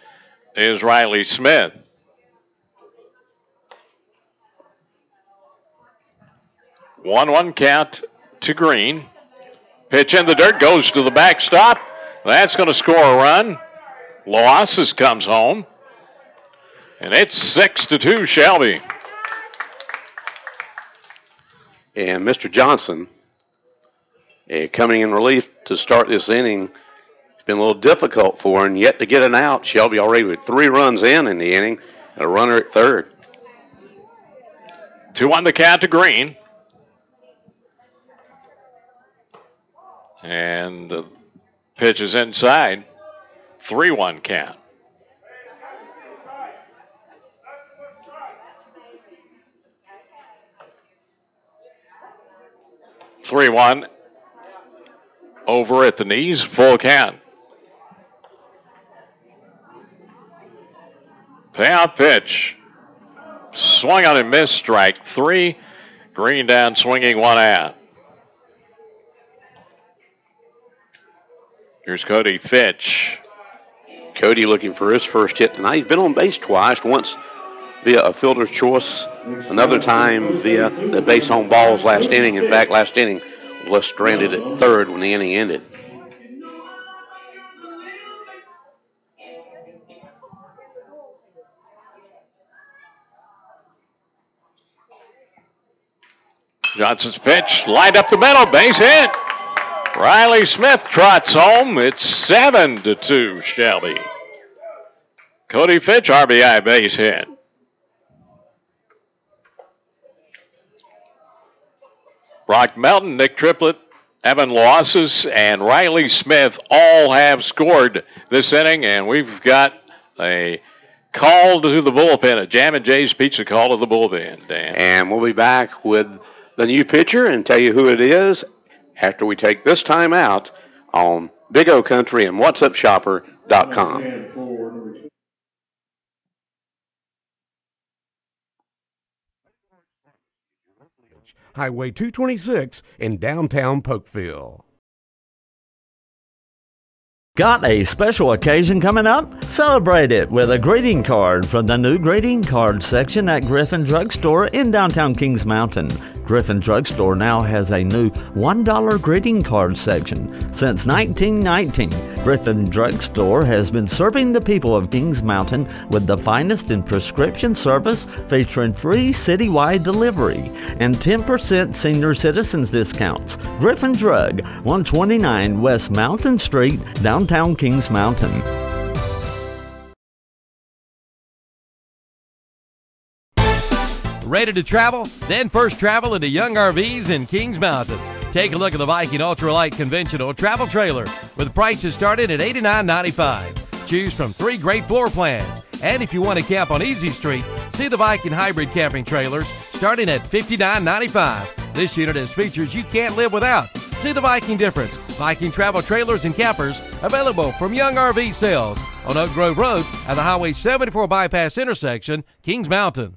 is Riley Smith. 1-1 count to Green. Pitch in the dirt, goes to the backstop. That's going to score a run. WOHS comes home. And it's 6-2 Shelby. And Mr. Johnson, coming in relief to start this inning, it's been a little difficult for him, yet to get an out. Shelby already with 3 runs in the inning, and a runner at third. 2-1 the count to Green. And the pitch is inside. 3-1 count. Three-one over at the knees, full count. Payout pitch. Swung on and missed, strike 3. Green down, swinging 1 out. Here's Cody Fitch. Cody looking for his first hit tonight. He's been on base twice, once via a fielder's choice, another time via the base on balls last inning. In fact, last inning was stranded at third when the inning ended. Johnson's pitch, lined up the middle, base hit. Riley Smith trots home. It's 7-2 Shelby. Cody Fitch, RBI base hit. Brock Melton, Nick Triplett, Evan Losses, and Riley Smith all have scored this inning, and we've got a call to the bullpen, a Jam and Jay's Pizza call to the bullpen, Dan. And we'll be back with the new pitcher and tell you who it is after we take this time out on Big O Country and WhatsUpShopper.com. Highway 226 in downtown Polkville. Got a special occasion coming up? Celebrate it with a greeting card from the new greeting card section at Griffin Drugstore in downtown Kings Mountain. Griffin Drugstore now has a new $1 greeting card section. Since 1919, Griffin Drugstore has been serving the people of Kings Mountain with the finest in prescription service, featuring free citywide delivery and 10% senior citizens discounts. Griffin Drug, 129 West Mountain Street, downtown Kings Mountain. Ready to travel? Then first travel into Young RVs in Kings Mountain. Take a look at the Viking Ultralight Conventional Travel Trailer with prices starting at $89.95. Choose from 3 great floor plans. And if you want to camp on Easy Street, see the Viking Hybrid Camping Trailers starting at $59.95. This unit has features you can't live without. See the Viking difference. Viking Travel Trailers and Campers available from Young RV Sales on Oak Grove Road at the Highway 74 bypass intersection, Kings Mountain.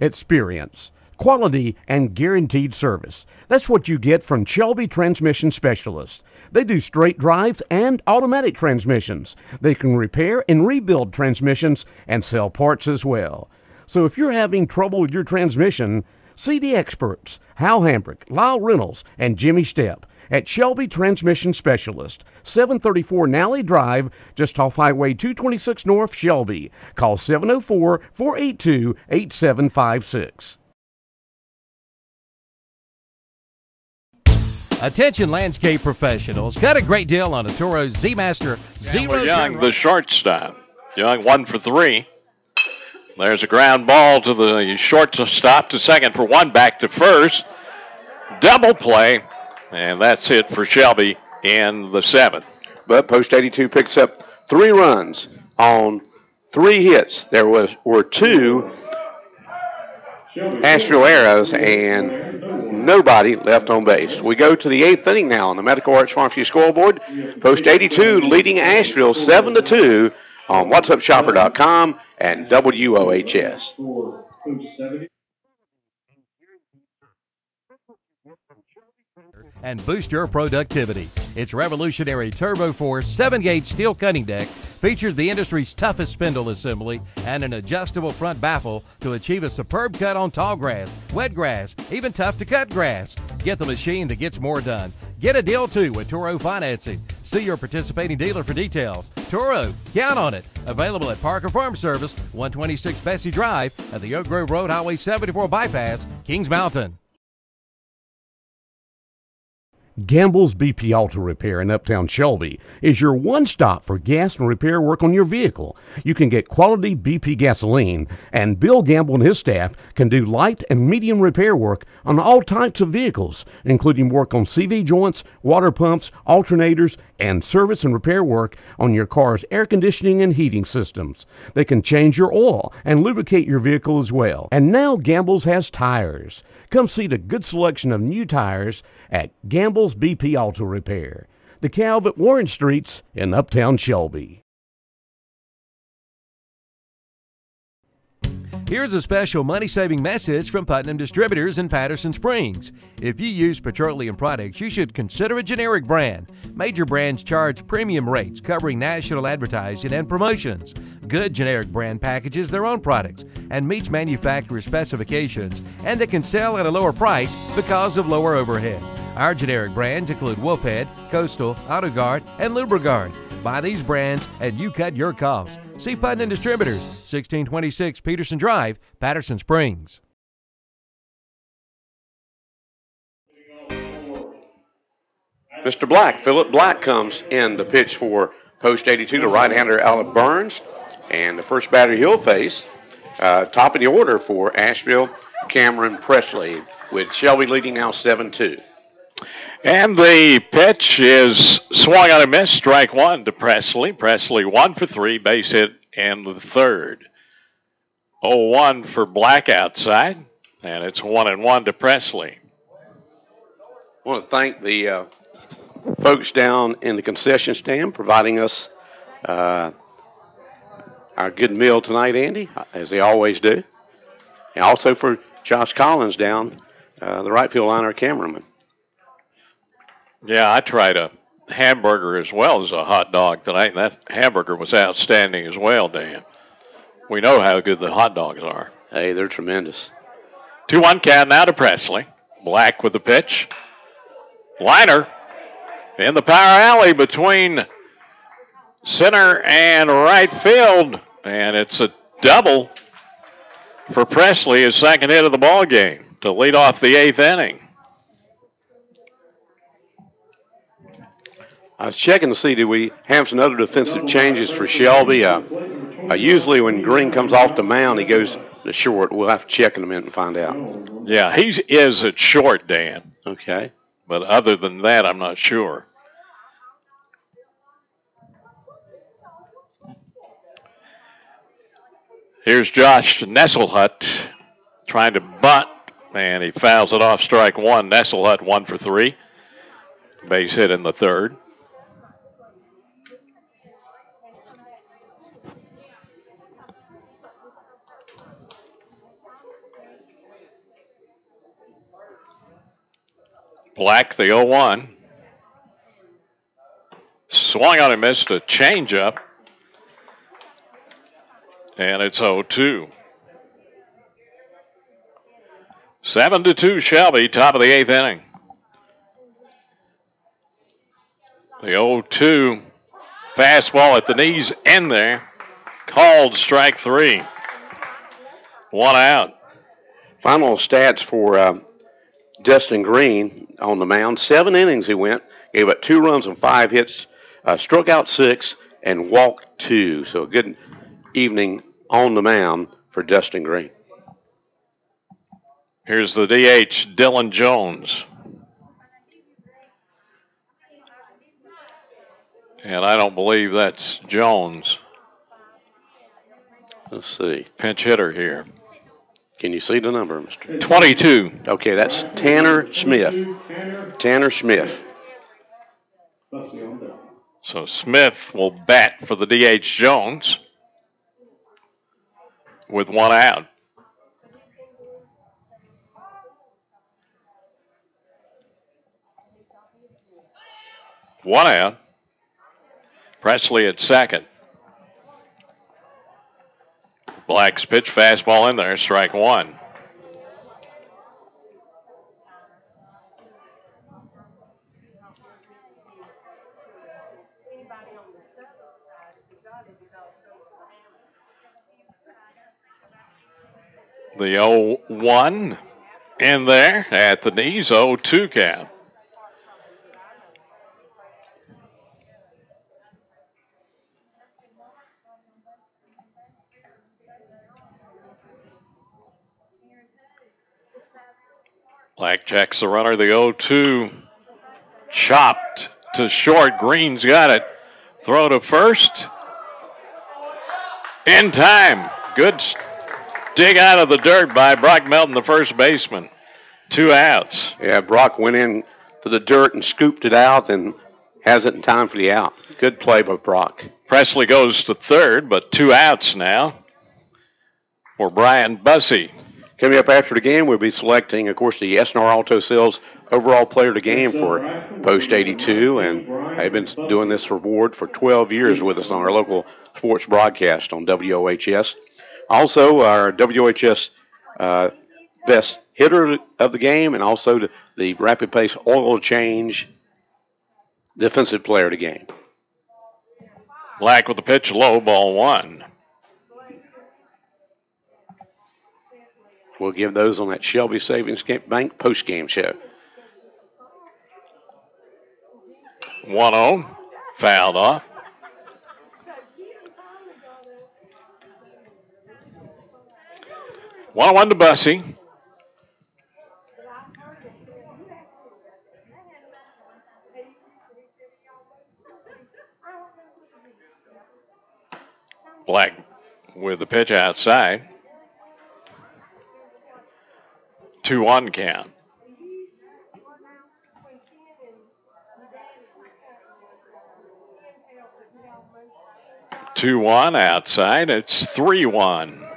Experience quality, and guaranteed service. That's what you get from Shelby Transmission Specialists. They do straight drives and automatic transmissions. They can repair and rebuild transmissions and sell parts as well. So if you're having trouble with your transmission, see the experts, Hal Hambrick, Lyle Reynolds, and Jimmy Stepp at Shelby Transmission Specialist, 734 Nally Drive, just off Highway 226 North, Shelby. Call 704-482-8756. Attention landscape professionals. Got a great deal on a Toro Z-Master Zero. Young, the shortstop. Young 1 for 3. There's a ground ball to the shortstop to second for 1, back to first. Double play, and that's it for Shelby in the 7th. But Post 82 picks up 3 runs on 3 hits. There were 2 Asheville errors and nobody left on base. We go to the 8th inning now on the Medical Arts Pharmacy scoreboard. Post 82 leading Asheville 7-2 on whatsupshopper.com and WOHS. And boost your productivity. Its revolutionary Turbo Force 7-gauge steel cutting deck features the industry's toughest spindle assembly and an adjustable front baffle to achieve a superb cut on tall grass, wet grass, even tough to cut grass. Get the machine that gets more done. Get a deal too with Toro Financing. See your participating dealer for details. Toro, count on it. Available at Parker Farm Service, 126 Bessie Drive at the Oak Grove Road Highway 74 bypass, Kings Mountain. Gamble's BP Auto Repair in Uptown Shelby is your one stop for gas and repair work on your vehicle. You can get quality BP gasoline, and Bill Gamble and his staff can do light and medium repair work on all types of vehicles, including work on CV joints, water pumps, alternators, and service and repair work on your car's air conditioning and heating systems. They can change your oil and lubricate your vehicle as well. And now Gamble's has tires. Come see the good selection of new tires at Gamble's BP Auto Repair, the Calv at Warren Streets in Uptown Shelby. Here's a special money-saving message from Putnam Distributors in Patterson Springs. If you use petroleum products, you should consider a generic brand. Major brands charge premium rates covering national advertising and promotions. Good generic brand packages their own products and meets manufacturer specifications, and they can sell at a lower price because of lower overhead. Our generic brands include Wolfhead, Coastal, AutoGuard, and Lubriguard. Buy these brands and you cut your costs. See Putnam Distributors, 1626 Peterson Drive, Patterson Springs. Mr. Black, Philip Black comes in to pitch for Post 82 to right-hander Alec Burns. And the first batter he'll face, top of the order for Asheville, Cameron Presley, with Shelby leading now 7-2. And the pitch is swung on a miss, strike 1 to Presley. Presley 1 for 3, base hit in the 3rd. 0-1 for Black outside, and it's 1-1 to Presley. I want to thank the folks down in the concession stand providing us our good meal tonight, Andy, as they always do. And also for Josh Collins down, the right field liner cameraman. Yeah, I tried a hamburger as well as a hot dog tonight, and that hamburger was outstanding as well, Dan. We know how good the hot dogs are. Hey, they're tremendous. 2-1 count now to Presley. Black with the pitch. Liner in the power alley between center and right field, and it's a double for Presley, his second hit of the ball game to lead off the 8th inning. I was checking to see, do we have some other defensive changes for Shelby? Usually when Green comes off the mound, he goes to short. We'll have to check in a minute and find out. Yeah, he is at short, Dan. Okay. But other than that, I'm not sure. Here's Josh Nesselhut trying to bunt, and he fouls it off, strike 1. Nesselhut 1 for 3. Base hit in the 3rd. Black, the 0-1. Swung on and missed a changeup. And it's 0-2. 7-2 Shelby, top of the 8th inning. The 0-2 fastball at the knees in there. Called strike 3. 1 out. Final stats for Dustin Green on the mound. 7 innings he went. Gave up 2 runs and 5 hits. Struck out 6 and walked 2. So a good evening on the mound for Dustin Green. Here's the DH, Dylan Jones. And I don't believe that's Jones. Let's see. Pinch hitter here. Can you see the number, Mr.? 22. Okay, that's Tanner Smith. Tanner Smith. So Smith will bat for the DH Jones with 1 out. One out. Presley at second. Black's pitch, fastball in there, strike 1. The 0-1 in there at the knees, 0-2 count. Black checks the runner, the 0-2 chopped to short. Green's got it. Throw to first. In time. Good dig out of the dirt by Brock Melton, the first baseman. 2 outs. Yeah, Brock went in to the dirt and scooped it out and has it in time for the out. Good play by Brock. Presley goes to third, but 2 outs now for Brian Bussey. Coming up after the game, we'll be selecting, of course, the SNR Auto Sales overall player of the game for Post 82, and they've been doing this award for 12 years with us on our local sports broadcast on WOHS. Also, our WOHS best hitter of the game, and also the rapid pace oil change defensive player of the game. Black with the pitch, low, ball 1. We'll give those on that Shelby Savings Bank post-game show. 1-0, fouled off. One to Bussey. Black with the pitch outside. 2-1 count. Two one outside. It's 3-1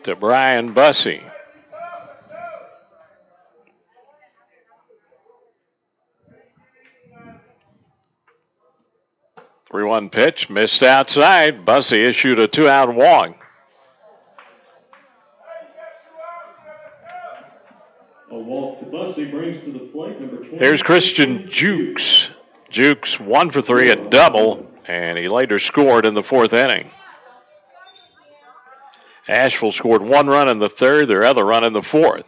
to Brian Bussey. Three-one pitch missed outside. Bussey issued a 2-out walk. A walk to Bussey brings to the plate number 20. Here's Christian Jukes. Jukes 1 for 3 at double, and he later scored in the 4th inning. Asheville scored 1 run in the 3rd, their other run in the 4th.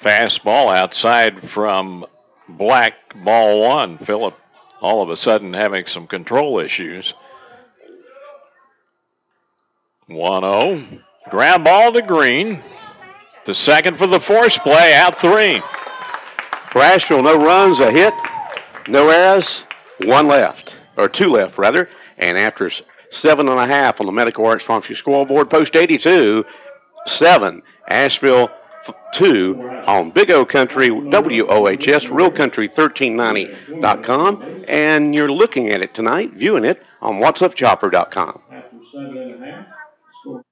Fastball outside from Black, ball 1. Phillip all of a sudden having some control issues. 1-0. Ground ball to Green. To second for the force play, out 3. For Asheville, no runs, a hit, no errors, 1 left, or 2 left rather. And after 7.5 on the Medical Arts Pharmacy scoreboard, Post 82, 7, Asheville 2 on Big O Country, WOHS, RealCountry1390.com. And you're looking at it tonight, viewing it on WhatsUpChopper.com. After 7.5, score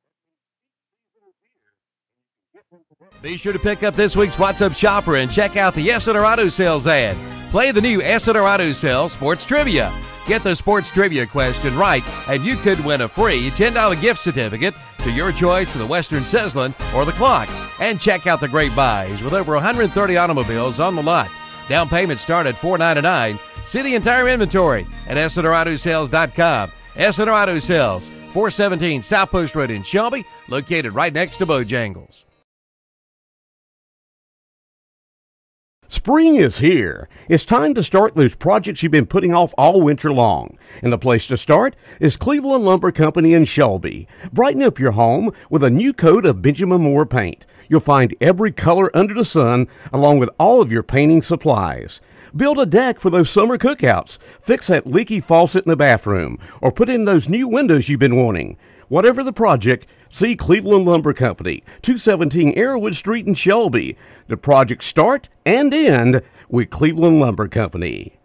Be sure to pick up this week's What's Up Shopper and check out the Essener Auto Sales ad. Play the new Essener Auto Sales Sports Trivia. Get the sports trivia question right, and you could win a free $10 gift certificate to your choice for the Western Sizzlin' or the Clock. And check out the great buys with over 130 automobiles on the lot. Down payments start at $4.99. See the entire inventory at EssenerAutoSales.com. Essener Auto Sales, 417 South Post Road in Shelby, located right next to Bojangles. Spring is here. It's time to start those projects you've been putting off all winter long. And the place to start is Cleveland Lumber Company in Shelby. Brighten up your home with a new coat of Benjamin Moore paint. You'll find every color under the sun along with all of your painting supplies. Build a deck for those summer cookouts. Fix that leaky faucet in the bathroom. Or put in those new windows you've been wanting. Whatever the project, see Cleveland Lumber Company, 217 Arrowwood Street in Shelby. The projects start and end with Cleveland Lumber Company.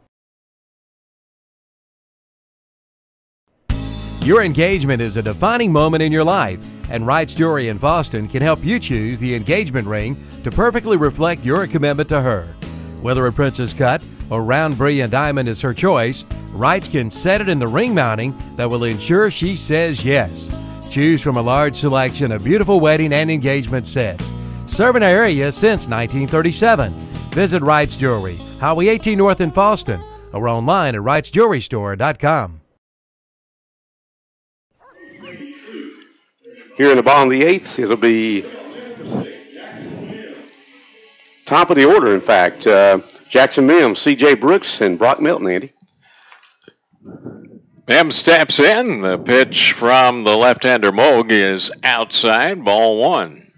Your engagement is a defining moment in your life, and Wright's Jewelry in Boston can help you choose the engagement ring to perfectly reflect your commitment to her. Whether a princess cut or round brilliant diamond is her choice, Wright's can set it in the ring mounting that will ensure she says yes. Choose from a large selection of beautiful wedding and engagement sets. Serving our area since 1937. Visit Wright's Jewelry, Highway 18 North in Boston, or online at wrightsjewelrystore.com. Here in the bottom of the eighth, it'll be top of the order, in fact. Jackson Mims, C.J. Brooks, and Brock Milton, Andy. Mims steps in. The pitch from the left-hander Moog is outside, ball one.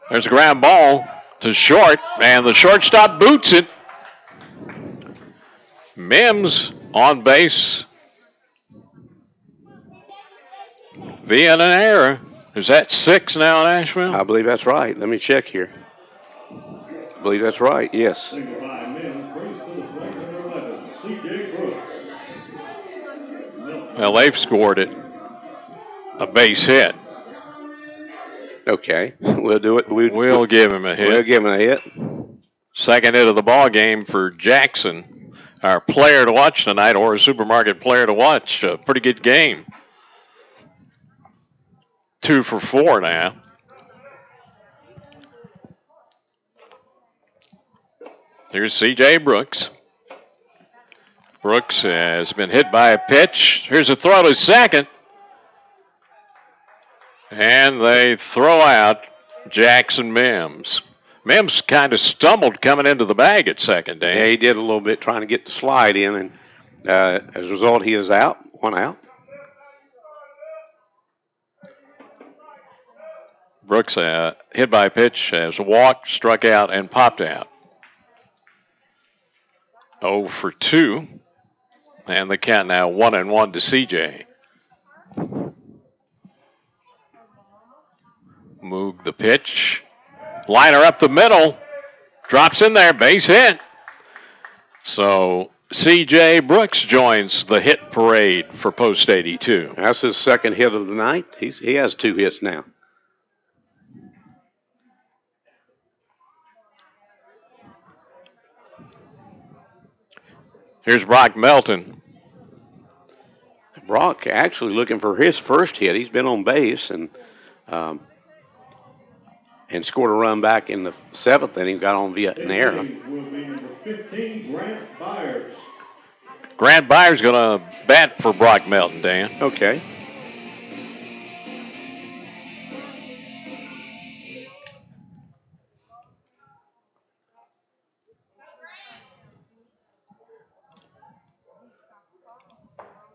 There's a ground ball to short, and the shortstop boots it. Mims on base via an error. Is that 6 now in Asheville? I believe that's right. Let me check here. I believe that's right, yes. Well, they've scored it. A base hit. Okay, we'll do it. We'll give him a hit. We'll give him a hit. Second hit of the ball game for Jackson, our player to watch tonight, or a supermarket player to watch. A pretty good game. 2 for 4 now. Here's C.J. Brooks. Brooks has been hit by a pitch. Here's a throw to second. And they throw out Jackson Mims. Mims kind of stumbled coming into the bag at second, Dan. Yeah, he did a little bit trying to get the slide in, and as a result, he is out. 1 out. Brooks hit by a pitch, has walked, struck out, and popped out. 0 for 2. And the count now 1-1 to CJ. Moog the pitch. Liner up the middle. Drops in there, base hit. So C.J. Brooks joins the hit parade for post 82. That's his second hit of the night. He has 2 hits now. Here's Brock Melton. Brock actually looking for his first hit. He's been on base and scored a run back in the 7th inning. Got on via an error. Grant Byers going to bat for Brock Melton, Dan. Okay.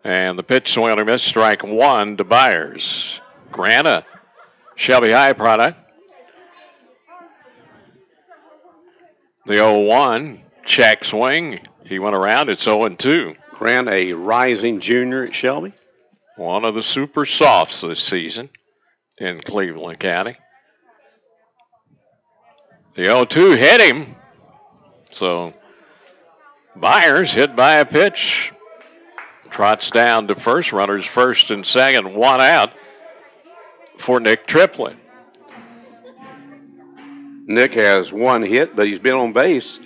And the pitch swing and a miss, strike 1 to Byers. Grant, a Shelby High product. The 0-1, check swing. He went around, it's 0-2. Grant, a rising junior at Shelby. One of the super softs this season in Cleveland County. The 0-2 hit him. So Byers hit by a pitch. Trots down to first, runners first and second, 1 out. for Nick Triplett. Nick has one hit, but he's been on base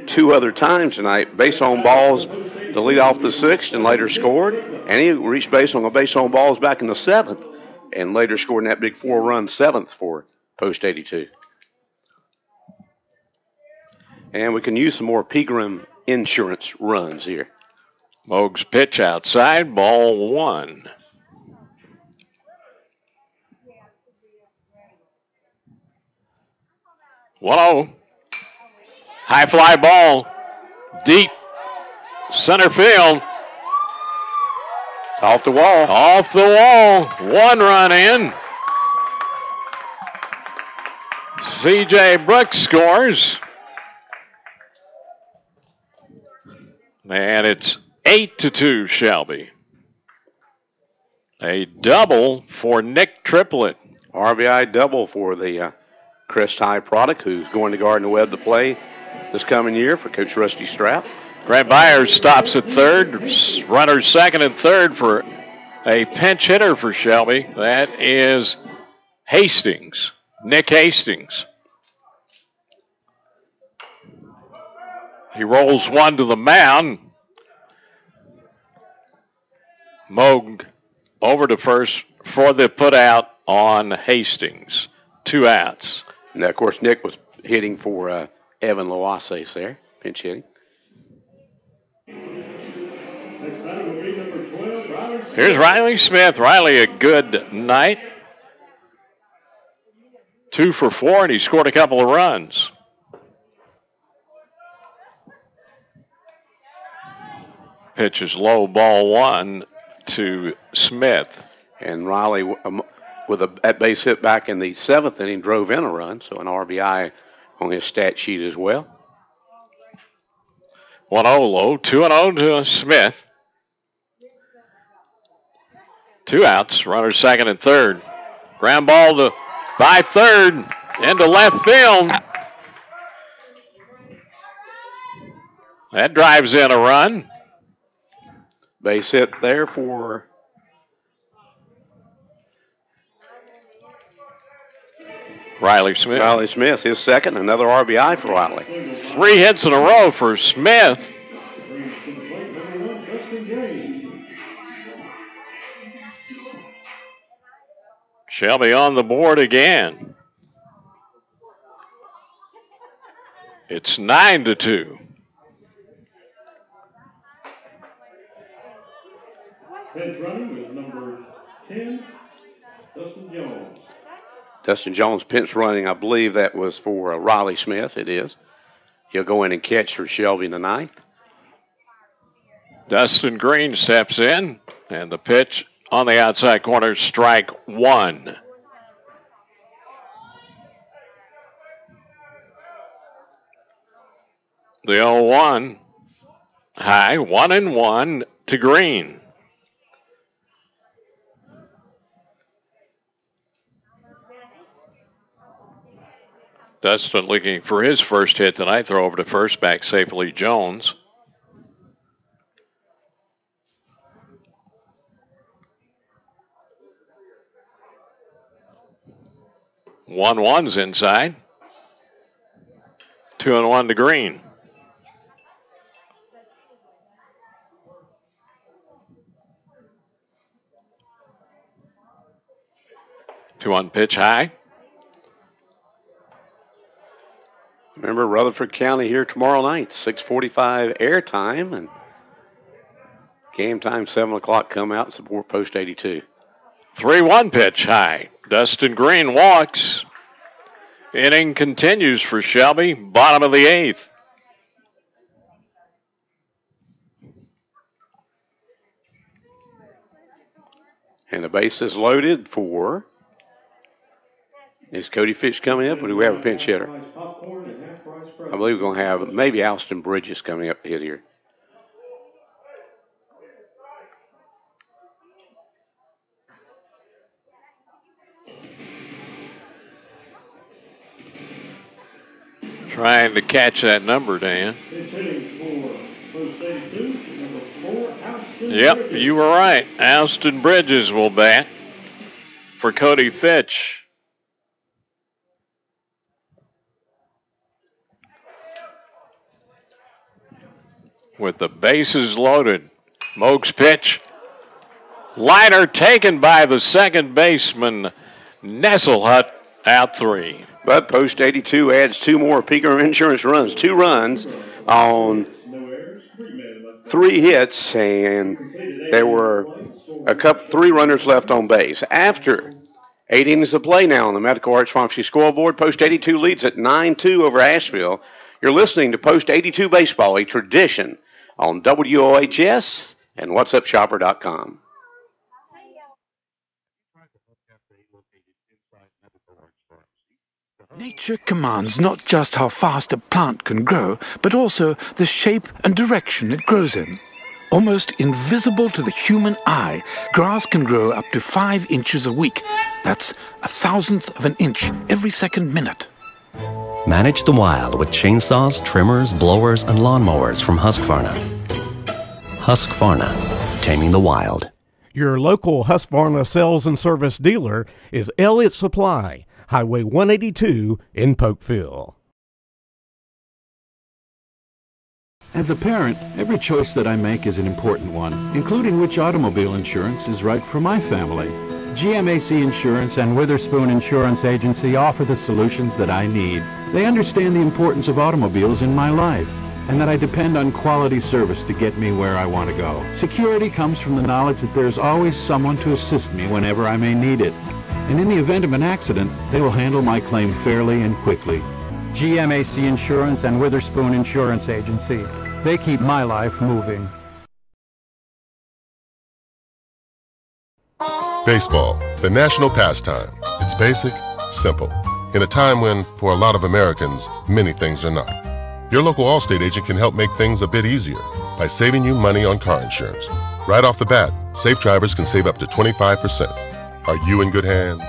2 other times tonight. Base on balls to lead off the 6th and later scored. And he reached base on balls back in the 7th and later scored in that big 4-run 7th for Post 82. And we can use some more Pegram insurance runs here. Moog's pitch outside, ball 1. Whoa. High fly ball. Deep center field. It's off the wall. Off the wall. 1 run in. C.J. Brooks scores. And it's 8-2 Shelby. A double for Nick Triplett. RBI double for the Crest High product, who's going to Gardner Webb to play this coming year for Coach Rusty Strapp. Grant Byers stops at third. Runners second and third for a pinch hitter for Shelby. That is Hastings, Nick Hastings. He rolls one to the mound. Moog over to first for the putout on Hastings. 2 outs. And of course, Nick was hitting for Evan Loases there, pinch hitting. Here's Riley Smith. Riley, a good night. 2 for 4, and he scored a couple of runs. Pitch is low, ball 1 to Smith. And Riley, with a at base hit back in the 7th inning, drove in a run, so an RBI on his stat sheet as well. 1-0 low, 2-0 to Smith. 2 outs, runners second and third. Ground ball to by third into left field. That drives in a run. Base hit there for Riley Smith. Riley Smith, his second, another RBI for Riley. 3 hits in a row for Smith. Shelby on the board again. It's 9-2. Pinch running with number 10, Dustin Jones. Dustin Jones pinch running, I believe that was for Riley Smith. It is. He'll go in and catch for Shelby in the 9th. Dustin Green steps in, and the pitch on the outside corner, strike 1. The 0-1 high, 1-1 to Green. Dustin looking for his first hit tonight. Throw over to first, back safely Jones. One's inside. 2-1 to Green. Two on pitch high. Remember, Rutherford County here tomorrow night, 6:45 airtime, and game time 7 o'clock. Come out and support Post 82. 3-1 pitch high. Dustin Green walks. Inning continues for Shelby. Bottom of the 8th. And the base is loaded for. Is Cody Fitch coming up, or do we have a pinch hitter? I believe we're going to have maybe Alston Bridges coming up to hit here. Trying to catch that number, Dan. Yep, you were right. Alston Bridges will bat. for Cody Fitch. With the bases loaded. Moak's pitch. Liner taken by the second baseman, Nesselhut, out 3. But Post 82 adds 2 more Peaker Insurance runs. 2 runs on 3 hits, and there were 3 runners left on base. After 8 innings of play now on the Medical Arts Pharmacy scoreboard, Post 82 leads at 9-2 over Asheville. You're listening to Post 82 Baseball, a tradition on WOHS and whatsupshopper.com. Nature commands not just how fast a plant can grow, but also the shape and direction it grows in. Almost invisible to the human eye, grass can grow up to 5 inches a week. That's 1/1000th of an inch every second minute. Manage the wild with chainsaws, trimmers, blowers, and lawnmowers from Husqvarna. Husqvarna, taming the wild. Your local Husqvarna sales and service dealer is Elliott Supply, Highway 182 in Polkville. As a parent, every choice that I make is an important one, including which automobile insurance is right for my family. GMAC Insurance and Witherspoon Insurance Agency offer the solutions that I need. They understand the importance of automobiles in my life, and that I depend on quality service to get me where I want to go. Security comes from the knowledge that there's always someone to assist me whenever I may need it. And in the event of an accident, they will handle my claim fairly and quickly. GMAC Insurance and Witherspoon Insurance Agency. They keep my life moving. Baseball, the national pastime. It's basic, simple. In a time when, for a lot of Americans, many things are not. Your local Allstate agent can help make things a bit easier by saving you money on car insurance. Right off the bat, safe drivers can save up to 25%. Are you in good hands?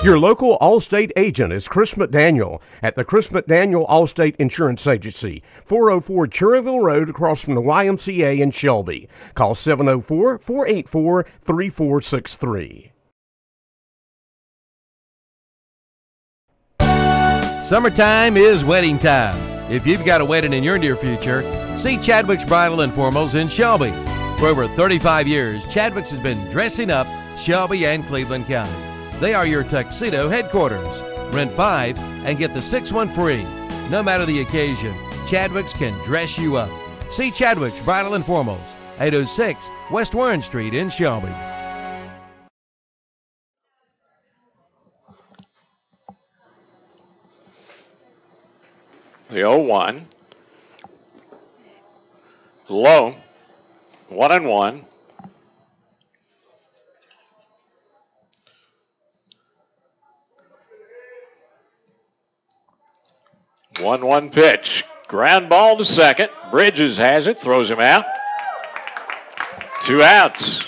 Your local Allstate agent is Chris McDaniel at the Chris McDaniel Allstate Insurance Agency, 404 Cherryville Road across from the YMCA in Shelby. Call 704-484-3463. Summertime is wedding time. If you've got a wedding in your near future, see Chadwick's Bridal and Formals in Shelby. For over 35 years, Chadwick's has been dressing up Shelby and Cleveland County. They are your tuxedo headquarters. Rent 5 and get the 6th one free. No matter the occasion, Chadwick's can dress you up. See Chadwick's Bridal and Formals, 806 West Warren Street in Shelby. The 0-1. Low. 1-1. One pitch. Ground ball to second. Bridges has it. Throws him out. 2 outs.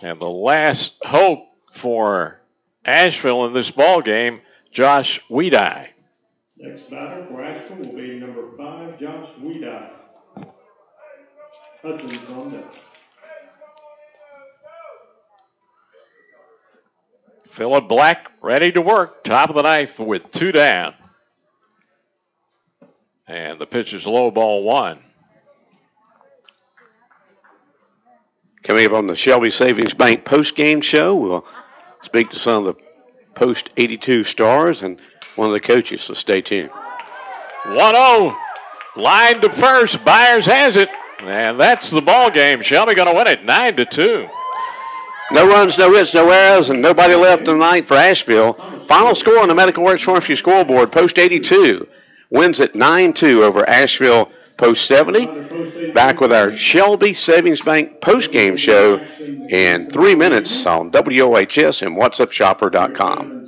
And the last hope for Asheville in this ball game, Josh Weedi. Next batter for Asheville will be number 5, Josh Weedi. Hudson's on deck. Philip Black ready to work. Top of the ninth with 2 down. And the pitch is low, ball 1. Coming up on the Shelby Savings Bank post-game show, we'll speak to some of the Post 82 stars and one of the coaches, so stay tuned. 1-0. Line to first. Byers has it. And that's the ball game. Shelby going to win it 9-2. No runs, no hits, no errors, and nobody left in the ninth for Asheville. Final score on the Medical Works Pharmacy scoreboard, Post 82 wins at 9-2 over Asheville Post 70. Back with our Shelby Savings Bank post-game show in 3 minutes on WOHS and whatsupshopper.com.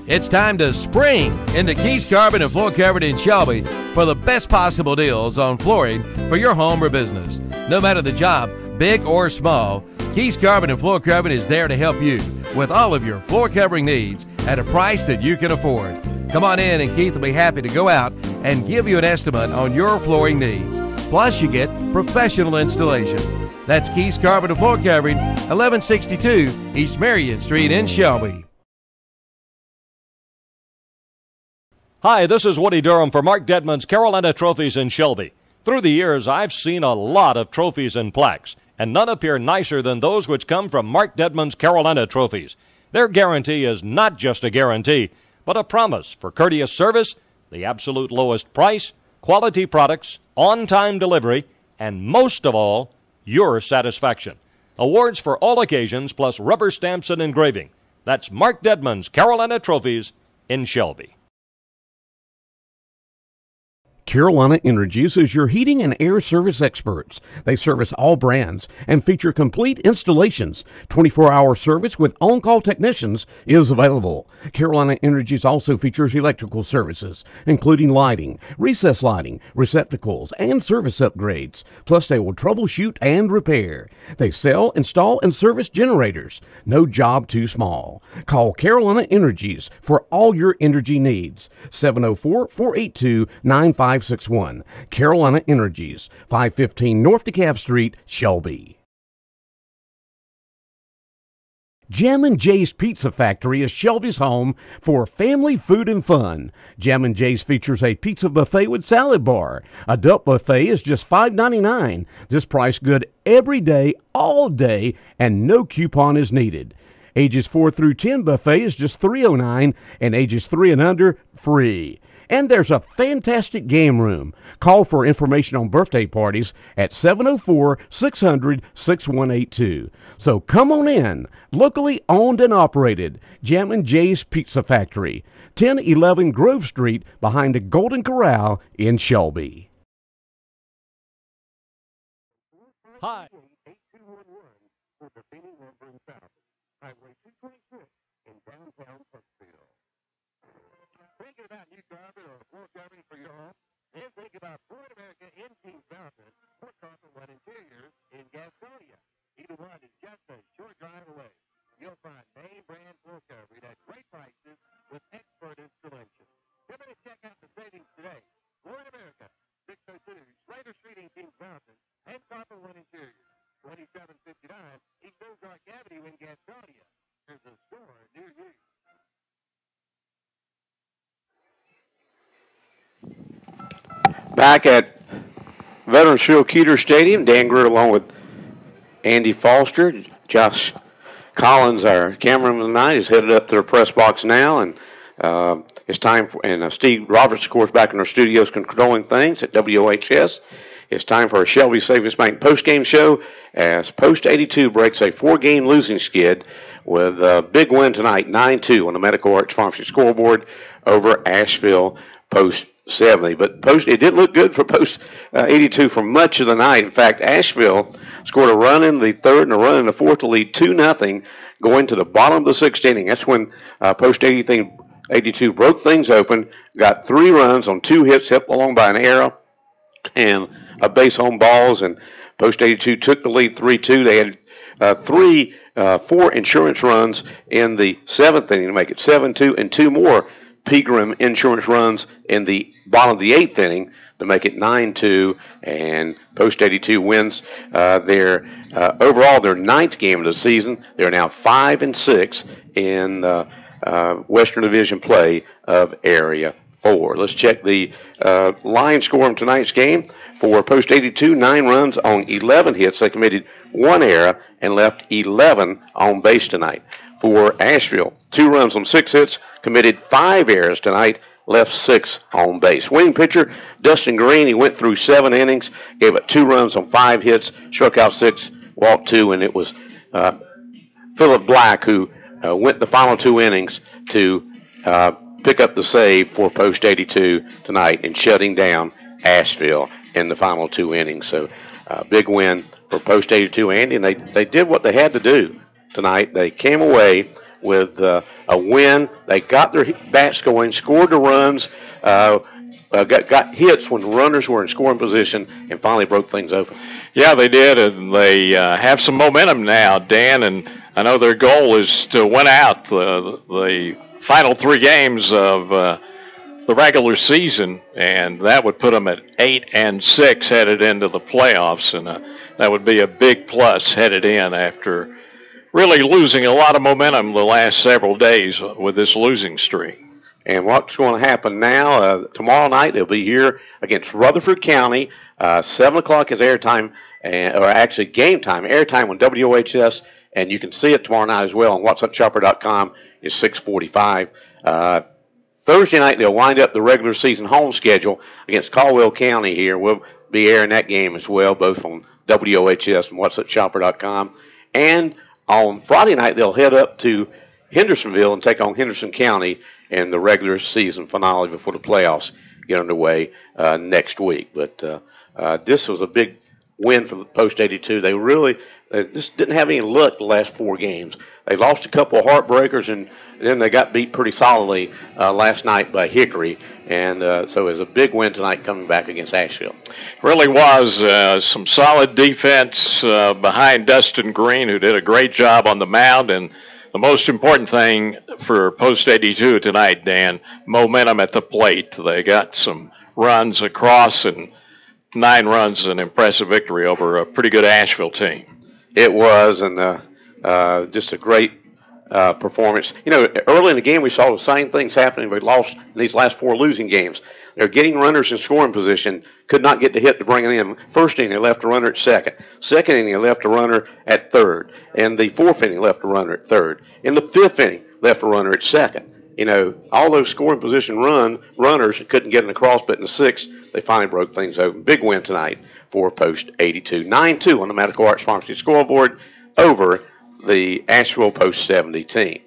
It's time to spring into Keys Carbon and Floor Covered in Shelby for the best possible deals on flooring for your home or business. No matter the job, big or small, Keys Carbon and Floor Covering is there to help you with all of your floor covering needs at a price that you can afford. Come on in and Keith will be happy to go out and give you an estimate on your flooring needs. Plus, you get professional installation. That's Keith's Carpet and Floor Covering, 1162 East Marion Street in Shelby. Hi, this is Woody Durham for Mark Dedman's Carolina Trophies in Shelby. Through the years, I've seen a lot of trophies and plaques, and none appear nicer than those which come from Mark Dedman's Carolina Trophies. Their guarantee is not just a guarantee, but a promise for courteous service, the absolute lowest price, quality products, on-time delivery, and most of all, your satisfaction. Awards for all occasions, plus rubber stamps and engraving. That's Mark Dedman's Carolina Trophies in Shelby. Carolina Energies is your heating and air service experts. They service all brands and feature complete installations. 24-hour service with on-call technicians is available. Carolina Energies also features electrical services, including lighting, recessed lighting, receptacles, and service upgrades. Plus, they will troubleshoot and repair. They sell, install, and service generators. No job too small. Call Carolina Energies for all your energy needs. 704-482-9561. Carolina Energies, 515 North DeKalb Street, Shelby. Jam & Jay's Pizza Factory is Shelby's home for family food and fun. Jam & Jay's features a pizza buffet with salad bar. Adult buffet is just $5.99. This price good every day, all day, and no coupon is needed. Ages 4 through 10 buffet is just $3.09, and ages 3 and under, free. And there's a fantastic game room. Call for information on birthday parties at 704-600-6182. So come on in. Locally owned and operated. Jam & Jay's Pizza Factory. 1011 Grove Street behind the Golden Corral in Shelby. Hi. Highway 226 in downtown Asheville. Thinking about new carpet or floor covering for your home? Then think about Ford America in Kings Mountain or Carpet One Interiors in Gastonia. Either one is just a short drive away. You'll find name brand floor covering at great prices with expert installation. Come in and check out the savings today. Ford America, 602 Slater Street in Kings Mountain and Carpet One Interiors, 2759 East Ozark Avenue in Gastonia. There's a store near you. Back at Veterans Field Keeter Stadium, Dan Groot along with Andy Foster. Josh Collins, our cameraman tonight, is headed up to the press box now, and it's time for, and Steve Roberts, of course, back in our studios controlling things at WOHS. It's time for a Shelby Savings Bank postgame show as Post 82 breaks a 4-game losing skid with a big win tonight, 9-2 on the Medical Arts Pharmacy scoreboard over Asheville Post 70. But it didn't look good for Post 82 for much of the night. In fact, Asheville scored a run in the third and a run in the fourth to lead 2-0 going to the bottom of the sixth inning. That's when Post 82 broke things open, got 3 runs on 2 hits hit along by an error and a base home balls, and Post 82 took the lead 3-2. They had 4 insurance runs in the 7th inning to make it 7-2, and 2 more Pegram insurance runs in the bottom of the 8th inning to make it 9-2, and Post 82 wins their overall their 9th game of the season. They're now 5-6 in Western Division play of Area 4. Let's check the line score from tonight's game. For Post 82, 9 runs on 11 hits. They committed 1 error and left 11 on base tonight. For Asheville, 2 runs on 6 hits, committed 5 errors tonight, left 6 on base. Winning pitcher, Dustin Green, he went through 7 innings, gave up 2 runs on 5 hits, struck out 6, walked 2, and it was Philip Black who went the final 2 innings to pick up the save for Post 82 tonight and shutting down Asheville in the final 2 innings. So big win for Post 82, Andy, and they did what they had to do tonight. They came away with a win. They got their bats going, scored the runs, got hits when runners were in scoring position, and finally broke things open. Yeah, they did, and they have some momentum now, Dan, and I know their goal is to win out the final 3 games of the regular season, and that would put them at 8-6 headed into the playoffs, and that would be a big plus headed in after really losing a lot of momentum the last several days with this losing streak. And what's going to happen now, tomorrow night, they'll be here against Rutherford County. 7 o'clock is airtime, or actually game time, airtime on WOHS, and you can see it tomorrow night as well on whatsupchopper.com. It's 6:45. Thursday night, they'll wind up the regular season home schedule against Caldwell County here. We'll be airing that game as well, both on WOHS and whatsupchopper.com. And on Friday night, they'll head up to Hendersonville and take on Henderson County in the regular season finale before the playoffs get underway next week. But this was a big win for the Post 82. They really just didn't have any luck the last 4 games. They lost a couple of heartbreakers, and then they got beat pretty solidly last night by Hickory. And so it was a big win tonight coming back against Asheville. Really was some solid defense behind Dustin Green, who did a great job on the mound. And the most important thing for Post 82 tonight, Dan, momentum at the plate. They got some runs across, and 9 runs, an impressive victory over a pretty good Asheville team. It was, and just a great performance. You know, early in the game we saw the same things happening. We lost in these last 4 losing games. They're getting runners in scoring position, could not get the hit to bring it in. First inning, they left a runner at second. Second inning, they left a runner at third. In the 4th inning, left a runner at third. In the 5th inning, left a runner at second. You know, all those scoring position runners couldn't get it across, but in the 6th, they finally broke things open. Big win tonight for Post 82. 9-2 on the Medical Arts Pharmacy scoreboard over the Asheville Post 70 team.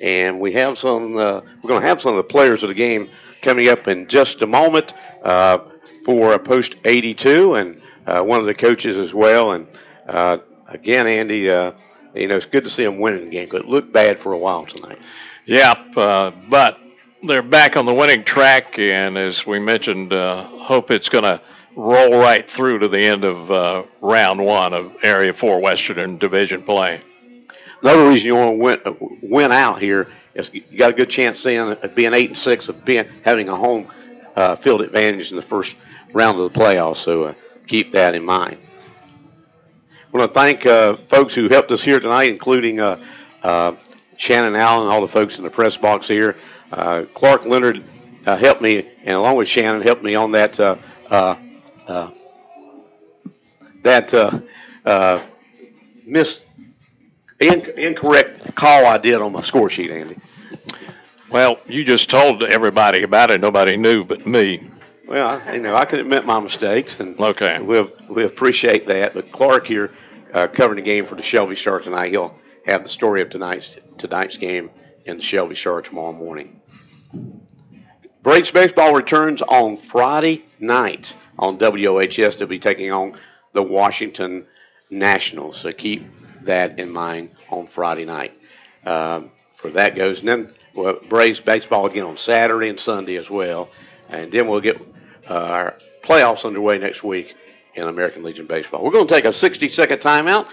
And we have some, we're going to have some of the players of the game coming up in just a moment for Post 82, and one of the coaches as well. And again, Andy, you know, it's good to see them winning the game, because it looked bad for a while tonight. Yeah, but they're back on the winning track, and as we mentioned, hope it's going to roll right through to the end of round 1 of Area 4 Western Division play. Another reason you want to win out here is you got a good chance then of being 8-6 of having a home field advantage in the first round of the playoffs. So keep that in mind. I want to thank folks who helped us here tonight, including Shannon Allen and all the folks in the press box here. Clark Leonard helped me, and along with Shannon, helped me on that incorrect call I did on my score sheet, Andy. Well, you just told everybody about it. Nobody knew but me. Well, you know, I can admit my mistakes, and okay, we appreciate that. But Clark here covering the game for the Shelby Star tonight. He'll have the story of tonight's game in the Shelby Star tomorrow morning. Braves baseball returns on Friday night on WOHS. They'll be taking on the Washington Nationals. So keep that in mind on Friday night. For that goes, and then Braves baseball again on Saturday and Sunday as well. And then we'll get our playoffs underway next week in American Legion Baseball. We're going to take a 60-second timeout,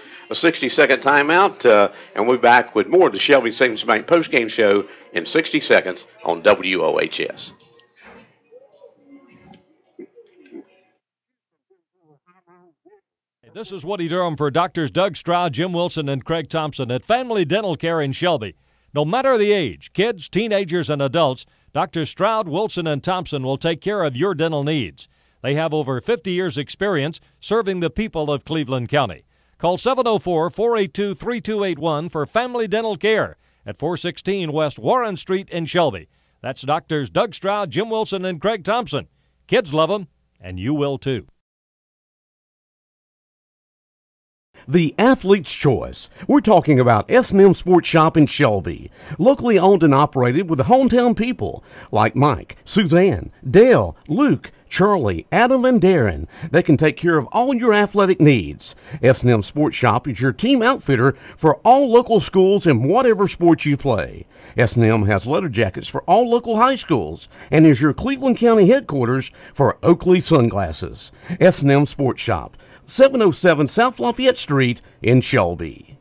and we'll be back with more of the Shelby Savings Bank postgame show in 60 seconds on WOHS. This is Woody Durham for Doctors Doug Stroud, Jim Wilson, and Craig Thompson at Family Dental Care in Shelby. No matter the age, kids, teenagers, and adults, Dr. Stroud, Wilson, and Thompson will take care of your dental needs. They have over 50 years' experience serving the people of Cleveland County. Call 704-482-3281 for Family Dental Care at 416 West Warren Street in Shelby. That's Doctors Doug Stroud, Jim Wilson, and Craig Thompson. Kids love them, and you will too. The Athlete's Choice. We're talking about S&M Sports Shop in Shelby. Locally owned and operated with the hometown people like Mike, Suzanne, Dale, Luke, Charlie, Adam, and Darren. They can take care of all your athletic needs. S&M Sports Shop is your team outfitter for all local schools in whatever sport you play. S&M has leather jackets for all local high schools and is your Cleveland County headquarters for Oakley Sunglasses. S&M Sports Shop, 707 South Lafayette Street in Shelby.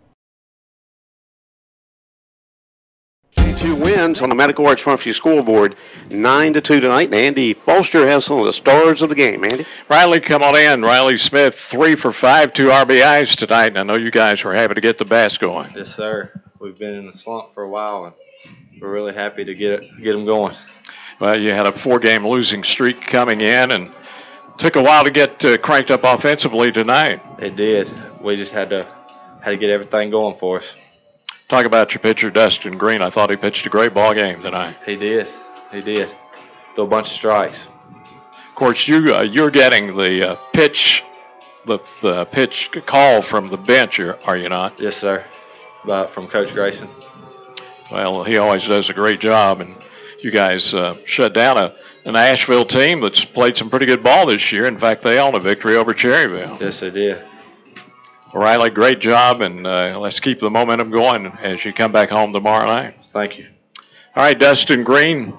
32 wins on the Medical Arts Pharmacy scoreboard, 9-2 tonight. And Andy Foster has some of the stars of the game. Andy? Riley, come on in. Riley Smith, 3 for 5, 2 RBIs tonight. And I know you guys were happy to get the bats going. Yes, sir. We've been in a slump for a while, and we're really happy to get them going. Well, you had a 4-game losing streak coming in, and took a while to get cranked up offensively tonight. It did. We just had to get everything going for us. Talk about your pitcher, Dustin Green. I thought he pitched a great ball game tonight. He did. Threw a bunch of strikes. Of course, you're getting the pitch call from the bench, are you not? Yes, sir. From Coach Grayson. Well, he always does a great job, and you guys shut down an Asheville team that's played some pretty good ball this year. In fact, they own a victory over Cherryville. Yes, they did. Riley, great job, and let's keep the momentum going as you come back home tomorrow night. Thank you. All right, Dustin Green.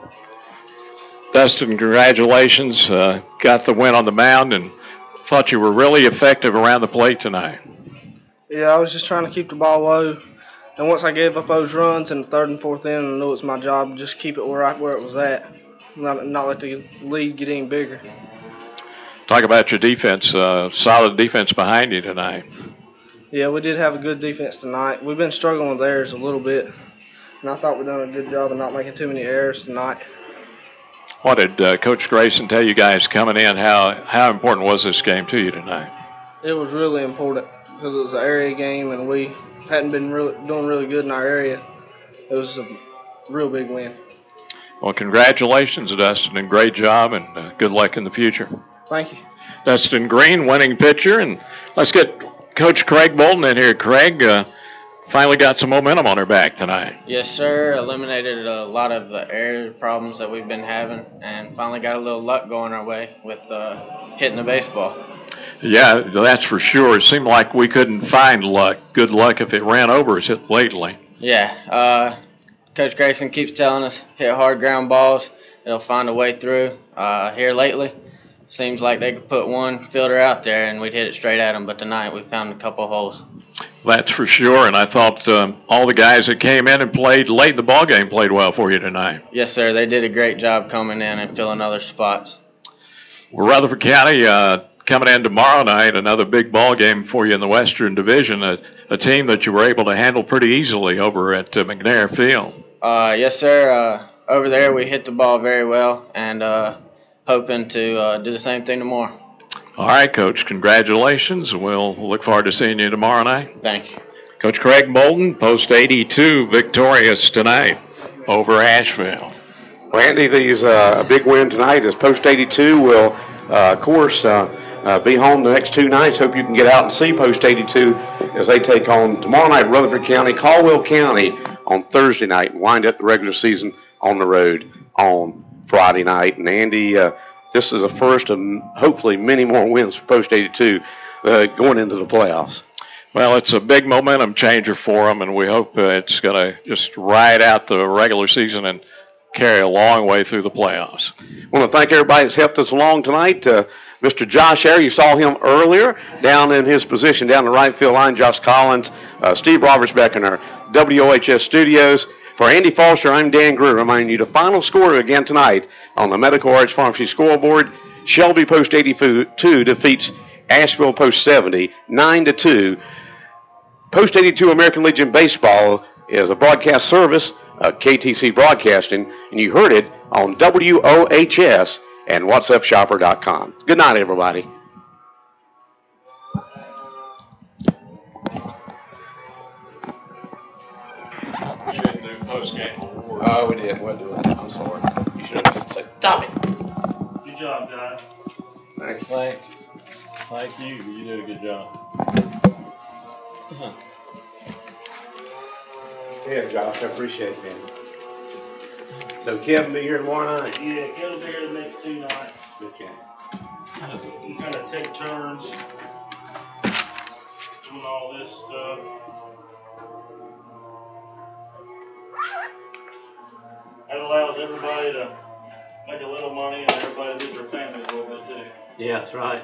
Dustin, congratulations. Got the win on the mound, and thought you were really effective around the plate tonight. Yeah, I was just trying to keep the ball low. And once I gave up those runs in the 3rd and 4th inning, I knew it was my job to just keep it right where it was at, not let the lead get any bigger. Talk about your defense, solid defense behind you tonight. Yeah, we did have a good defense tonight. We've been struggling with errors a little bit, and I thought we'd done a good job of not making too many errors tonight. What did Coach Grayson tell you guys coming in? How important was this game to you tonight? It was really important because it was an area game, and we hadn't been doing really good in our area. It was a real big win. Well, congratulations, Dustin, and great job, and good luck in the future. Thank you. Dustin Green, winning pitcher, and let's get Coach Craig Bolton in here. Craig finally got some momentum on her back tonight. Yes, sir. Eliminated a lot of the error problems that we've been having, and finally got a little luck going our way with hitting the baseball. Yeah, that's for sure. It seemed like we couldn't find good luck if it ran over us lately. Yeah. Coach Grayson keeps telling us hit hard ground balls. It'll find a way through. Here lately, seems like they could put one fielder out there and we'd hit it straight at them. But tonight we found a couple holes. That's for sure. And I thought all the guys that came in and played late in the ball game played well for you tonight. Yes, sir. They did a great job coming in and filling other spots. Well, Rutherford County coming in tomorrow night, another big ball game for you in the Western Division, a team that you were able to handle pretty easily over at McNair Field. Yes, sir. Over there we hit the ball very well, and hoping to do the same thing tomorrow. All right, Coach, congratulations. We'll look forward to seeing you tomorrow night. Thank you. Coach Craig Bolton, post 82, victorious tonight over Asheville. Well, Andy, a big win tonight as post 82 will, of course, be home the next 2 nights. Hope you can get out and see post 82 as they take on tomorrow night Rutherford County, Caldwell County on Thursday night, and wind up the regular season on the road on Friday night. And Andy, this is the first of hopefully many more wins for post 82 going into the playoffs. Well, it's a big momentum changer for them, and we hope it's going to just ride out the regular season and carry a long way through the playoffs. I want to thank everybody that's helped us along tonight. Mr. Josh Ayer, you saw him earlier down in his position down the right field line. Josh Collins, Steve Roberts back in our WOHS studios. For Andy Foster, I'm Dan Greer, reminding you the final score again tonight on the Medical Arts Pharmacy scoreboard. Shelby post 82 defeats Asheville post 70, 9-2. Post 82 American Legion Baseball is a broadcast service of KTC Broadcasting, and you heard it on WOHS and WhatsAppShopper.com. Good night, everybody. We didn't do post-game award. Oh, we did. We'll do it. I'm sorry. You should have said, stop it. Good job, guys. Thank you. You did a good job. Yeah, Josh, I appreciate it, man. So Kevin be here tomorrow night? Yeah, Kevin will be here the next 2 nights. Okay. We kind of take turns doing all this stuff. That allows everybody to make a little money and everybody to do their family a little bit too. Yeah, that's right.